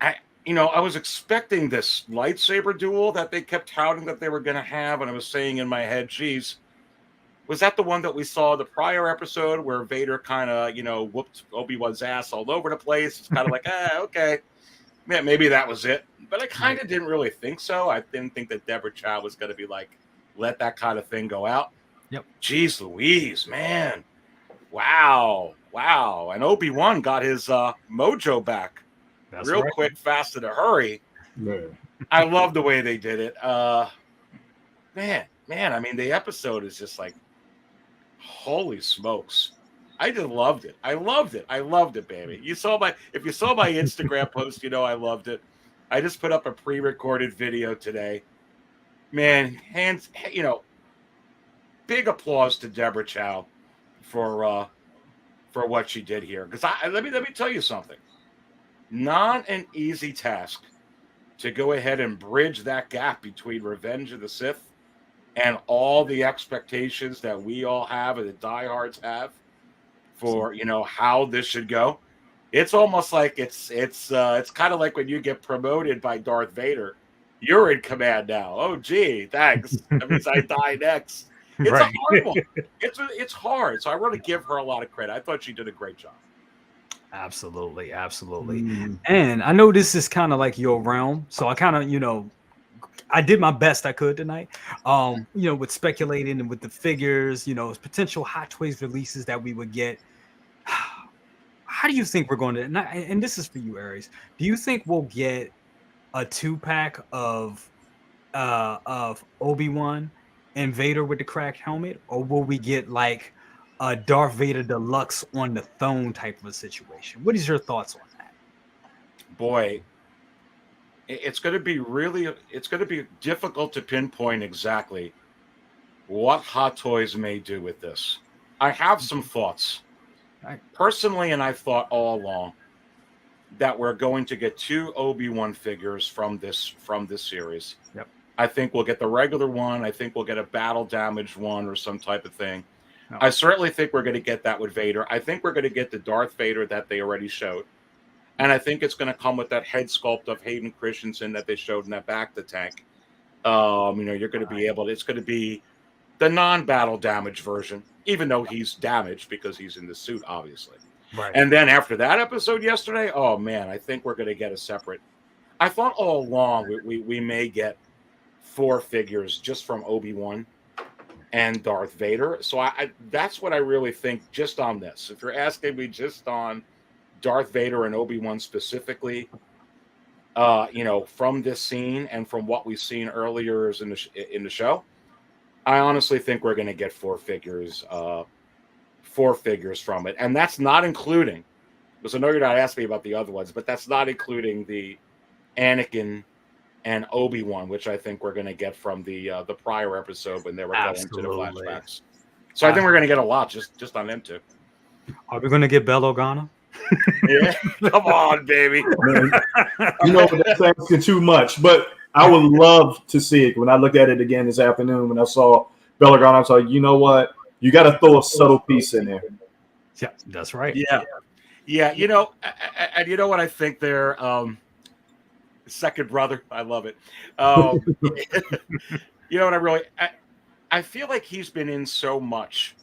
I was expecting this lightsaber duel that they kept touting that they were going to have, and I was saying in my head, geez, was that the one that we saw the prior episode where Vader kind of, whooped Obi-Wan's ass all over the place? It's kind of like, okay. Man, maybe that was it. But I kind of didn't really think so. I didn't think that Deborah Chow was going to be like, let that kind of thing go out. Yep. Jeez Louise, man. Wow. And Obi-Wan got his mojo back real quick, fast in a hurry. Man. I love the way they did it. Man, I mean, the episode is just like, holy smokes. I just loved it. I loved it, baby. If you saw my Instagram post, I loved it. I just put up a pre-recorded video today. Man, big applause to Deborah Chow for what she did here. Because let me tell you something. Not an easy task to go ahead and bridge that gap between Revenge of the Sith and all the expectations that we all have and the diehards have for how this should go. It's almost like it's kind of like when you get promoted by Darth Vader, you're in command now. Oh gee, thanks. That means I die next. It's a hard one. It's hard. So I want to give her a lot of credit. I thought she did a great job. Absolutely. And I know this is kind of like your realm, so I kind of I did my best I could tonight. With speculating and with the figures, potential Hot Toys releases that we would get. How do you think we're going to? And this is for you, Aries. Do you think we'll get a 2-pack of Obi-Wan Vader with the cracked helmet, or will we get like a Darth Vader Deluxe on the throne type of a situation? What is your thoughts on that? Boy, it's going to be difficult to pinpoint exactly what Hot Toys may do with this. I have some thoughts. Personally, and I've thought all along that we're going to get 2 Obi-Wan figures from this series. Yep. I think we'll get the regular one. I think we'll get a battle damaged one or some type of thing. No. I certainly think we're going to get that with Vader. I think we're going to get the Darth Vader that they already showed. And I think it's going to come with that head sculpt of Hayden Christensen that they showed in that Bacta tank. You're going to be able to, it's going to be the non-battle damage version, even though he's damaged because he's in the suit, obviously. Right. And then after that episode yesterday, oh man, I think we're going to get a separate. I thought all along we may get 4 figures just from Obi-Wan and Darth Vader. So I that's what I really think just on this. If you're asking me just on Darth Vader and Obi-Wan specifically, from this scene and from what we've seen earlier in the show, I honestly think we're going to get 4 figures. 4 figures from it, and that's not including, because I know you're not asking me about the other ones, but that's not including the Anakin and Obi-Wan, which I think we're going to get from the prior episode when they were going to the flashbacks. So I think we're going to get a lot just on them 2. Are we going to get Bail Organa? Yeah, come on, baby. That's asking too much, but I would love to see it. When I looked at it again this afternoon, when I saw Bail Organa, I was like, you know what? You got to throw a subtle piece in there. Yeah, that's right. Yeah. You know what I think there? Second brother, I love it. You know what I feel like he's been in so much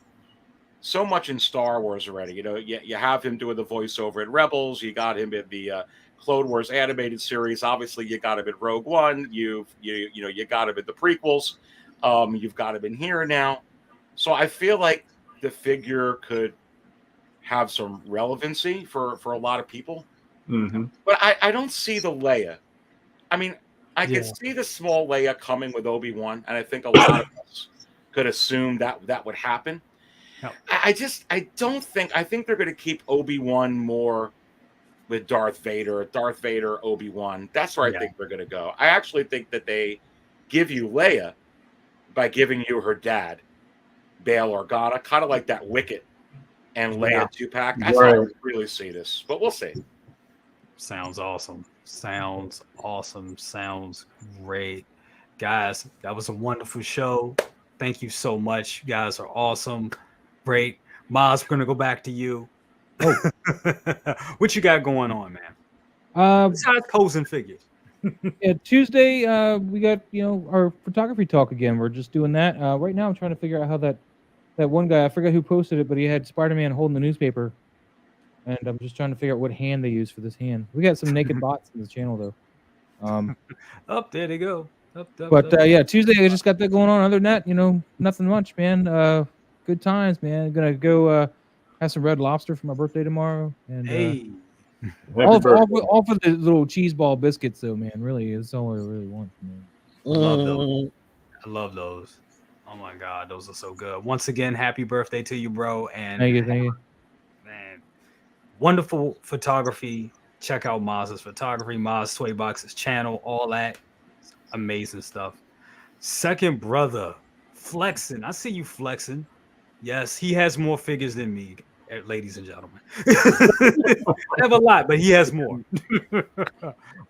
in Star Wars already. You have him doing the voiceover in Rebels. You got him in the Clone Wars animated series. Obviously, you got him in Rogue One. You got him in the prequels. You've got him in here now. So I feel like the figure could have some relevancy for a lot of people. Mm-hmm. But I don't see the Leia. I mean, I could see the small Leia coming with Obi-Wan, and I think a lot of us could assume that would happen. No. I think they're going to keep Obi-Wan more with Darth Vader, Obi-Wan. That's where I think they're going to go. I actually think that they give you Leia by giving you her dad, Bail Organa, kind of like that Wicket and Leia 2-pack. That's how I really see this, but we'll see. Sounds awesome. Sounds great. Guys, that was a wonderful show. Thank you so much. You guys are awesome. Great. Miles, we're going to go back to you. Oh. What you got going on, man? Besides posing figures. Yeah, Tuesday, we got, our photography talk again. We're just doing that. Right now, I'm trying to figure out how that one guy, I forgot who posted it, but he had Spider-Man holding the newspaper. And I'm just trying to figure out what hand they use for this hand. We got some naked bots in the channel, though. Up there they go. Yeah, Tuesday, I just got that going on. Other than that, nothing much, man. Good times, man. Gonna go have some Red Lobster for my birthday tomorrow. And all for the little cheese ball biscuits, though, man. Really, it's all I really want, man. I love those. Oh my God, those are so good. Once again, happy birthday to you, bro. And thank you. Man, wonderful photography. Check out Maz's photography, Maz Toy Box's channel, all that. Amazing stuff. Second brother, flexing. I see you flexing. Yes, he has more figures than me, ladies and gentlemen. I have a lot, but he has more.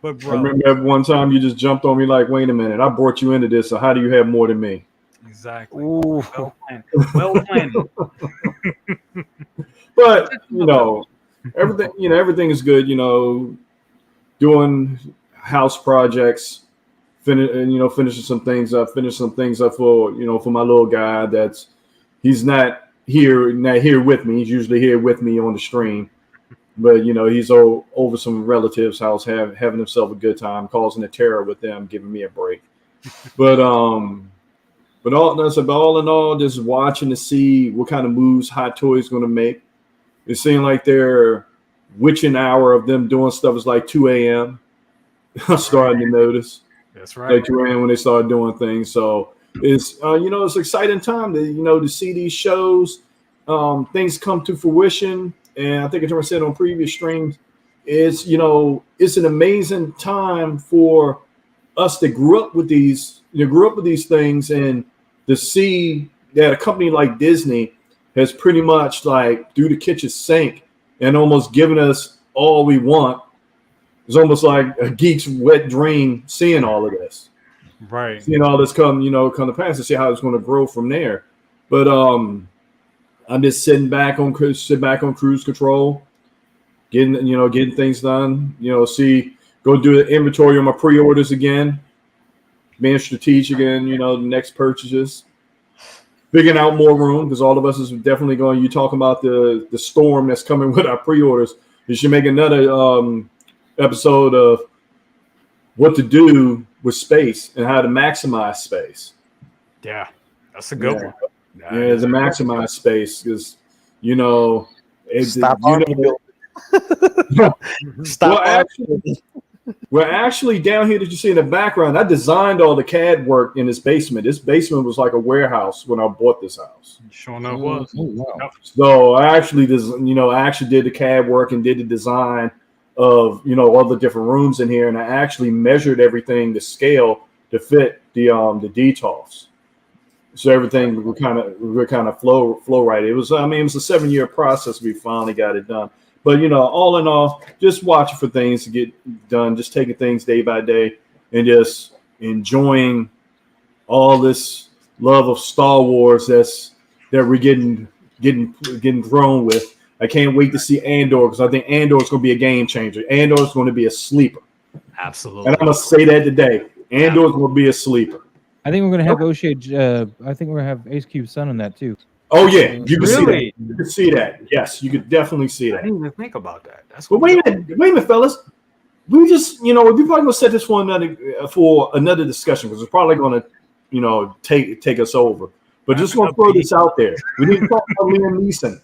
But bro, I remember one time you just jumped on me like, wait a minute, I brought you into this, so how do you have more than me? Exactly. Ooh. Well planned. But everything is good. Doing house projects, finishing some things up. For my little guy. He's not here with me. He's usually here with me on the stream, but he's over some relatives' house, having himself a good time, causing a terror with them, giving me a break. But all in all, just watching to see what kind of moves Hot Toys going to make. It seemed like their witching hour of them doing stuff is like 2 a.m. I'm starting to notice. That's right. Like 2 a.m. when they start doing things. So it's it's an exciting time to see these shows, things come to fruition. And I think I said on previous streams, it's it's an amazing time for us that grew up with these things, and to see that a company like Disney has pretty much like through the kitchen sink and almost given us all we want. It's almost like a geek's wet dream seeing all of this. Right. Seeing all this come to pass and see how it's going to grow from there. But I'm just sitting back on cruise control, getting things done. Go do the inventory on my pre-orders again, being strategic in the next purchases, figuring out more room, because all of us is definitely going. You talking about the storm that's coming with our pre-orders. You should make another episode of what to do with space and how to maximize space. Yeah, that's a good one. Yeah, to maximize space, because Stop. Stop. Well, actually, down here that you see in the background, I designed all the CAD work in this basement. This basement was like a warehouse when I bought this house. Sure enough was. Wow. So I actually did the CAD work and did the design of all the different rooms in here, and I actually measured everything to scale to fit the DTOFs. So everything would kind of flow right. It was a 7-year process. We finally got it done. But all in all, just watching for things to get done, just taking things day by day, and just enjoying all this love of Star Wars that we're getting thrown with. I can't wait to see Andor, because I think Andor is going to be a game changer. Andor is going to be a sleeper. Absolutely. And I'm going to say that today. Andor is going to be a sleeper. I think we're gonna have O'Shea. I think we're gonna have Ace Cube's son on that too. Oh yeah, you can see that. Really? You can see that. Yes, you could definitely see I that. didn't even think about that. That's But wait a minute, fellas. We just, we're probably gonna set this for another discussion, because it's probably gonna, take us over. But just want to throw this out there. We need to talk about Liam Neeson.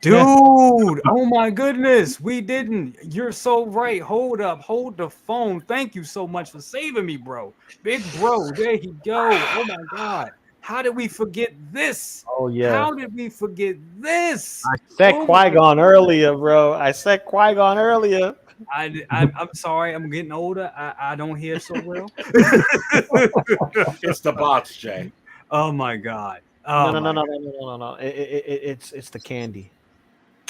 Dude, oh my goodness, we didn't. You're so right. Hold up, hold the phone. Thank you so much for saving me, bro. Big bro, there you go. Oh my God. How did we forget this? Oh yeah. How did we forget this? I said Qui-Gon earlier, bro. I said Qui-Gon earlier. I'm sorry. I'm getting older. I don't hear so well. It's the bots, Jay. Oh my God. No. It's the candy.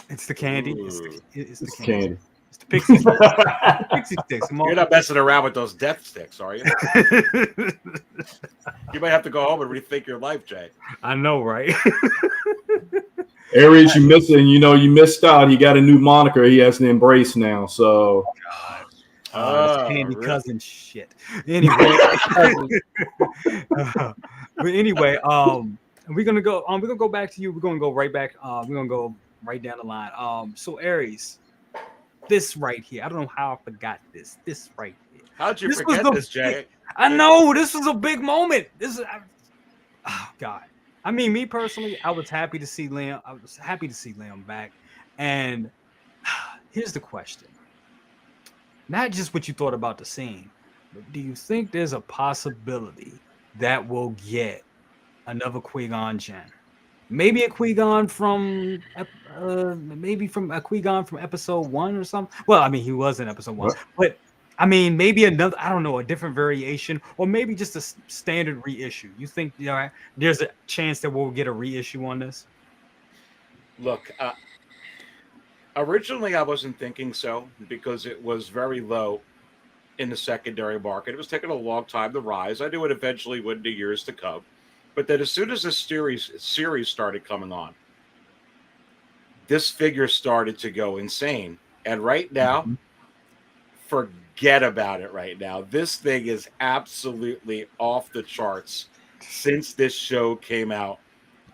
It's the candy. It's the Candy. It's the pixie sticks. Pixie sticks. You're not messing around with those death sticks, are you? You might have to go home and rethink your life, Jay. I know, right? Aries, you missed it, and you missed out. He got a new moniker he has to embrace now. So This candy really? cousin shit. Anyway, but anyway, we're gonna go back to you. We're gonna go right back. We're gonna go right down the line. So Aries, this right here. I don't know how I forgot this. This right here. How'd you This forget was the- this, Jay? I know this was a big moment. Oh God. I mean, me personally, I was happy to see Liam. I was happy to see Liam back. And here's the question: not just what you thought about the scene, but do you think there's a possibility that we'll get another Qui-Gon Jinn? Maybe a Qui-Gon from episode 1 or something. Well, I mean, he was in episode 1, but I mean, maybe another, I don't know, a different variation, or maybe just a standard reissue. You think there's a chance that we'll get a reissue on this? Look, originally I wasn't thinking so, because it was very low in the secondary market. It was taking a long time to rise. I knew it eventually would in the years to come. But then as soon as this series started coming on, this figure started to go insane. And right now, forget about it right now. This thing is absolutely off the charts since this show came out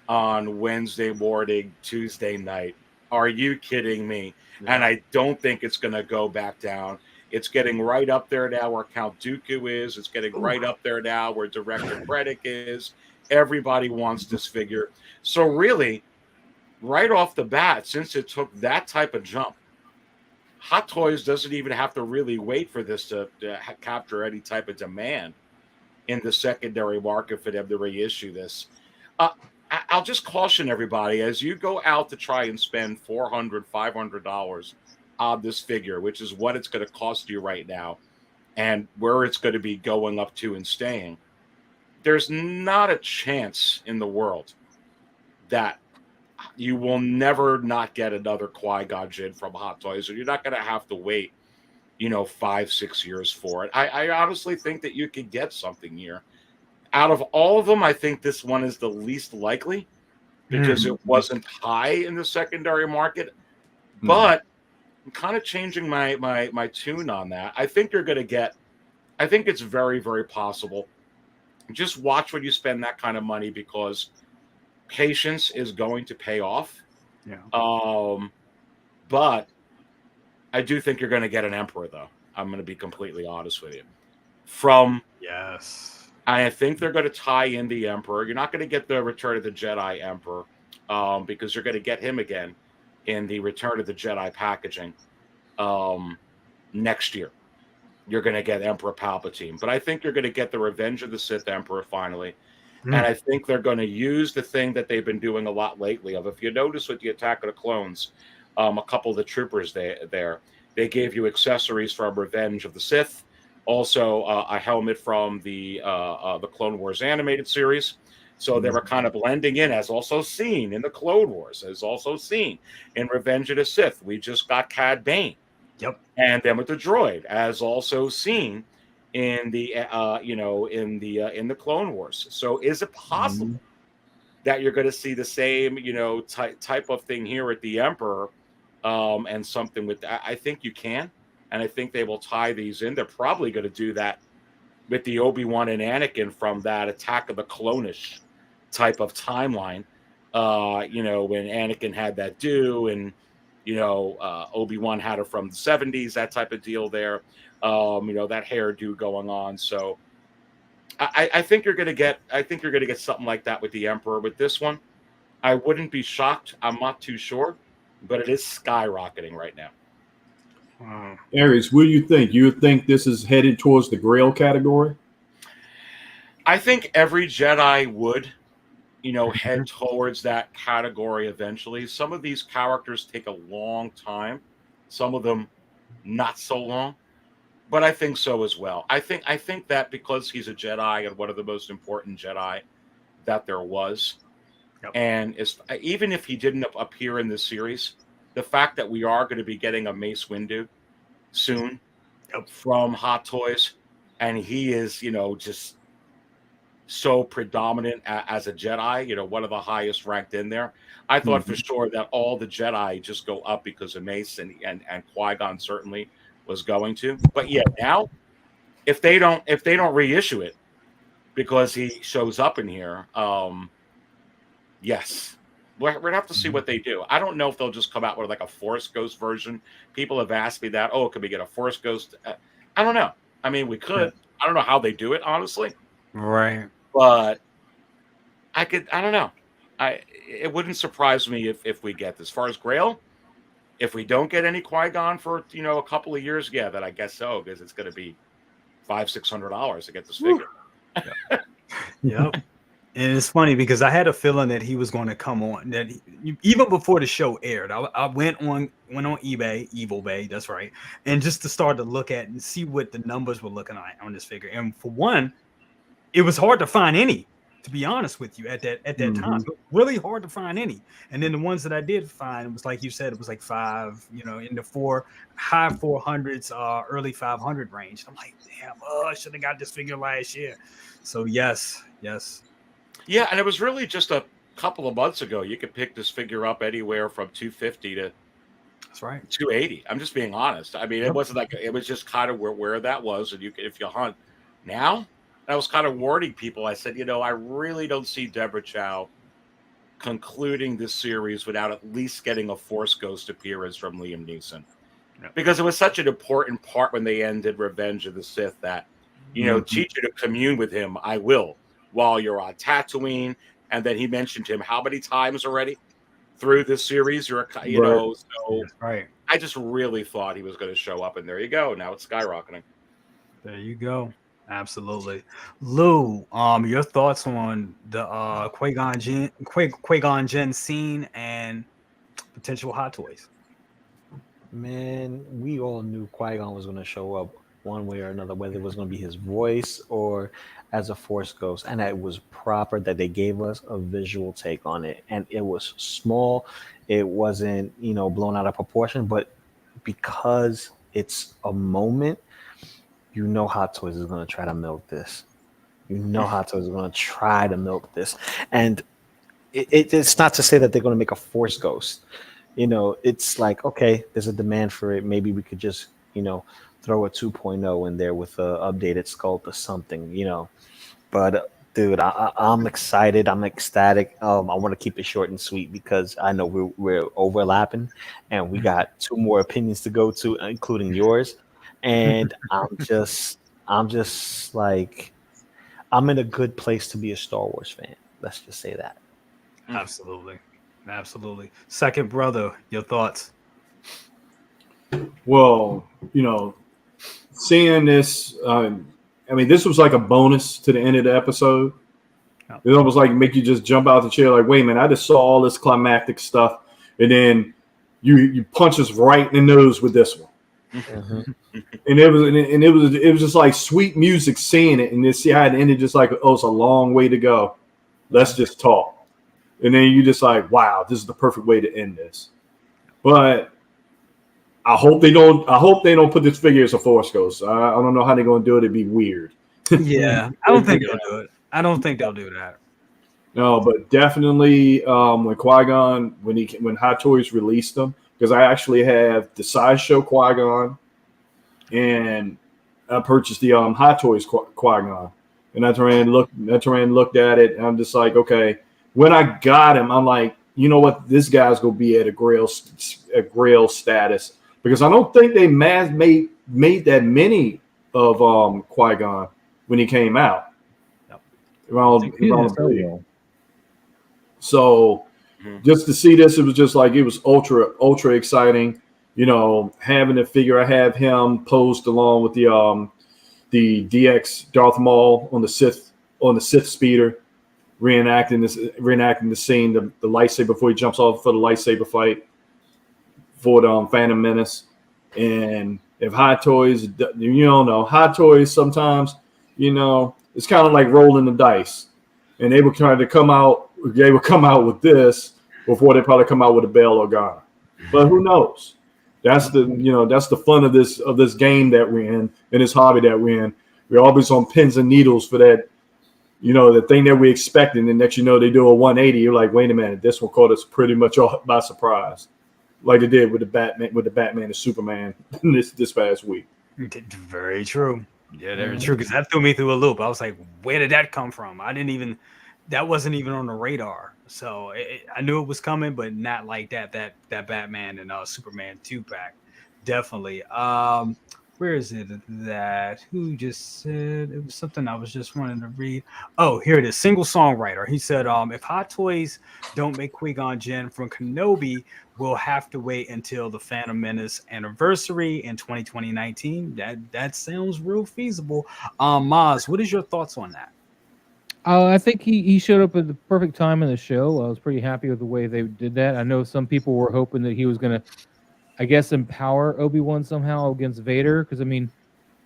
on Wednesday morning, Tuesday night. Are you kidding me? Yeah. And I don't think it's going to go back down. It's getting right up there now where Count Dooku is. It's getting right up there now where Director Krennic is. Everybody wants this figure. So really, right off the bat, since it took that type of jump, Hot Toys doesn't even have to really wait for this to capture any type of demand. in the secondary market for them to reissue this. I'll just caution everybody, as you go out to try and spend $400, $500 on this figure, which is what it's going to cost you right now, and where it's going to be going up to and staying, there's not a chance in the world that you will never not get another Qui-Gon Jinn from Hot Toys, or you're not going to have to wait, 5-6 years for it. I honestly think that you could get something here. Out of all of them, I think this one is the least likely because it wasn't high in the secondary market. But I'm kind of changing my tune on that. I think you're going to get, I think it's very, very possible. Just watch when you spend that kind of money, because patience is going to pay off. Yeah. But I do think you're going to get an Emperor, though. I'm going to be completely honest with you. Yes. I think they're going to tie in the Emperor. You're not going to get the Return of the Jedi Emperor because you're going to get him again in the Return of the Jedi packaging next year. You're going to get Emperor Palpatine. But I think you're going to get the Revenge of the Sith Emperor finally. And I think they're going to use the thing that they've been doing a lot lately. If you notice with the Attack of the Clones, a couple of the troopers they gave you accessories from Revenge of the Sith. Also, a helmet from the Clone Wars animated series. So they were kind of blending in, as also seen in the Clone Wars, as also seen in Revenge of the Sith. We just got Cad Bane. Yep. And then with the droid, as also seen in the in the Clone Wars. So is it possible that you're going to see the same type of thing here at the Emperor and something with that? I think you can. And I think they will tie these in. They're probably going to do that with the Obi-Wan and Anakin from that Attack of the Clone-ish type of timeline. When Anakin had that do, and Obi-Wan had it from the 70s, that type of deal there. That hairdo going on. So I think you're going to get. I think you're going to get something like that with the Emperor. With this one, I wouldn't be shocked. I'm not too sure, but it is skyrocketing right now. Aries, what do you think? You would think this is headed towards the Grail category? I think every Jedi would, head towards that category eventually. Some of these characters take a long time. Some of them not so long. But I think so as well. I think that because he's a Jedi and one of the most important Jedi that there was, and even if he didn't appear in this series, the fact that we are going to be getting a Mace Windu soon from Hot Toys, and he is, just so predominant as a Jedi, one of the highest ranked in there. I thought for sure that all the Jedi just go up because of Mace, and Qui-Gon certainly was going to. But yeah, now if they don't reissue it because he shows up in here, yes. We're going to have to see what they do. I don't know if they'll just come out with like a Force Ghost version. People have asked me that. Oh, could we get a Force Ghost? I don't know. I mean, we could. I don't know how they do it, honestly. Right. But I don't know. It wouldn't surprise me if we get this. As far as Grail, if we don't get any Qui-Gon for, a couple of years, yeah, then I guess so, because it's going to be $500-$600 to get this figure. Yep. And it's funny because I had a feeling that he was going to come on. That even before the show aired, I went on eBay, Evil Bay, that's right, and just to start to look at and see what the numbers were looking like on this figure. And for one, it was hard to find any, to be honest with you, at that time. It was really hard to find any. And then the ones that I did find, it was like you said, it was like five, in the high 400s, early 500 range. I'm like, damn, I should have got this figure last year. So yes. Yeah, and it was really just a couple of months ago. You could pick this figure up anywhere from $250 to that's right, $280. I'm just being honest. I mean, it wasn't like it was just kind of where that was, and if you hunt now, I was kind of warning people. I said, I really don't see Deborah Chow concluding this series without at least getting a Force Ghost appearance from Liam Neeson, because it was such an important part when they ended Revenge of the Sith that teach you to commune with him. I will. While you're on Tatooine, and then he mentioned him how many times already through this series? So right. I just really thought he was going to show up, and there you go. Now it's skyrocketing. There you go. Absolutely. Lou, your thoughts on the Qui-Gon Jinn scene and potential Hot Toys? Man, we all knew Qui-Gon was going to show up one way or another, whether it was going to be his voice or as a Force ghost. And it was proper that they gave us a visual take on it. And it was small. It wasn't, blown out of proportion, but because it's a moment, Hot Toys is going to try to milk this. Hot Toys is going to try to milk this. And it's not to say that they're going to make a Force ghost. It's like, okay, there's a demand for it. Maybe we could just, throw a 2.0 in there with a updated sculpt or something, But dude, I'm excited. I'm ecstatic. I want to keep it short and sweet because I know we're overlapping, and we got 2 more opinions to go to, including yours. And I'm just like, I'm in a good place to be a Star Wars fan. Let's just say that. Absolutely. Second brother, your thoughts? Well, seeing this, this was like a bonus to the end of the episode. Oh. It almost like make you just jump out the chair, like, wait a minute, I just saw all this climactic stuff, and then you punch us right in the nose with this one. Mm-hmm. And it was just like sweet music seeing it, and then see how it ended, just like, oh, it's a long way to go. Let's just talk. And then you just like, wow, this is the perfect way to end this. But I hope they don't put this figure as a Force ghost. I don't know how they're going to do it. It'd be weird. Yeah, I don't think they'll do it. I don't think they'll do that. No, but definitely when Qui-Gon, when Hot Toys released them, because I actually have the Sideshow Qui-Gon, and I purchased the Hot Toys Qui-Gon, and I turned and looked at it, and I'm just like, okay. When I got him, I'm like, you know what? This guy's gonna be at a grail status, because I don't think they made that many of Qui-Gon when he came out. Around so just to see this, it was just like, it was ultra exciting. Having the figure, I have him posed along with the DX Darth Maul on the Sith speeder. Reenacting the scene, the lightsaber before he jumps off for the lightsaber fight for the Phantom Menace. And if Hot Toys, Hot Toys sometimes, it's kind of like rolling the dice. And they were trying to come out with this before they probably come out with a Bail Organa. But who knows? That's the fun of this game that we're in, and this hobby that we're in. We're always on pins and needles for that. The thing that we expected, and next they do a 180. You're like, wait a minute, this one caught us pretty much all by surprise, like it did with the Batman and Superman this past week. Very true. Yeah, very true. Because that threw me through a loop. I was like, where did that come from? That wasn't even on the radar. So I knew it was coming, but not like that Batman and Superman 2-pack. Definitely. Where is it that who just said it was something I was just wanting to read? Oh, here it is. Single songwriter. He said, if Hot Toys don't make Qui-Gon Jinn from Kenobi, we'll have to wait until the Phantom Menace anniversary in 2019. That sounds real feasible. Maz, what is your thoughts on that? I think he showed up at the perfect time in the show. I was pretty happy with the way they did that. I know some people were hoping that he was going to, I guess, empower Obi-Wan somehow against Vader, because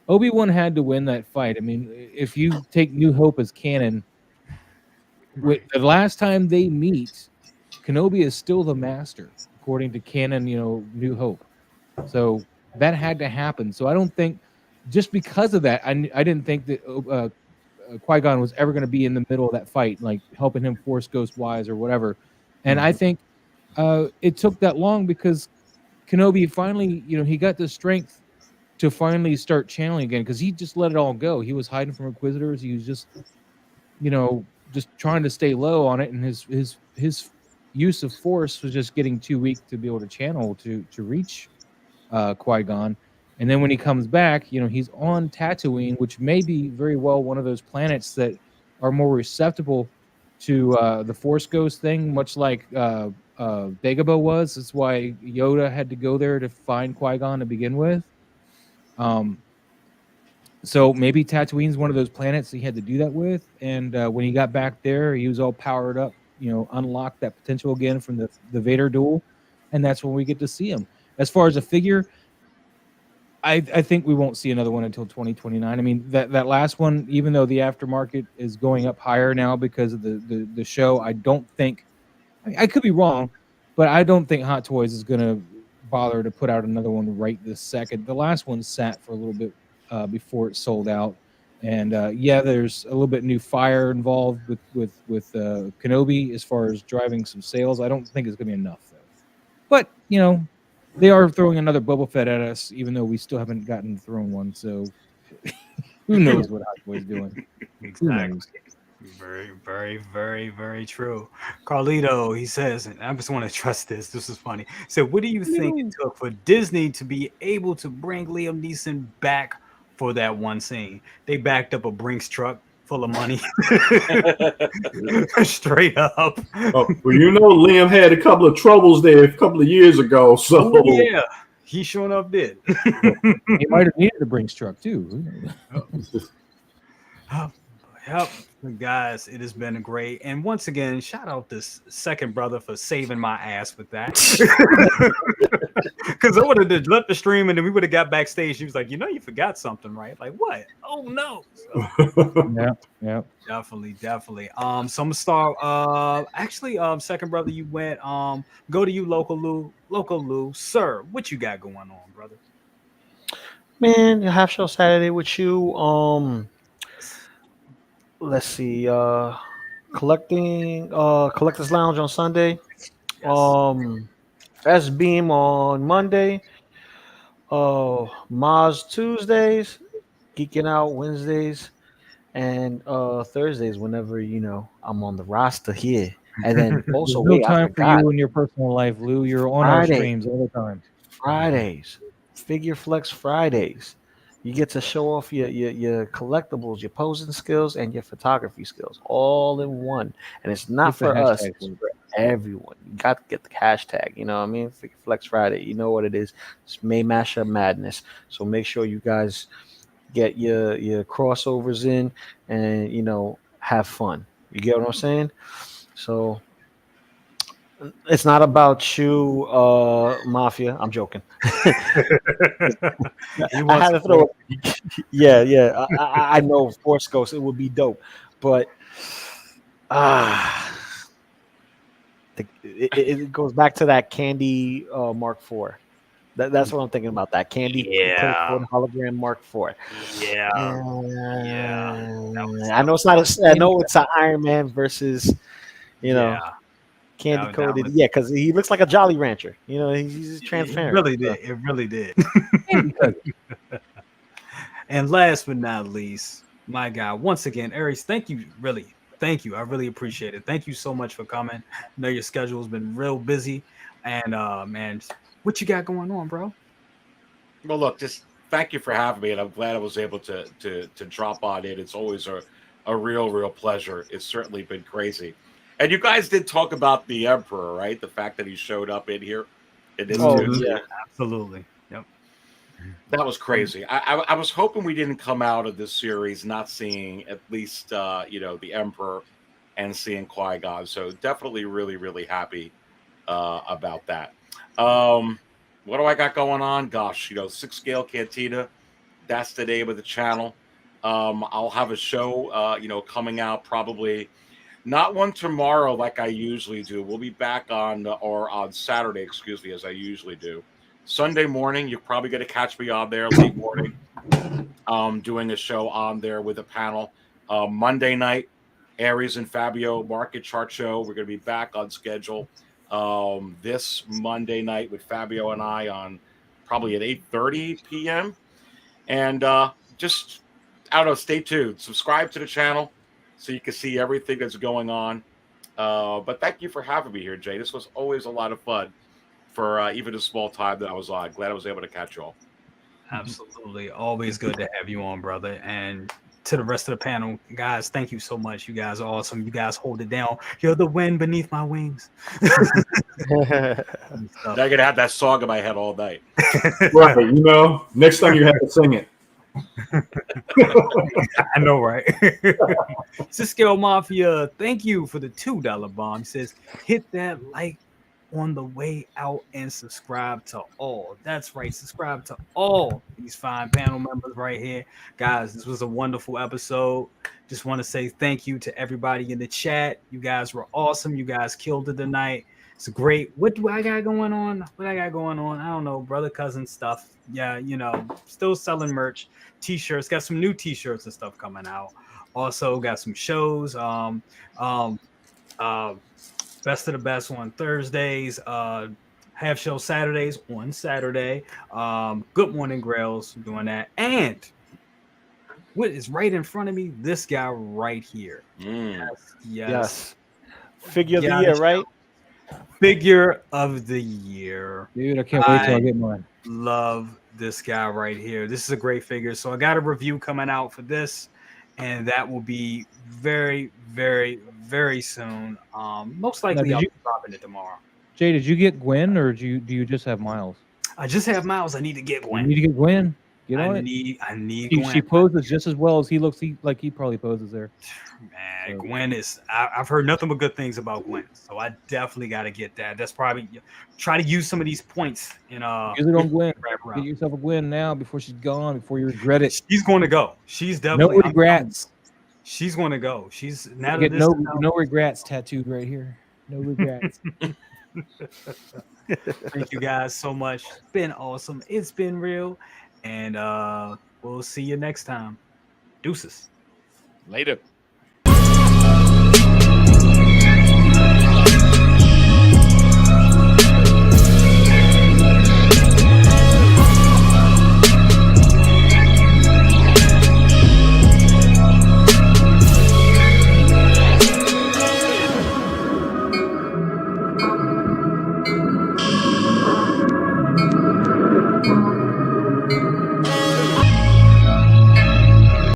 Obi-Wan had to win that fight. If you take New Hope as canon, the last time they meet, Kenobi is still the master according to canon, New Hope. So that had to happen. So I don't think, just because of that, I didn't think that Qui-Gon was ever going to be in the middle of that fight, like helping him Force Ghost wise or whatever. And I think it took that long because Kenobi finally, he got the strength to finally start channeling again, because he just let it all go. He was hiding from Inquisitors. He was just, just trying to stay low on it, and his use of Force was just getting too weak to be able to channel to reach Qui-Gon. And then when he comes back, he's on Tatooine, which may be very well one of those planets that are more receptible to the Force Ghost thing, much like Dagobah was. That's why Yoda had to go there to find Qui-Gon to begin with. So maybe Tatooine's one of those planets he had to do that with. And when he got back there, he was all powered up, unlocked that potential again from the Vader duel. And that's when we get to see him. As far as a figure, I think we won't see another one until 2029. I mean, that last one, even though the aftermarket is going up higher now because of the show, I don't think, I could be wrong, but I don't think Hot Toys is going to bother to put out another one right this second. The last one sat for a little bit before it sold out. And there's a little bit new fire involved with Kenobi as far as driving some sales. I don't think it's going to be enough, though. But, they are throwing another Boba Fett at us, even though we still haven't gotten thrown one. So who knows what Hot Toys doing? Exactly. Very, very, very, very true. Carlito, he says, and I just want to trust this. This is funny. So, what do you think it took for Disney to be able to bring Liam Neeson back for that one scene? They backed up a Brinks truck full of money, straight up. Oh, well, Liam had a couple of troubles there a couple of years ago. So yeah, he sure enough did. He might have needed a Brinks truck too. Yep, guys, it has been great. And once again, shout out this second brother for saving my ass with that. Because I would have left the stream and then we would have got backstage. He was like, you forgot something, right? Like, what? Oh, no. So, yeah. Definitely. So I'm going to start. Actually, second brother, you went. Go to you, Loco Lu. Sir, what you got going on, brother? Man, your half show Saturday with you. Let's see, Collectors Lounge on Sunday, S-Beam on Monday, Maz Tuesdays, Geeking Out Wednesdays, and Thursdays whenever I'm on the roster here. And then also no time for you in your personal life, Lou. You're on our streams all the time. Fridays, Figure Flex Fridays. You get to show off your collectibles, your posing skills, and your photography skills all in one. And it's not for us, it's for everyone. You got to get the hashtag, you know what I mean? Flex Friday, you know what it is. It's May Mashup Madness. So make sure you guys get your crossovers in and, have fun. You get what I'm saying? So it's not about you, Mafia. I'm joking. I had to throw. Yeah. I know Force Ghost. It would be dope, but it goes back to that Candy Mark IV. That's what I'm thinking about. That Candy hologram Mark IV. Yeah. I know it's not. I know it's an Iron Man versus, candy coated, because he looks like a Jolly Rancher. He's transparent. It really did. And last but not least, my guy, once again, Aries, thank you. I really appreciate it. Thank you so much for coming. I know your schedule has been real busy, and man, what you got going on, bro? Well, look, just thank you for having me, and I'm glad I was able to drop on in. It's always a real pleasure. It's certainly been crazy. And you guys did talk about the Emperor, right? The fact that he showed up in here. Yeah, absolutely. Yep. That was crazy. I was hoping we didn't come out of this series not seeing at least, the Emperor and seeing Qui-Gon. So definitely really happy about that. What do I got going on? Gosh, 6 Scale Cantina. That's the name of the channel. I'll have a show, coming out probably. Not one tomorrow like I usually do. We'll be back on Saturday, as I usually do. Sunday morning, you're probably going to catch me on there late morning, doing a show on there with a panel. Monday night, Aries and Fabio Market Chart Show. We're going to be back on schedule this Monday night with Fabio and I on probably at 8:30 p.m. And just, I don't know, stay tuned. Subscribe to the channel so you can see everything that's going on. But thank you for having me here, Jay. This was always a lot of fun for even the small time that I was on. Glad I was able to catch you all. Absolutely. Always good to have you on, brother. And to the rest of the panel, guys, thank you so much. You guys are awesome. You guys hold it down. You're the wind beneath my wings. Now you're going to have that song in my head all night. Right. Next time you have to sing it. I know, right? Scale Mafia, thank you for the $2 bomb. He says, hit that like on the way out and subscribe to all. That's right. Subscribe to all these fine panel members right here. Guys, this was a wonderful episode. Just want to say thank you to everybody in the chat. You guys were awesome. You guys killed it tonight. It's great. What do I got going on? What I got going on? I don't know, brother, cousin stuff. Yeah, you know, still selling merch, t-shirts. Got some new t-shirts and stuff coming out. Also got some shows. Best of the best on Thursdays. Half show Saturdays on Saturday. Good Morning Grails doing that. And what is right in front of me? This guy right here. Yes. Figure of the year, right? Figure of the year. Dude, I can't wait till I get mine. Love this guy right here. This is a great figure. So I got a review coming out for this, and that will be very, very, very soon. Most likely I'll be dropping it tomorrow. Jay, did you get Gwen, or do you just have Miles? I just have Miles. I need to get Gwen. You need to get Gwen. Get on it. I need Gwen. She poses just as well as he looks. Like he probably poses there. Man, so. Gwen is. I've heard nothing but good things about Gwen, so I definitely got to get that. That's probably try to use some of these points in. Use it on Gwen. Get yourself a Gwen now before she's gone. Before you regret it. She's going to go. She's definitely no regrets. She's going to go. She's now get no regrets tattooed right here. No regrets. Thank you guys so much. It's been awesome. It's been real. And we'll see you next time. Deuces. Later.